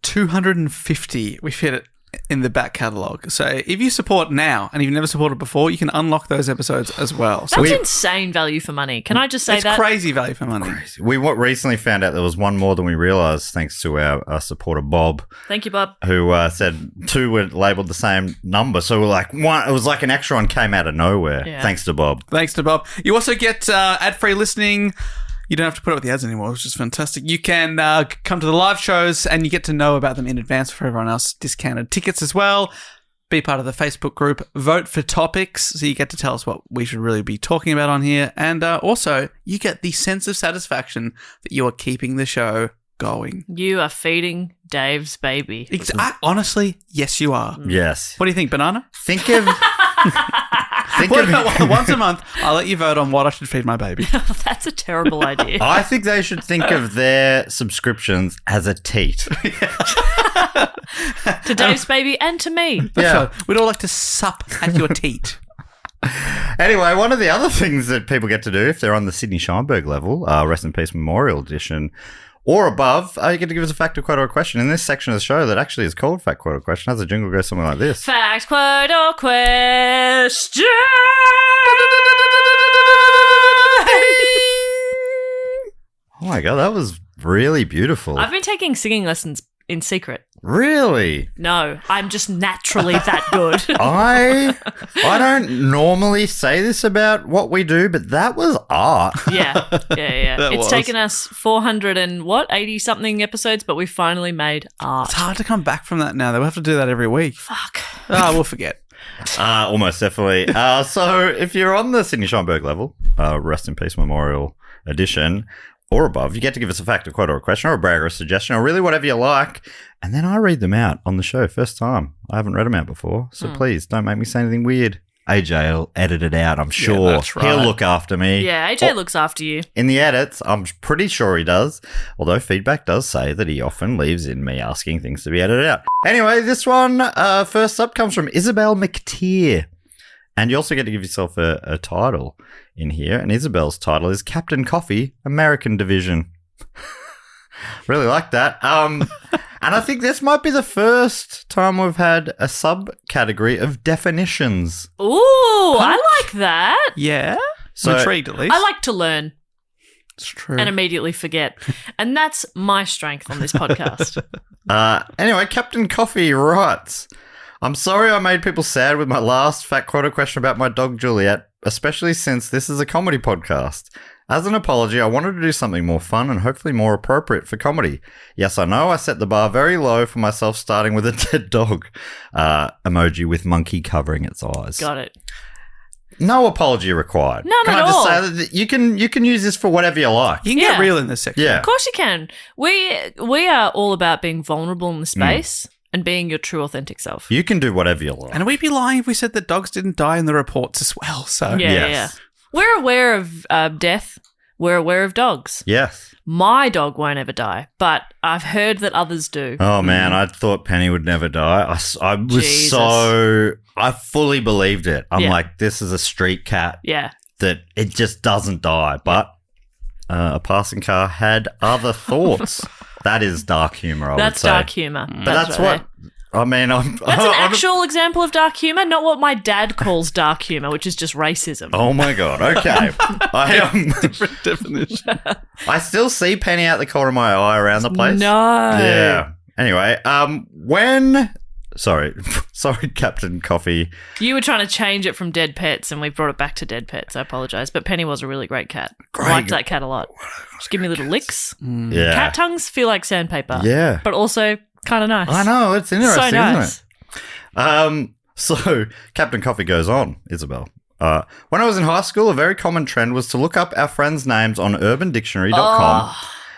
Speaker 8: 250 we've hit it in the back catalogue. So if you support now and you've never supported before, you can unlock those episodes as well. So
Speaker 4: That's insane value for money. Can I just say
Speaker 8: it's
Speaker 4: that?
Speaker 8: crazy value for money.
Speaker 5: We recently found out there was one more than we realised, thanks to our supporter Bob,
Speaker 4: Thank you, Bob.
Speaker 5: who said 2 were labelled the same number. So we're like, one. It was like an extra one came out of nowhere.
Speaker 4: Yeah.
Speaker 5: Thanks to Bob.
Speaker 8: Thanks to Bob. You also get ad-free listening. You don't have to put up with the ads anymore, which is fantastic. You can come to the live shows and you get to know about them in advance for everyone else. Discounted tickets as well. Be part of the Facebook group. Vote for topics, so you get to tell us what we should really be talking about on here. And also, you get the sense of satisfaction that you are keeping the show going.
Speaker 4: You are feeding Dave's baby.
Speaker 8: Honestly, yes, you are.
Speaker 5: Yes.
Speaker 8: What do you think, Banana?
Speaker 5: Think of...
Speaker 8: What about once a month, I'll let you vote on what I should feed my baby.
Speaker 4: That's a terrible idea.
Speaker 5: I think they should think of their subscriptions as a teat.
Speaker 4: To Dave's baby and to me.
Speaker 5: Yeah.
Speaker 8: We'd all like to sup at your teat.
Speaker 5: Anyway, one of the other things that people get to do if they're on the Sydney Scheinberg level, Rest in Peace Memorial Edition, or above, you get to give us a fact, or quote, or a question in this section of the show that actually is called Fact, Quote, or Question. Has a jingle go something like this.
Speaker 4: Fact, quote, or question.
Speaker 5: Oh my God, that was really beautiful.
Speaker 4: I've been taking singing lessons in secret.
Speaker 5: Really?
Speaker 4: No, I'm just naturally that good.
Speaker 5: I don't normally say this about what we do, but that was art.
Speaker 4: Yeah. It's
Speaker 8: was.
Speaker 4: taken us 80 something episodes, but we finally made art.
Speaker 8: It's hard to come back from that now. We'll have to do that every week.
Speaker 4: Fuck.
Speaker 8: We'll forget.
Speaker 5: Almost definitely. So if you're on the Sydney Scheinberg level, rest in peace Memorial Edition, or above, you get to give us a fact, a quote, or a question, or a brag, or a suggestion, or really whatever you like, and then I read them out on the show first time. I haven't read them out before, so please don't make me say anything weird. AJ will edit it out, I'm sure.
Speaker 8: that's right.
Speaker 5: He'll look after me.
Speaker 4: Yeah, AJ looks after you.
Speaker 5: In the edits, I'm pretty sure he does, although feedback does say that he often leaves in me asking things to be edited out. Anyway, this one, first up, comes from Isabel McTeer. And you also get to give yourself a title in here. And Isabel's title is Captain Coffee, American Division. Really like that. And I think this might be the first time we've had a subcategory of definitions.
Speaker 4: Ooh, I like that.
Speaker 8: Yeah.
Speaker 5: So-
Speaker 8: I'm intrigued at least.
Speaker 4: I like to learn
Speaker 8: It's true.
Speaker 4: and immediately forget. And that's my strength on this podcast.
Speaker 5: Anyway, Captain Coffee writes, I'm sorry I made people sad with my last fact, quote, or question about my dog Juliet, especially since this is a comedy podcast. As an apology, I wanted to do something more fun and hopefully more appropriate for comedy. Yes, I know I set the bar very low for myself, starting with a dead dog emoji with monkey covering its eyes.
Speaker 4: Got it.
Speaker 5: No apology required.
Speaker 4: None
Speaker 5: Can
Speaker 4: at
Speaker 5: I just
Speaker 4: all.
Speaker 5: say that you can use this for whatever you like?
Speaker 8: You can
Speaker 4: Yeah.
Speaker 8: get real in this section.
Speaker 5: Yeah.
Speaker 4: Of course you can. We are all about being vulnerable in the space and being your true authentic self.
Speaker 5: You can do whatever you like.
Speaker 8: And we'd be lying if we said that dogs didn't die in the reports as well. So
Speaker 4: Yeah,
Speaker 5: Yes.
Speaker 4: yeah. We're aware of death. We're aware of dogs.
Speaker 5: Yes.
Speaker 4: My dog won't ever die, but I've heard that others do.
Speaker 5: Oh, man, I thought Penny would never die. I was
Speaker 4: Jesus.
Speaker 5: I fully believed it. I'm
Speaker 4: Yeah.
Speaker 5: like, this is a street cat
Speaker 4: Yeah.
Speaker 5: that it just doesn't die. But a passing car had other thoughts. That is dark humor, I
Speaker 4: That's
Speaker 5: would say.
Speaker 4: dark humor.
Speaker 5: But that's
Speaker 4: right
Speaker 5: what, I mean, I'm...
Speaker 4: That's an actual example of dark humor, not what my dad calls dark humor, which is just racism.
Speaker 5: Oh, my God. Okay.
Speaker 8: different definition.
Speaker 5: I still see Penny out the corner of my eye around the place.
Speaker 4: No.
Speaker 5: Yeah. Anyway, Sorry, Captain Coffee.
Speaker 4: You were trying to change it from dead pets, and we brought it back to dead pets. I apologize. But Penny was a really great cat.
Speaker 5: Great.
Speaker 4: I liked that cat a lot. Just give me little licks.
Speaker 5: Yeah.
Speaker 4: Cat tongues feel like sandpaper.
Speaker 5: Yeah.
Speaker 4: But also kind of nice.
Speaker 5: I know, it's interesting,
Speaker 4: So nice.
Speaker 5: isn't it? So Captain Coffee goes on, Isabel. When I was in high school, a very common trend was to look up our friends' names on urbandictionary.com.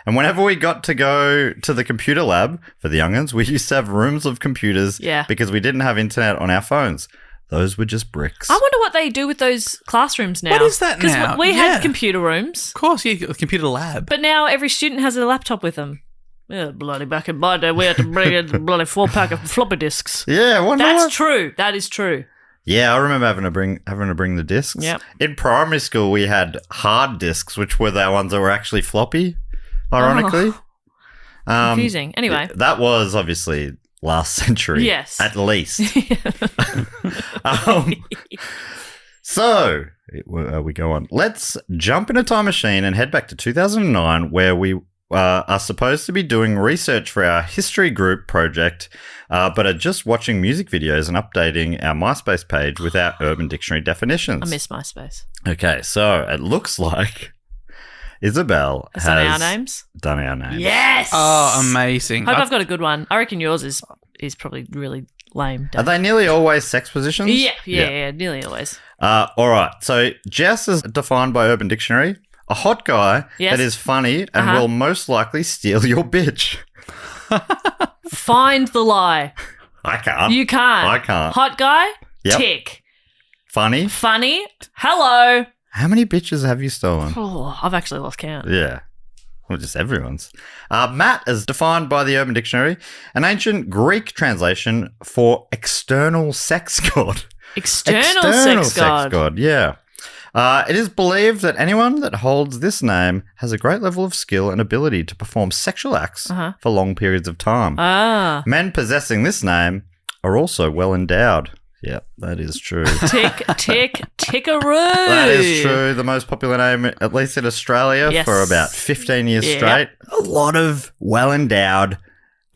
Speaker 5: And whenever we got to go to the computer lab for the young'uns, we used to have rooms of computers because we didn't have internet on our phones. Those were just bricks.
Speaker 4: I wonder what they do with those classrooms now.
Speaker 8: What is that now?
Speaker 4: Because we
Speaker 8: Yeah.
Speaker 4: had computer rooms,
Speaker 8: Of course, you get the computer lab.
Speaker 4: but now every student has a laptop with them. Yeah, bloody back in my day, we had to bring in the bloody 4-pack of floppy disks.
Speaker 5: Yeah, why not?
Speaker 4: That's true. That is true.
Speaker 5: Yeah, I remember having to bring the discs.
Speaker 4: Yep.
Speaker 5: In primary school, we had hard discs, which were the ones that were actually floppy, ironically.
Speaker 4: Confusing. Anyway.
Speaker 5: That was obviously last century.
Speaker 4: Yes.
Speaker 5: At least. So, we go on. Let's jump in a time machine and head back to 2009, where we are supposed to be doing research for our history group project, but are just watching music videos and updating our MySpace page with our Urban Dictionary definitions.
Speaker 4: I miss MySpace.
Speaker 5: Okay, so it looks like Isabel has
Speaker 4: Done our names?
Speaker 5: done our names.
Speaker 4: Yes.
Speaker 8: Oh, amazing.
Speaker 4: Hope I've got a good one. I reckon yours is probably really lame.
Speaker 5: Are they nearly always sex positions?
Speaker 4: Yeah, nearly always.
Speaker 5: All right. So Jess is defined by Urban Dictionary a hot guy
Speaker 4: Yes.
Speaker 5: that is funny and will most likely steal your bitch.
Speaker 4: Find the lie.
Speaker 5: I can't.
Speaker 4: You can't.
Speaker 5: I can't.
Speaker 4: Hot guy?
Speaker 5: Yep.
Speaker 4: Tick.
Speaker 5: Funny.
Speaker 4: Funny? Hello.
Speaker 5: How many bitches have you stolen?
Speaker 4: Oh, I've actually lost count.
Speaker 5: Yeah. Well, just everyone's. Matt is defined by the Urban Dictionary, an ancient Greek translation for external sex god.
Speaker 4: External sex god.
Speaker 5: Yeah. It is believed that anyone that holds this name has a great level of skill and ability to perform sexual acts for long periods of time.
Speaker 4: Ah.
Speaker 5: Men possessing this name are also well endowed. Yeah, that is true.
Speaker 4: Tickaroo.
Speaker 5: That is true. The most popular name, at least in Australia,
Speaker 4: Yes.
Speaker 5: for about 15 years
Speaker 4: Yeah.
Speaker 5: straight. A lot of well-endowed,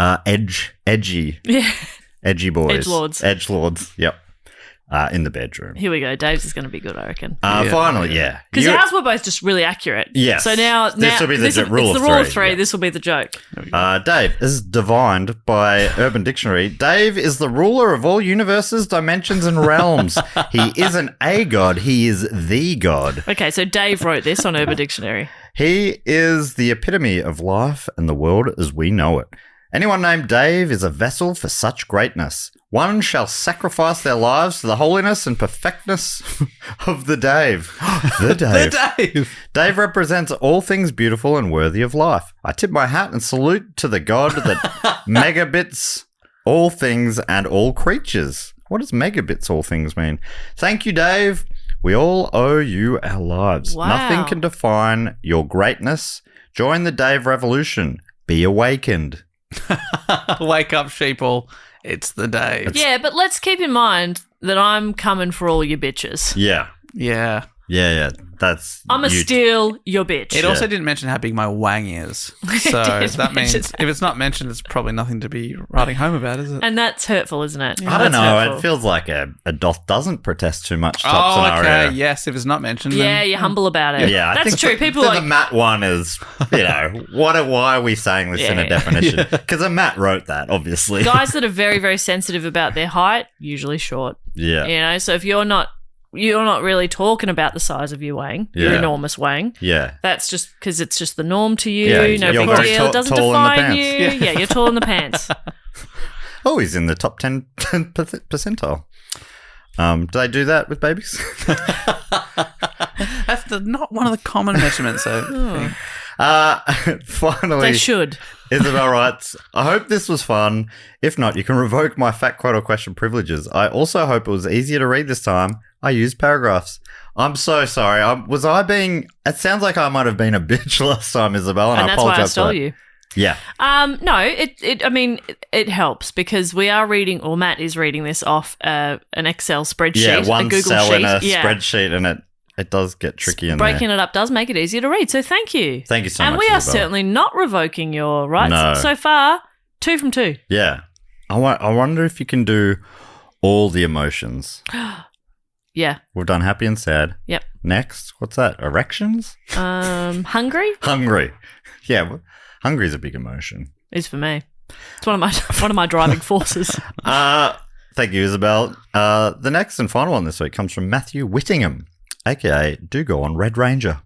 Speaker 5: edgy boys. Edgelords, yep. In the bedroom.
Speaker 4: Here we go. Dave's is going to be good, I reckon.
Speaker 5: Finally, yeah.
Speaker 4: Because ours were both just really accurate.
Speaker 5: Yes.
Speaker 4: So now
Speaker 5: This will be the rule
Speaker 4: it's
Speaker 5: of
Speaker 4: the rule of
Speaker 5: three,
Speaker 4: three.
Speaker 5: yeah.
Speaker 4: This will be the joke.
Speaker 5: Dave is divined by Urban Dictionary. Dave is the ruler of all universes, dimensions, and realms. He isn't a god, he is the god.
Speaker 4: Okay, so Dave wrote this on Urban Dictionary.
Speaker 5: He is the epitome of life and the world as we know it. Anyone named Dave is a vessel for such greatness. One shall sacrifice their lives to the holiness and perfectness of the Dave. The Dave.
Speaker 8: The Dave.
Speaker 5: Dave represents all things beautiful and worthy of life. I tip my hat and salute to the God that megabits all things and all creatures. What does megabits all things mean? Thank you, Dave. We all owe you our lives.
Speaker 4: Wow.
Speaker 5: Nothing can define your greatness. Join the Dave revolution. Be awakened.
Speaker 8: Wake up, sheeple. It's the Dave.
Speaker 4: Yeah, but let's keep in mind that I'm coming for all your bitches.
Speaker 5: Yeah.
Speaker 8: Yeah.
Speaker 5: Yeah. That's
Speaker 4: I'm a
Speaker 5: you.
Speaker 4: steal your bitch.
Speaker 8: It also didn't mention how big my wang is. So
Speaker 4: did
Speaker 8: that means
Speaker 4: mention
Speaker 8: if it's not mentioned, it's probably nothing to be writing home about, is it?
Speaker 4: And that's hurtful, isn't it?
Speaker 5: I don't
Speaker 4: That's
Speaker 5: know.
Speaker 4: hurtful.
Speaker 5: It feels like a doth doesn't protest too much top scenario.
Speaker 8: okay. Yes, if it's not mentioned.
Speaker 4: Yeah,
Speaker 8: then,
Speaker 4: you're humble about it.
Speaker 5: Yeah, I
Speaker 4: that's
Speaker 5: think
Speaker 4: true. People
Speaker 5: the
Speaker 4: like
Speaker 5: Matt one is, why are we saying this in a
Speaker 4: Yeah.
Speaker 5: definition? Because Matt wrote that, obviously.
Speaker 4: guys that are very, very sensitive about their height, usually short.
Speaker 5: Yeah.
Speaker 4: You know, so if you're not really talking about the size of your wang, your
Speaker 5: Yeah.
Speaker 4: enormous wang.
Speaker 5: Yeah.
Speaker 4: That's just because it's just the norm to you.
Speaker 5: Yeah,
Speaker 4: no
Speaker 5: you're
Speaker 4: big
Speaker 5: very
Speaker 4: deal. It doesn't
Speaker 5: tall in the
Speaker 4: define
Speaker 5: pants.
Speaker 4: you. Yeah, you're tall in the pants.
Speaker 5: Oh, he's in the top 10 percentile. Do they do that with babies?
Speaker 8: That's not one of the common measurements. So
Speaker 5: Finally,
Speaker 4: They should.
Speaker 5: Isabel writes, I hope this was fun. If not, you can revoke my fact quote or question privileges. I also hope it was easier to read this time. I used paragraphs. I'm so sorry. It sounds like I might have been a bitch last time, Isabel, and I
Speaker 4: And that's why I
Speaker 5: apologize for
Speaker 4: stole
Speaker 5: that.
Speaker 4: you.
Speaker 5: Yeah.
Speaker 4: No, it helps because we are reading, or Matt is reading this off an Excel spreadsheet,
Speaker 5: Yeah, one
Speaker 4: a Google
Speaker 5: cell
Speaker 4: sheet.
Speaker 5: in a spreadsheet, and it does get tricky in
Speaker 4: Breaking
Speaker 5: there.
Speaker 4: it up does make it easier to read, so thank you.
Speaker 5: Thank you so
Speaker 4: and
Speaker 5: much,
Speaker 4: we are
Speaker 5: Isabel.
Speaker 4: certainly not revoking your rights.
Speaker 5: No.
Speaker 4: So far, 2 from 2.
Speaker 5: Yeah. I wonder if you can do all the emotions.
Speaker 4: Yeah.
Speaker 5: We've done happy and sad.
Speaker 4: Yep.
Speaker 5: Next, what's that? Erections?
Speaker 4: Hungry
Speaker 5: Hungry. Yeah, hungry is a big emotion.
Speaker 4: is for me. It's one of my driving forces.
Speaker 5: Thank you, Isabel. The next and final one this week comes from Matthew Whittingham, aka Do Go On Red Ranger.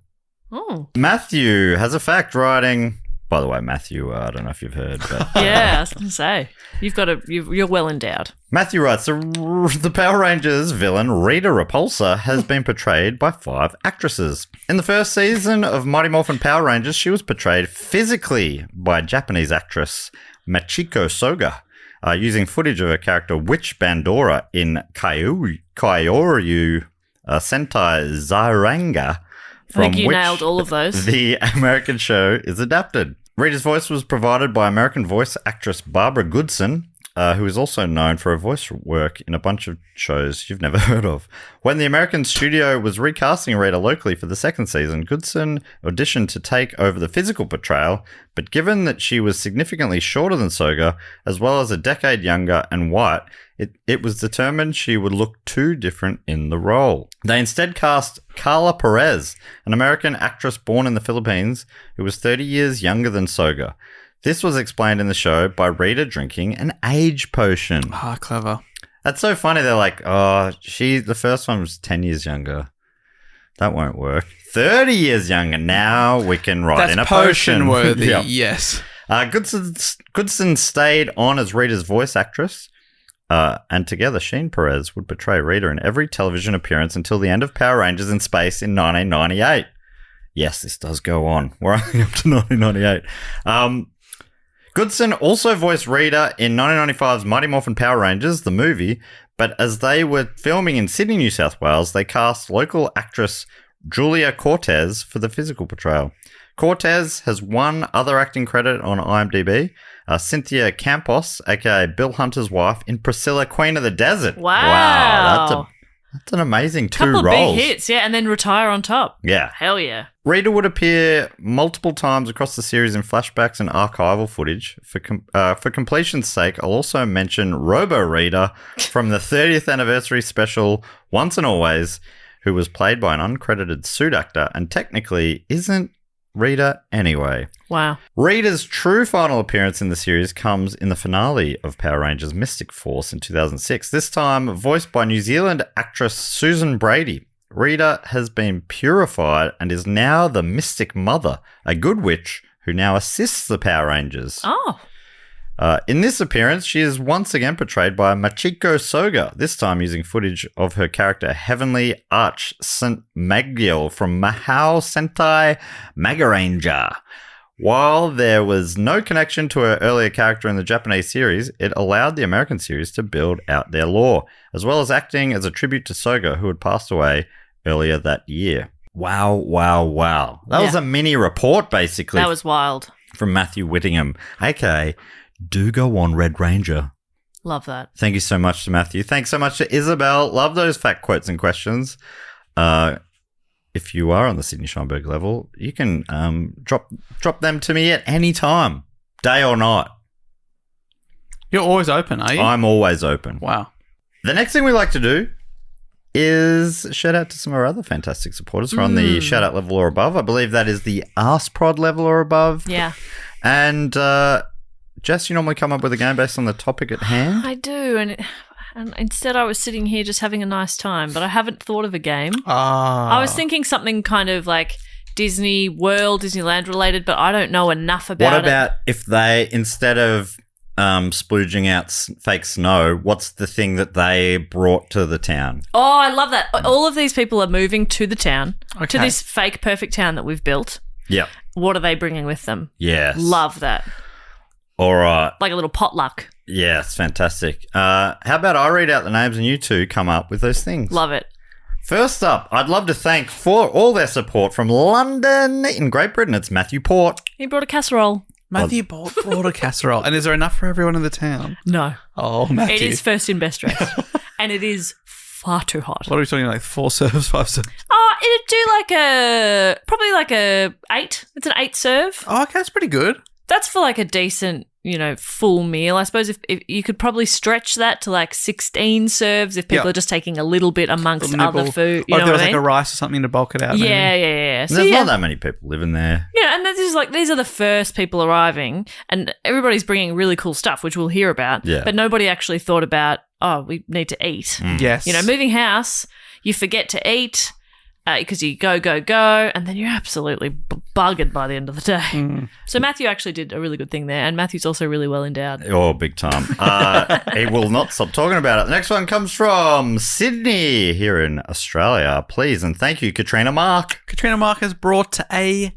Speaker 4: Oh.
Speaker 5: Matthew has a fact writing. By the way, Matthew, I don't know if you've heard, but
Speaker 4: Yeah, I was going to say. You're well endowed.
Speaker 5: Matthew writes, the Power Rangers villain Rita Repulsa has been portrayed by 5 actresses. In the first season of Mighty Morphin Power Rangers, she was portrayed physically by Japanese actress Machiko Soga, using footage of her character Witch Bandora in Kyoryu Sentai Zairanga,
Speaker 4: I think you
Speaker 5: which
Speaker 4: nailed all of those.
Speaker 5: the American show is adapted. Rita's voice was provided by American voice actress Barbara Goodson, who is also known for her voice work in a bunch of shows you've never heard of. When the American studio was recasting Rita locally for the second season, Goodson auditioned to take over the physical portrayal, but given that she was significantly shorter than Soga, as well as a decade younger and white, it was determined she would look too different in the role. They instead cast Carla Perez, an American actress born in the Philippines who was 30 years younger than Soga. This was explained in the show by Rita drinking an age potion.
Speaker 8: Ah, clever.
Speaker 5: That's so funny. They're like, the first one was 10 years younger. That won't work. 30 years younger. Now we can write in a potion.
Speaker 8: worthy.
Speaker 5: Yep.
Speaker 8: Yes.
Speaker 5: Goodson stayed on as Rita's voice actress, and together she and Perez would portray Rita in every television appearance until the end of Power Rangers in Space in 1998. Yes, this does go on. We're only up to 1998. Goodson also voiced Rita in 1995's Mighty Morphin Power Rangers, the movie, but as they were filming in Sydney, New South Wales, they cast local actress Julia Cortez for the physical portrayal. Cortez has one other acting credit on IMDb. Cynthia Campos, aka Bill Hunter's wife, in Priscilla, Queen of the Desert.
Speaker 4: Wow.
Speaker 5: That's an amazing two
Speaker 4: Couple of
Speaker 5: roles.
Speaker 4: big hits, yeah, and then retire on top.
Speaker 5: Yeah.
Speaker 4: Hell yeah.
Speaker 5: Rita would appear multiple times across the series in flashbacks and archival footage. For completion's sake, I'll also mention Robo Rita from the 30th anniversary special Once and Always, who was played by an uncredited suit actor and technically isn't Rita anyway.
Speaker 4: Wow.
Speaker 5: Rita's true final appearance in the series comes in the finale of Power Rangers Mystic Force in 2006, this time voiced by New Zealand actress Susan Brady. Rita has been purified and is now the Mystic Mother, a good witch who now assists the Power Rangers.
Speaker 4: Oh.
Speaker 5: In this appearance, she is once again portrayed by Machiko Soga, this time using footage of her character Heavenly Arch St. Magiel from Mahou Sentai Magaranger. While there was no connection to her earlier character in the Japanese series, it allowed the American series to build out their lore, as well as acting as a tribute to Soga, who had passed away earlier that year. Wow. That was a mini report, basically.
Speaker 4: That was wild.
Speaker 5: From Matthew Whittingham, aka Do Go On, Red Ranger.
Speaker 4: Love that.
Speaker 5: Thank you so much to Matthew. Thanks so much to Isabel. Love those fact quotes and questions. If you are on the Sydney Scheinberg level, you can drop them to me at any time, day or night.
Speaker 8: You're always open, are you?
Speaker 5: I'm always open.
Speaker 8: Wow.
Speaker 5: The next thing we like to do is shout out to some of our other fantastic supporters who are on the shout out level or above. I believe that is the AskProd level or above.
Speaker 4: Yeah.
Speaker 5: And Jess, you normally come up with a game based on the topic at hand.
Speaker 4: I do, and instead I was sitting here just having a nice time, but I haven't thought of a game. I was thinking something kind of like Disney World, Disneyland related, but I don't know enough about it.
Speaker 5: What about if they, instead of splooging out fake snow, what's the thing that they brought to the town?
Speaker 4: Oh, I love that. All of these people are moving to the town, to
Speaker 8: Okay.
Speaker 4: this fake perfect town that we've built.
Speaker 5: Yep.
Speaker 4: What are they bringing with them?
Speaker 5: Yes.
Speaker 4: Love that.
Speaker 5: All right.
Speaker 4: Like a little potluck.
Speaker 5: Yeah, it's fantastic. How about I read out the names and you two come up with those things?
Speaker 4: Love it.
Speaker 5: First up, I'd love to thank for all their support from London in Great Britain. It's Matthew Port.
Speaker 4: He brought a casserole.
Speaker 8: Matthew brought a casserole. And is there enough for everyone in the town?
Speaker 4: No.
Speaker 8: Oh, Matthew.
Speaker 4: It is first in best dressed. And it is far too hot.
Speaker 8: What are we talking, like 4 serves, 5 serves?
Speaker 4: Oh, it'd do probably like a 8. It's an 8 serve.
Speaker 8: Oh, okay, that's pretty good.
Speaker 4: That's for like a decent, full meal. I suppose if you could probably stretch that to like 16 serves if people
Speaker 8: Yeah.
Speaker 4: are just taking a little bit amongst
Speaker 8: Little
Speaker 4: other
Speaker 8: nibble.
Speaker 4: food.
Speaker 8: Or if there was
Speaker 4: what I
Speaker 8: like
Speaker 4: mean?
Speaker 8: a rice or something to bulk it out. maybe.
Speaker 4: Yeah. So
Speaker 5: There's
Speaker 4: yeah.
Speaker 5: not that many people living there.
Speaker 4: Yeah, and this is like these are the first people arriving, and everybody's bringing really cool stuff, which we'll hear about.
Speaker 5: Yeah.
Speaker 4: But nobody actually thought about, we need to eat.
Speaker 8: Yes.
Speaker 4: Moving house, you forget to eat because you go, and then you're absolutely buggered by the end of the day. So Matthew actually did a really good thing there, and Matthew's also really well endowed.
Speaker 5: Oh, big time. He will not stop talking about it. The next one comes from Sydney here in Australia. Please and thank you, Katrina Mark.
Speaker 8: Katrina Mark has brought a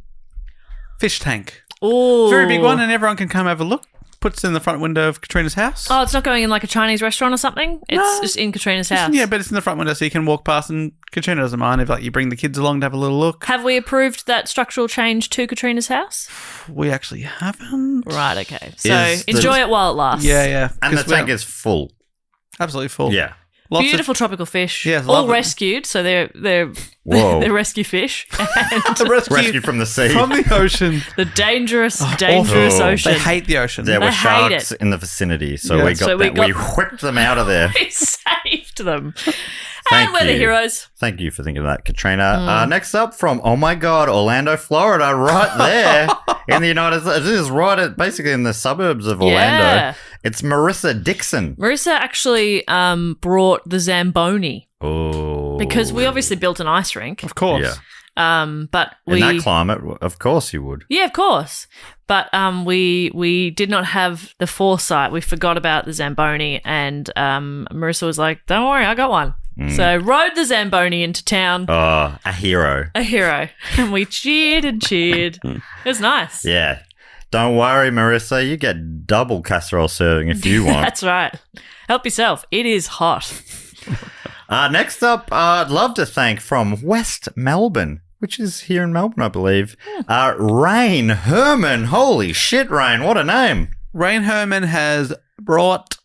Speaker 8: fish tank.
Speaker 4: Oh,
Speaker 8: Very big one, and everyone can come have a look. Puts it in the front window of Katrina's house.
Speaker 4: Oh, it's not going in like a Chinese restaurant or something? It's
Speaker 8: No.
Speaker 4: just in Katrina's house.
Speaker 8: Yeah, but it's in the front window, so you can walk past, and Katrina doesn't mind if you bring the kids along to have a little look.
Speaker 4: Have we approved that structural change to Katrina's house?
Speaker 8: We actually haven't.
Speaker 4: Right, okay. So
Speaker 5: Is the-
Speaker 4: enjoy it while it lasts.
Speaker 8: Yeah.
Speaker 5: And the
Speaker 8: 'Cause
Speaker 5: tank
Speaker 8: we're
Speaker 5: is full.
Speaker 8: absolutely full.
Speaker 5: Yeah.
Speaker 8: Lots
Speaker 4: Beautiful tropical fish.
Speaker 8: Yes,
Speaker 4: all
Speaker 8: lovely.
Speaker 4: rescued, so they're
Speaker 5: Whoa.
Speaker 4: they're rescue fish. And
Speaker 8: of
Speaker 5: Rescued from the sea.
Speaker 8: from the ocean.
Speaker 4: the dangerous
Speaker 5: awful.
Speaker 4: ocean.
Speaker 8: They hate the ocean.
Speaker 5: There were
Speaker 4: I hate
Speaker 5: sharks
Speaker 4: it.
Speaker 5: in the vicinity, so
Speaker 8: Yeah.
Speaker 5: we got
Speaker 4: So we
Speaker 5: that. We
Speaker 4: got-
Speaker 5: whipped them out of there.
Speaker 4: We saved them.
Speaker 5: Thank
Speaker 4: And we're the
Speaker 5: you.
Speaker 4: heroes.
Speaker 5: Thank you for thinking of that, Katrina. Next up from, oh my God, Orlando, Florida, right there in the United States. This is right at basically in the suburbs of Orlando.
Speaker 4: Yeah.
Speaker 5: It's Marissa Dixon.
Speaker 4: Marissa actually brought the Zamboni
Speaker 5: Oh.
Speaker 4: because we obviously built an ice rink.
Speaker 8: Of course.
Speaker 5: Yeah.
Speaker 4: But
Speaker 5: In
Speaker 4: we
Speaker 5: that climate, of course you would.
Speaker 4: Yeah, of course. But we did not have the foresight. We forgot about the Zamboni, and Marissa was like, "Don't worry, I got one." So rode the Zamboni into town.
Speaker 5: Oh, a hero.
Speaker 4: A hero. And we cheered and cheered. It was nice.
Speaker 5: Yeah. Don't worry, Marissa. You get double casserole serving if you want.
Speaker 4: That's right. Help yourself. It is hot.
Speaker 5: Next up, I'd love to thank from West Melbourne, which is here in Melbourne, I believe. Rain Herman. Holy shit, Rain. What a name.
Speaker 8: Rain Herman has brought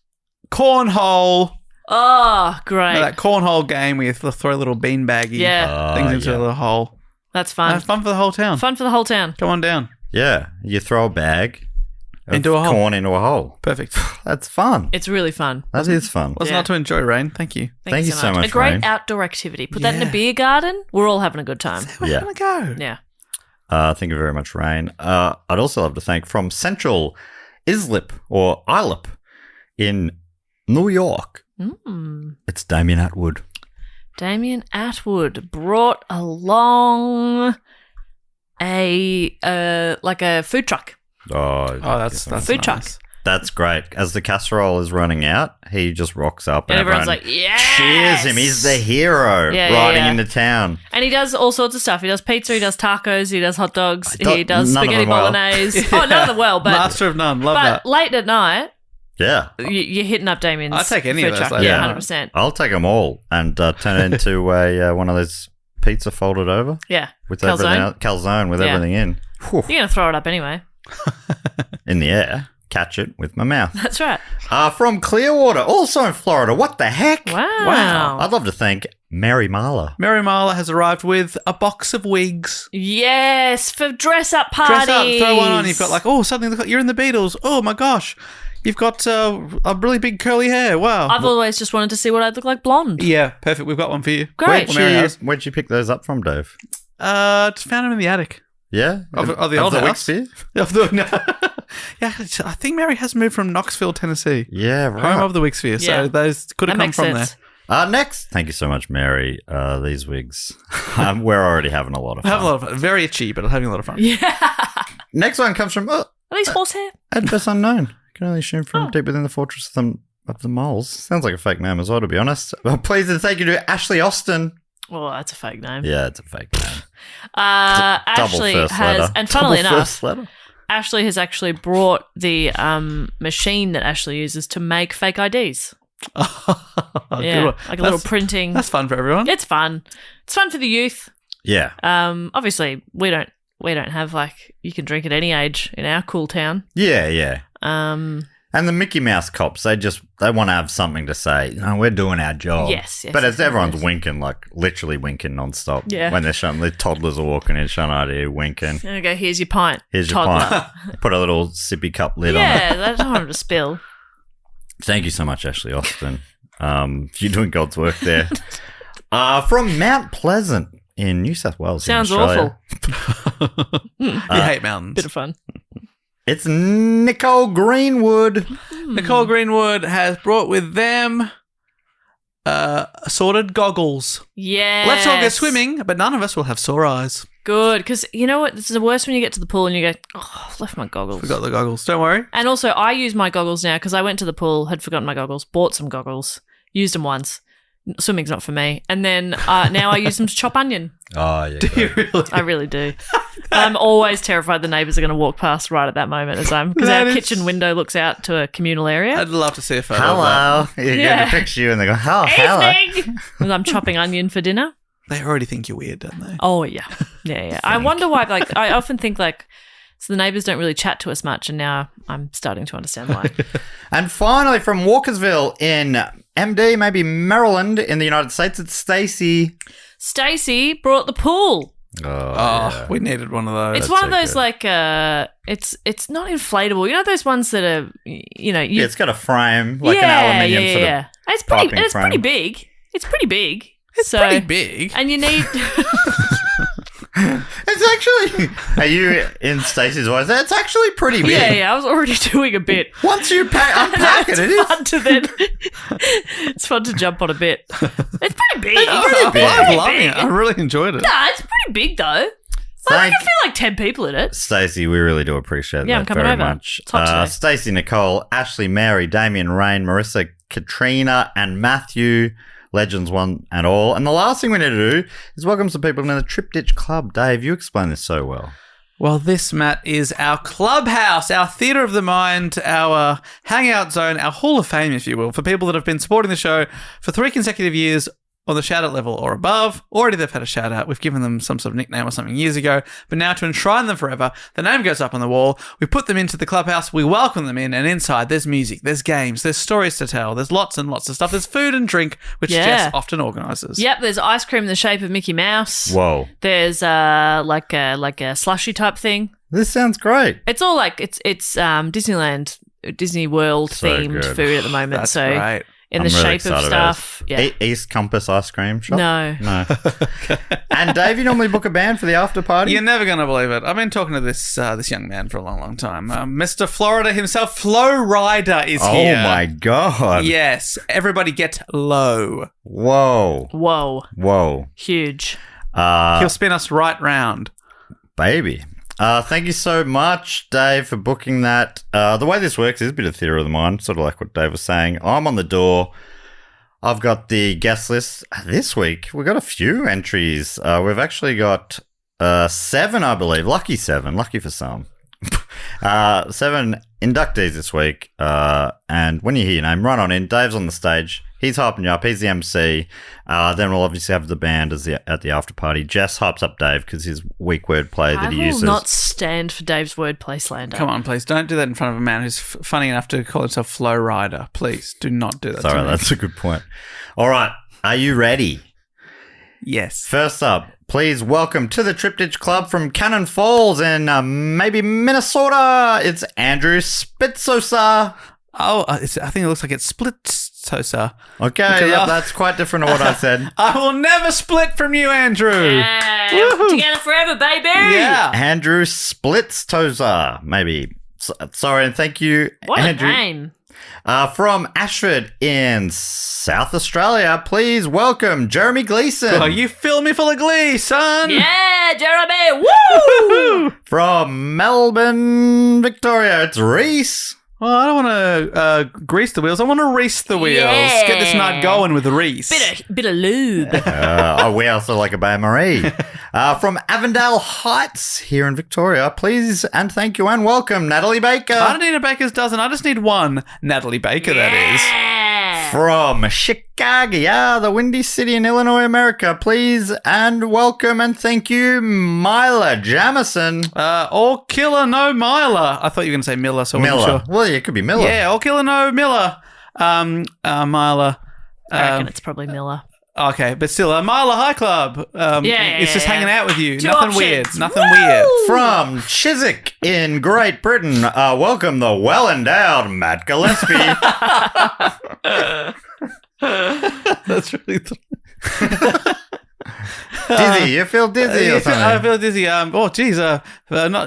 Speaker 8: cornhole.
Speaker 7: Oh, great.
Speaker 8: That cornhole game where you throw little beanbaggy things into the hole.
Speaker 7: That's fun.
Speaker 8: That's fun for the whole town.
Speaker 7: Fun for the whole town.
Speaker 8: Come on down.
Speaker 5: Yeah, you throw a bag
Speaker 8: into a hole.
Speaker 5: Corn into a hole.
Speaker 8: Perfect.
Speaker 5: That's fun.
Speaker 7: It's really fun.
Speaker 5: That is fun.
Speaker 8: What's not to enjoy, Rain? Thank you.
Speaker 5: Thank you so much,
Speaker 7: A great
Speaker 5: Rain.
Speaker 7: outdoor activity. Put that in a beer garden. We're all having a good time.
Speaker 5: Yeah.
Speaker 8: Where go?
Speaker 7: Yeah.
Speaker 5: Thank you very much, Rain. I'd also love to thank from Central Islip or Islip in New York. It's Damien Atwood.
Speaker 7: Damien Atwood brought along a food truck.
Speaker 5: Oh,
Speaker 8: that's
Speaker 7: Food truck.
Speaker 8: nice.
Speaker 5: That's great. As the casserole is running out, he just rocks up
Speaker 7: And everyone's
Speaker 5: everyone
Speaker 7: like, yes!
Speaker 5: cheers him. He's the hero riding into town.
Speaker 7: And he does all sorts of stuff. He does pizza, he does tacos, he does hot dogs, he does
Speaker 5: none of
Speaker 7: spaghetti
Speaker 5: them well.
Speaker 7: bolognese. Oh, none of them well, but
Speaker 8: Master of none. Love
Speaker 7: but
Speaker 8: that.
Speaker 7: late at night,
Speaker 5: Yeah.
Speaker 7: you're hitting up Damien's
Speaker 8: I'll take any of
Speaker 7: food
Speaker 8: those
Speaker 7: truck.
Speaker 8: later.
Speaker 7: Yeah,
Speaker 5: Yeah.
Speaker 7: 100%.
Speaker 5: I'll take them all and turn it into a one of those pizza folded over
Speaker 7: Yeah.
Speaker 5: with
Speaker 7: Calzone.
Speaker 5: everything else, calzone with
Speaker 7: Yeah.
Speaker 5: everything in. Whew.
Speaker 7: You're going to throw it up anyway.
Speaker 5: In the air, catch it with my mouth.
Speaker 7: That's right.
Speaker 5: From Clearwater, also in Florida. What the heck?
Speaker 7: Wow.
Speaker 5: I'd love to thank Mary Marla.
Speaker 8: Mary Marla has arrived with a box of wigs.
Speaker 7: Yes, for dress-up parties.
Speaker 8: Dress up, throw one on. You've got like, oh, suddenly look, you're in the Beatles. Oh my gosh. You've got a really big curly hair. Wow.
Speaker 7: I've always just wanted to see what I'd look like blonde.
Speaker 8: Yeah, perfect. We've got one for you.
Speaker 7: Great.
Speaker 8: Well, Mary has.
Speaker 5: Where'd you pick those up from, Dave?
Speaker 8: Just found him in the attic.
Speaker 5: Yeah?
Speaker 8: Of the old house.
Speaker 5: Wicksphere?
Speaker 8: Yeah, I think Mary has moved from Knoxville, Tennessee.
Speaker 5: Yeah, right.
Speaker 8: Home of the Wicksphere.
Speaker 7: Yeah.
Speaker 8: So those could have
Speaker 7: That
Speaker 8: come
Speaker 7: makes
Speaker 8: from
Speaker 7: sense.
Speaker 8: there.
Speaker 5: Next, thank you so much, Mary. These wigs, we're already having a lot of fun.
Speaker 8: Having a lot of fun. Very itchy, but having a lot of fun.
Speaker 7: Yeah.
Speaker 5: Next one comes from
Speaker 7: Are these horsehair?
Speaker 5: Address Unknown. Can only assume from deep within the fortress of the moles. Sounds like a fake name as well, to be honest. Well, please and thank you to Ashley Austin.
Speaker 7: Well, that's a fake name.
Speaker 5: Yeah, it's a fake name.
Speaker 7: Ashley
Speaker 5: Double first
Speaker 7: has,
Speaker 5: letter.
Speaker 7: and funnily
Speaker 5: Double
Speaker 7: enough,
Speaker 5: first letter.
Speaker 7: Ashley has actually brought the machine that Ashley uses to make fake IDs.
Speaker 8: Good
Speaker 7: Yeah,
Speaker 8: one.
Speaker 7: like a little printing.
Speaker 8: That's fun for everyone.
Speaker 7: It's fun. It's fun for the youth.
Speaker 5: Yeah.
Speaker 7: Obviously, we don't have like you can drink at any age in our cool town.
Speaker 5: Yeah, yeah.
Speaker 7: Um,
Speaker 5: And the Mickey Mouse cops, they want to have something to say. No, we're doing our job.
Speaker 7: Yes,
Speaker 5: But as everyone's
Speaker 7: yes.
Speaker 5: winking, like literally winking nonstop.
Speaker 7: Yeah.
Speaker 5: When they're showing, the toddlers are walking in, showing ID, winking.
Speaker 7: there you go. Here's your pint.
Speaker 5: Here's your
Speaker 7: toddler.
Speaker 5: pint. Put a little sippy cup lid on it.
Speaker 7: Yeah, I don't want him to spill.
Speaker 5: Thank you so much, Ashley Austin. You're doing God's work there. From Mount Pleasant in New South Wales.
Speaker 7: Sounds
Speaker 5: in Australia.
Speaker 7: awful.
Speaker 8: You hate mountains.
Speaker 7: Bit of fun.
Speaker 5: It's Nicole Greenwood.
Speaker 8: Nicole Greenwood has brought with them assorted goggles.
Speaker 7: Yeah.
Speaker 8: Let's all go swimming, but none of us will have sore eyes.
Speaker 7: Good, because you know what? It's the worst when you get to the pool and you go, oh, I've left my goggles.
Speaker 8: Forgot the goggles. Don't worry.
Speaker 7: And also, I use my goggles now because I went to the pool, had forgotten my goggles, bought some goggles, used them once. Swimming's not for me. And then now I use them to chop onion.
Speaker 5: Oh, yeah.
Speaker 8: Do you really?
Speaker 7: I really do. I'm always terrified the neighbours are going to walk past right at that moment because
Speaker 8: That
Speaker 7: our
Speaker 8: is-
Speaker 7: kitchen window looks out to a communal area.
Speaker 8: I'd love to see a photo of that.
Speaker 5: Hello. You
Speaker 7: Yeah.
Speaker 5: get to picture you and they go, oh, hello.
Speaker 7: Evening! And I'm chopping onion for dinner.
Speaker 8: They already think you're weird, don't they?
Speaker 7: Oh, yeah. Yeah. I wonder why, like, I often think, like, so the neighbours don't really chat to us much, and now I'm starting to understand why.
Speaker 5: And finally, from Walkersville in MD, maybe Maryland in the United States, it's Stacey.
Speaker 7: Stacey brought the pool.
Speaker 8: Oh, we needed one of those.
Speaker 7: It's one
Speaker 5: so
Speaker 7: of those,
Speaker 5: good.
Speaker 7: like, it's not inflatable. You know those ones that are, you know, you,
Speaker 5: Yeah, it's got a frame, like an aluminium sort of.
Speaker 7: It's pretty,
Speaker 5: piping
Speaker 7: and it's pretty
Speaker 5: frame.
Speaker 7: big. It's pretty big.
Speaker 8: It's pretty big.
Speaker 7: And you need...
Speaker 5: It's actually. Are you in Stacey's voice? It's actually pretty big.
Speaker 7: Yeah, I was already doing a bit.
Speaker 5: Once you unpack it, it is.
Speaker 7: Fun to then, it's fun to jump on a bit. It's pretty big.
Speaker 8: I'm loving it. I really enjoyed it.
Speaker 7: Nah, it's pretty big though. I
Speaker 5: Thank
Speaker 7: can feel like 10 people in it.
Speaker 5: Stacey, we really do appreciate
Speaker 7: Yeah,
Speaker 5: that
Speaker 7: I'm coming
Speaker 5: very
Speaker 7: over.
Speaker 5: much.
Speaker 7: It's hot today.
Speaker 5: Stacey, Nicole, Ashley, Mary, Damien, Rain, Marissa, Katrina, and Matthew, legends one and all. And the last thing we need to do is welcome some people into the Trip Ditch Club. Dave, you explained this so well.
Speaker 8: Well, this, Matt, is our clubhouse, our theatre of the mind, our hangout zone, our hall of fame, if you will, for people that have been supporting the show for 3 consecutive years on the shout-out level or above. Already they've had a shout-out. We've given them some sort of nickname or something years ago. But now to enshrine them forever, the name goes up on the wall. We put them into the clubhouse. We welcome them in. And inside, there's music, there's games, there's stories to tell. There's lots and lots of stuff. There's food and drink, which Jess often organises.
Speaker 4: Yep, there's ice cream in the shape of Mickey Mouse.
Speaker 5: Whoa.
Speaker 4: There's like a slushy type thing.
Speaker 5: This sounds great.
Speaker 4: It's all like it's Disneyland, Disney World themed food at the moment.
Speaker 8: That's
Speaker 4: so
Speaker 8: great.
Speaker 4: In the shape of stuff. Yeah.
Speaker 5: East Compass ice cream shop?
Speaker 4: No.
Speaker 5: And Dave, you normally book a band for the after party?
Speaker 8: You're never going to believe it. I've been talking to this young man for a long, long time. Mr. Florida himself, Flo Rida, is here.
Speaker 5: Oh, my God.
Speaker 8: Yes. Everybody get low.
Speaker 5: Whoa.
Speaker 4: Huge.
Speaker 8: He'll spin us right round.
Speaker 5: Baby. Thank you so much, Dave, for booking that. The way this works is a bit of theatre of the mind, sort of like what Dave was saying. I'm on the door. I've got the guest list. This week, we've got a few entries. We've actually got 7, I believe. Lucky 7. Lucky for some. 7 inductees this week. And when you hear your name, run on in. Dave's on the stage. He's hyping you up. He's the MC. Then we'll obviously have the band at the after party. Jess hypes up Dave because his weak wordplay that he uses.
Speaker 4: I will not stand for Dave's wordplay slander.
Speaker 8: Come on, please. Don't do that in front of a man who's funny enough to call himself Flo Rida. Please do not do that.
Speaker 5: Sorry, that's a good point. All right. Are you ready?
Speaker 8: Yes.
Speaker 5: First up, please welcome to the Triptych Club from Cannon Falls in maybe Minnesota. It's Andrew Spitzosa.
Speaker 8: Oh, I think it looks like it's split-tosa.
Speaker 5: Okay, that's quite different to what I said.
Speaker 8: I will never split from you, Andrew.
Speaker 4: Yeah, together forever, baby.
Speaker 8: Yeah.
Speaker 5: Andrew Splitstosa, maybe. Sorry, and thank you,
Speaker 4: what
Speaker 5: Andrew.
Speaker 4: What a name.
Speaker 5: From Ashford in South Australia, please welcome Jeremy Gleeson.
Speaker 8: Oh, you fill me full of glee, son.
Speaker 4: Yeah, Jeremy. Woo!
Speaker 5: From Melbourne, Victoria, it's Reese.
Speaker 8: Well, I don't want to grease the wheels. I want to reese the wheels.
Speaker 4: Yeah.
Speaker 8: Get this night going with Reese.
Speaker 4: Bit of lube.
Speaker 5: We also like a Bay Marie. From Avondale Heights here in Victoria, please and thank you and welcome Natalie Baker.
Speaker 8: I don't need a baker's dozen. I just need one Natalie Baker, that is.
Speaker 5: From Chicago, the Windy City in Illinois, America, please and welcome and thank you, Myla Jamison.
Speaker 8: All killer, no Myla. I thought you were going to say Miller, so I wasn't
Speaker 5: Miller.
Speaker 8: sure.
Speaker 5: Well, yeah, it could be Miller.
Speaker 8: Yeah, all killer, no Miller. Myla.
Speaker 4: I reckon it's probably Miller.
Speaker 8: Okay, but still, Myla High Club. It's just hanging out with you.
Speaker 4: Two
Speaker 8: Nothing
Speaker 4: options.
Speaker 8: weird. Nothing weird.
Speaker 5: From Chiswick in Great Britain, welcome the well-endowed Matt Gillespie.
Speaker 8: That's really...
Speaker 5: Dizzy, you feel dizzy or something?
Speaker 8: I feel dizzy. Geez, not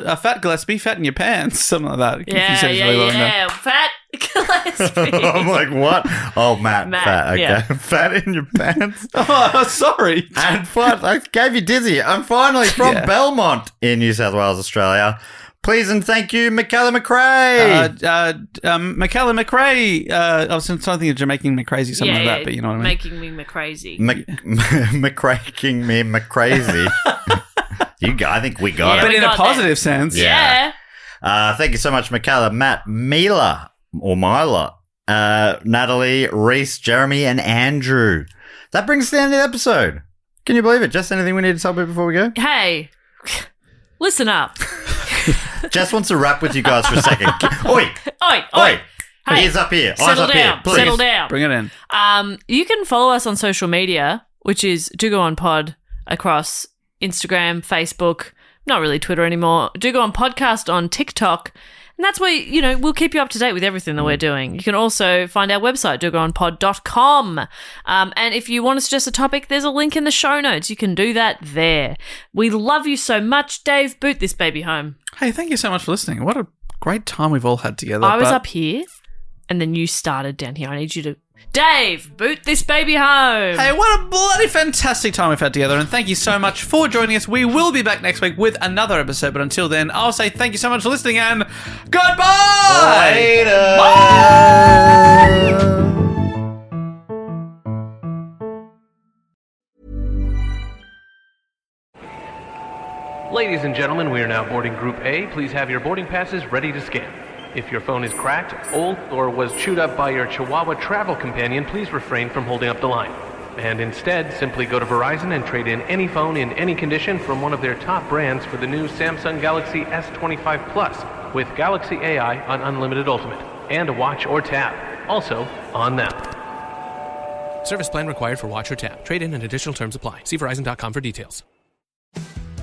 Speaker 8: a fat Gillespie, fat in your pants, something like that.
Speaker 4: Yeah. Fat Gillespie.
Speaker 5: I'm like, what? Oh, Matt, fat. Okay,
Speaker 4: yeah.
Speaker 5: Fat in your pants.
Speaker 8: Oh, sorry.
Speaker 5: And fat. I gave you dizzy. And finally, from Belmont in New South Wales, Australia. Please and thank you, Michaela McRae.
Speaker 8: Michaela McRae. I was trying to think of Jamaican McCrazy, something like that, but you know what I mean.
Speaker 4: Making me McCrazy.
Speaker 5: McCraking me McCrazy. I think we got it.
Speaker 8: But in a positive sense.
Speaker 4: Yeah.
Speaker 5: Thank you so much, Michaela, Matt, Mila, or Myla, Natalie, Reese, Jeremy, and Andrew. That brings us to the end of the episode. Can you believe it? Just anything we need to tell people before we go?
Speaker 4: Hey, listen up.
Speaker 5: Jess wants to rap with you guys for a second. Oi!
Speaker 4: Hey,
Speaker 5: ears up here.
Speaker 4: Settle
Speaker 5: Eyes up
Speaker 4: down.
Speaker 5: here. Please.
Speaker 4: Settle down.
Speaker 8: Bring it in.
Speaker 4: You can follow us on social media, which is Do Go On Pod across Instagram, Facebook, not really Twitter anymore. Do Go On Podcast on TikTok. And that's where, we'll keep you up to date with everything that we're doing. You can also find our website, dogoonpod.com. And if you want to suggest a topic, there's a link in the show notes. You can do that there. We love you so much. Dave, boot this baby home.
Speaker 8: Hey, thank you so much for listening. What a great time we've all had together.
Speaker 4: I was up here, and then you started down here. I need you to... Dave, boot this baby home.
Speaker 8: Hey, what a bloody fantastic time we've had together, and thank you so much for joining us. We will be back next week with another episode, but until then, I'll say thank you so much for listening, and goodbye!
Speaker 5: Later!
Speaker 8: Bye!
Speaker 9: Ladies and gentlemen, we are now boarding Group A. Please have your boarding passes ready to scan. If your phone is cracked, old, or was chewed up by your Chihuahua travel companion, please refrain from holding up the line. and instead simply go to Verizon and trade in any phone in any condition from one of their top brands for the new Samsung Galaxy S25 Plus with Galaxy AI on Unlimited Ultimate and a watch or tab, also on them.
Speaker 10: Service plan required for watch or tab. Trade-in and additional terms apply. See Verizon.com for details.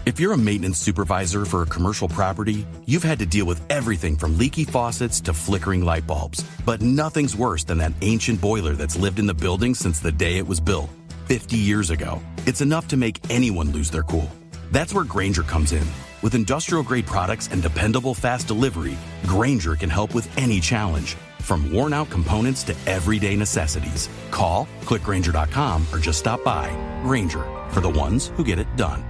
Speaker 11: If you're a maintenance supervisor for a commercial property, you've had to deal with everything from leaky faucets to flickering light bulbs. But nothing's worse than that ancient boiler that's lived in the building since the day it was built, 50 years ago. It's enough to make anyone lose their cool. That's where Grainger comes in. With industrial-grade products and dependable fast delivery, Grainger can help with any challenge, from worn-out components to everyday necessities. Call, click Grainger.com, or just stop by. Grainger, for the ones who get it done.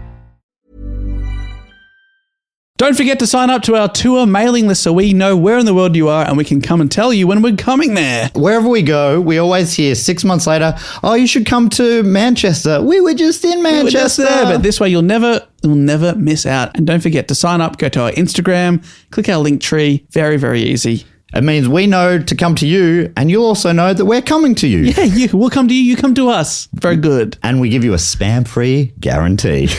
Speaker 8: Don't forget to sign up to our tour mailing list so we know where in the world you are and we can come and tell you when we're coming there.
Speaker 12: Wherever we go, we always hear 6 months later, oh, you should come to Manchester. We were just in Manchester.
Speaker 8: We were just there, but this way you'll never miss out. And don't forget to sign up, go to our Instagram, click our link tree. Very, very easy.
Speaker 12: It means we know to come to you, and you'll also know that we're coming to you.
Speaker 8: Yeah, we'll come to you, you come to us. Very good.
Speaker 12: And we give you a spam-free guarantee.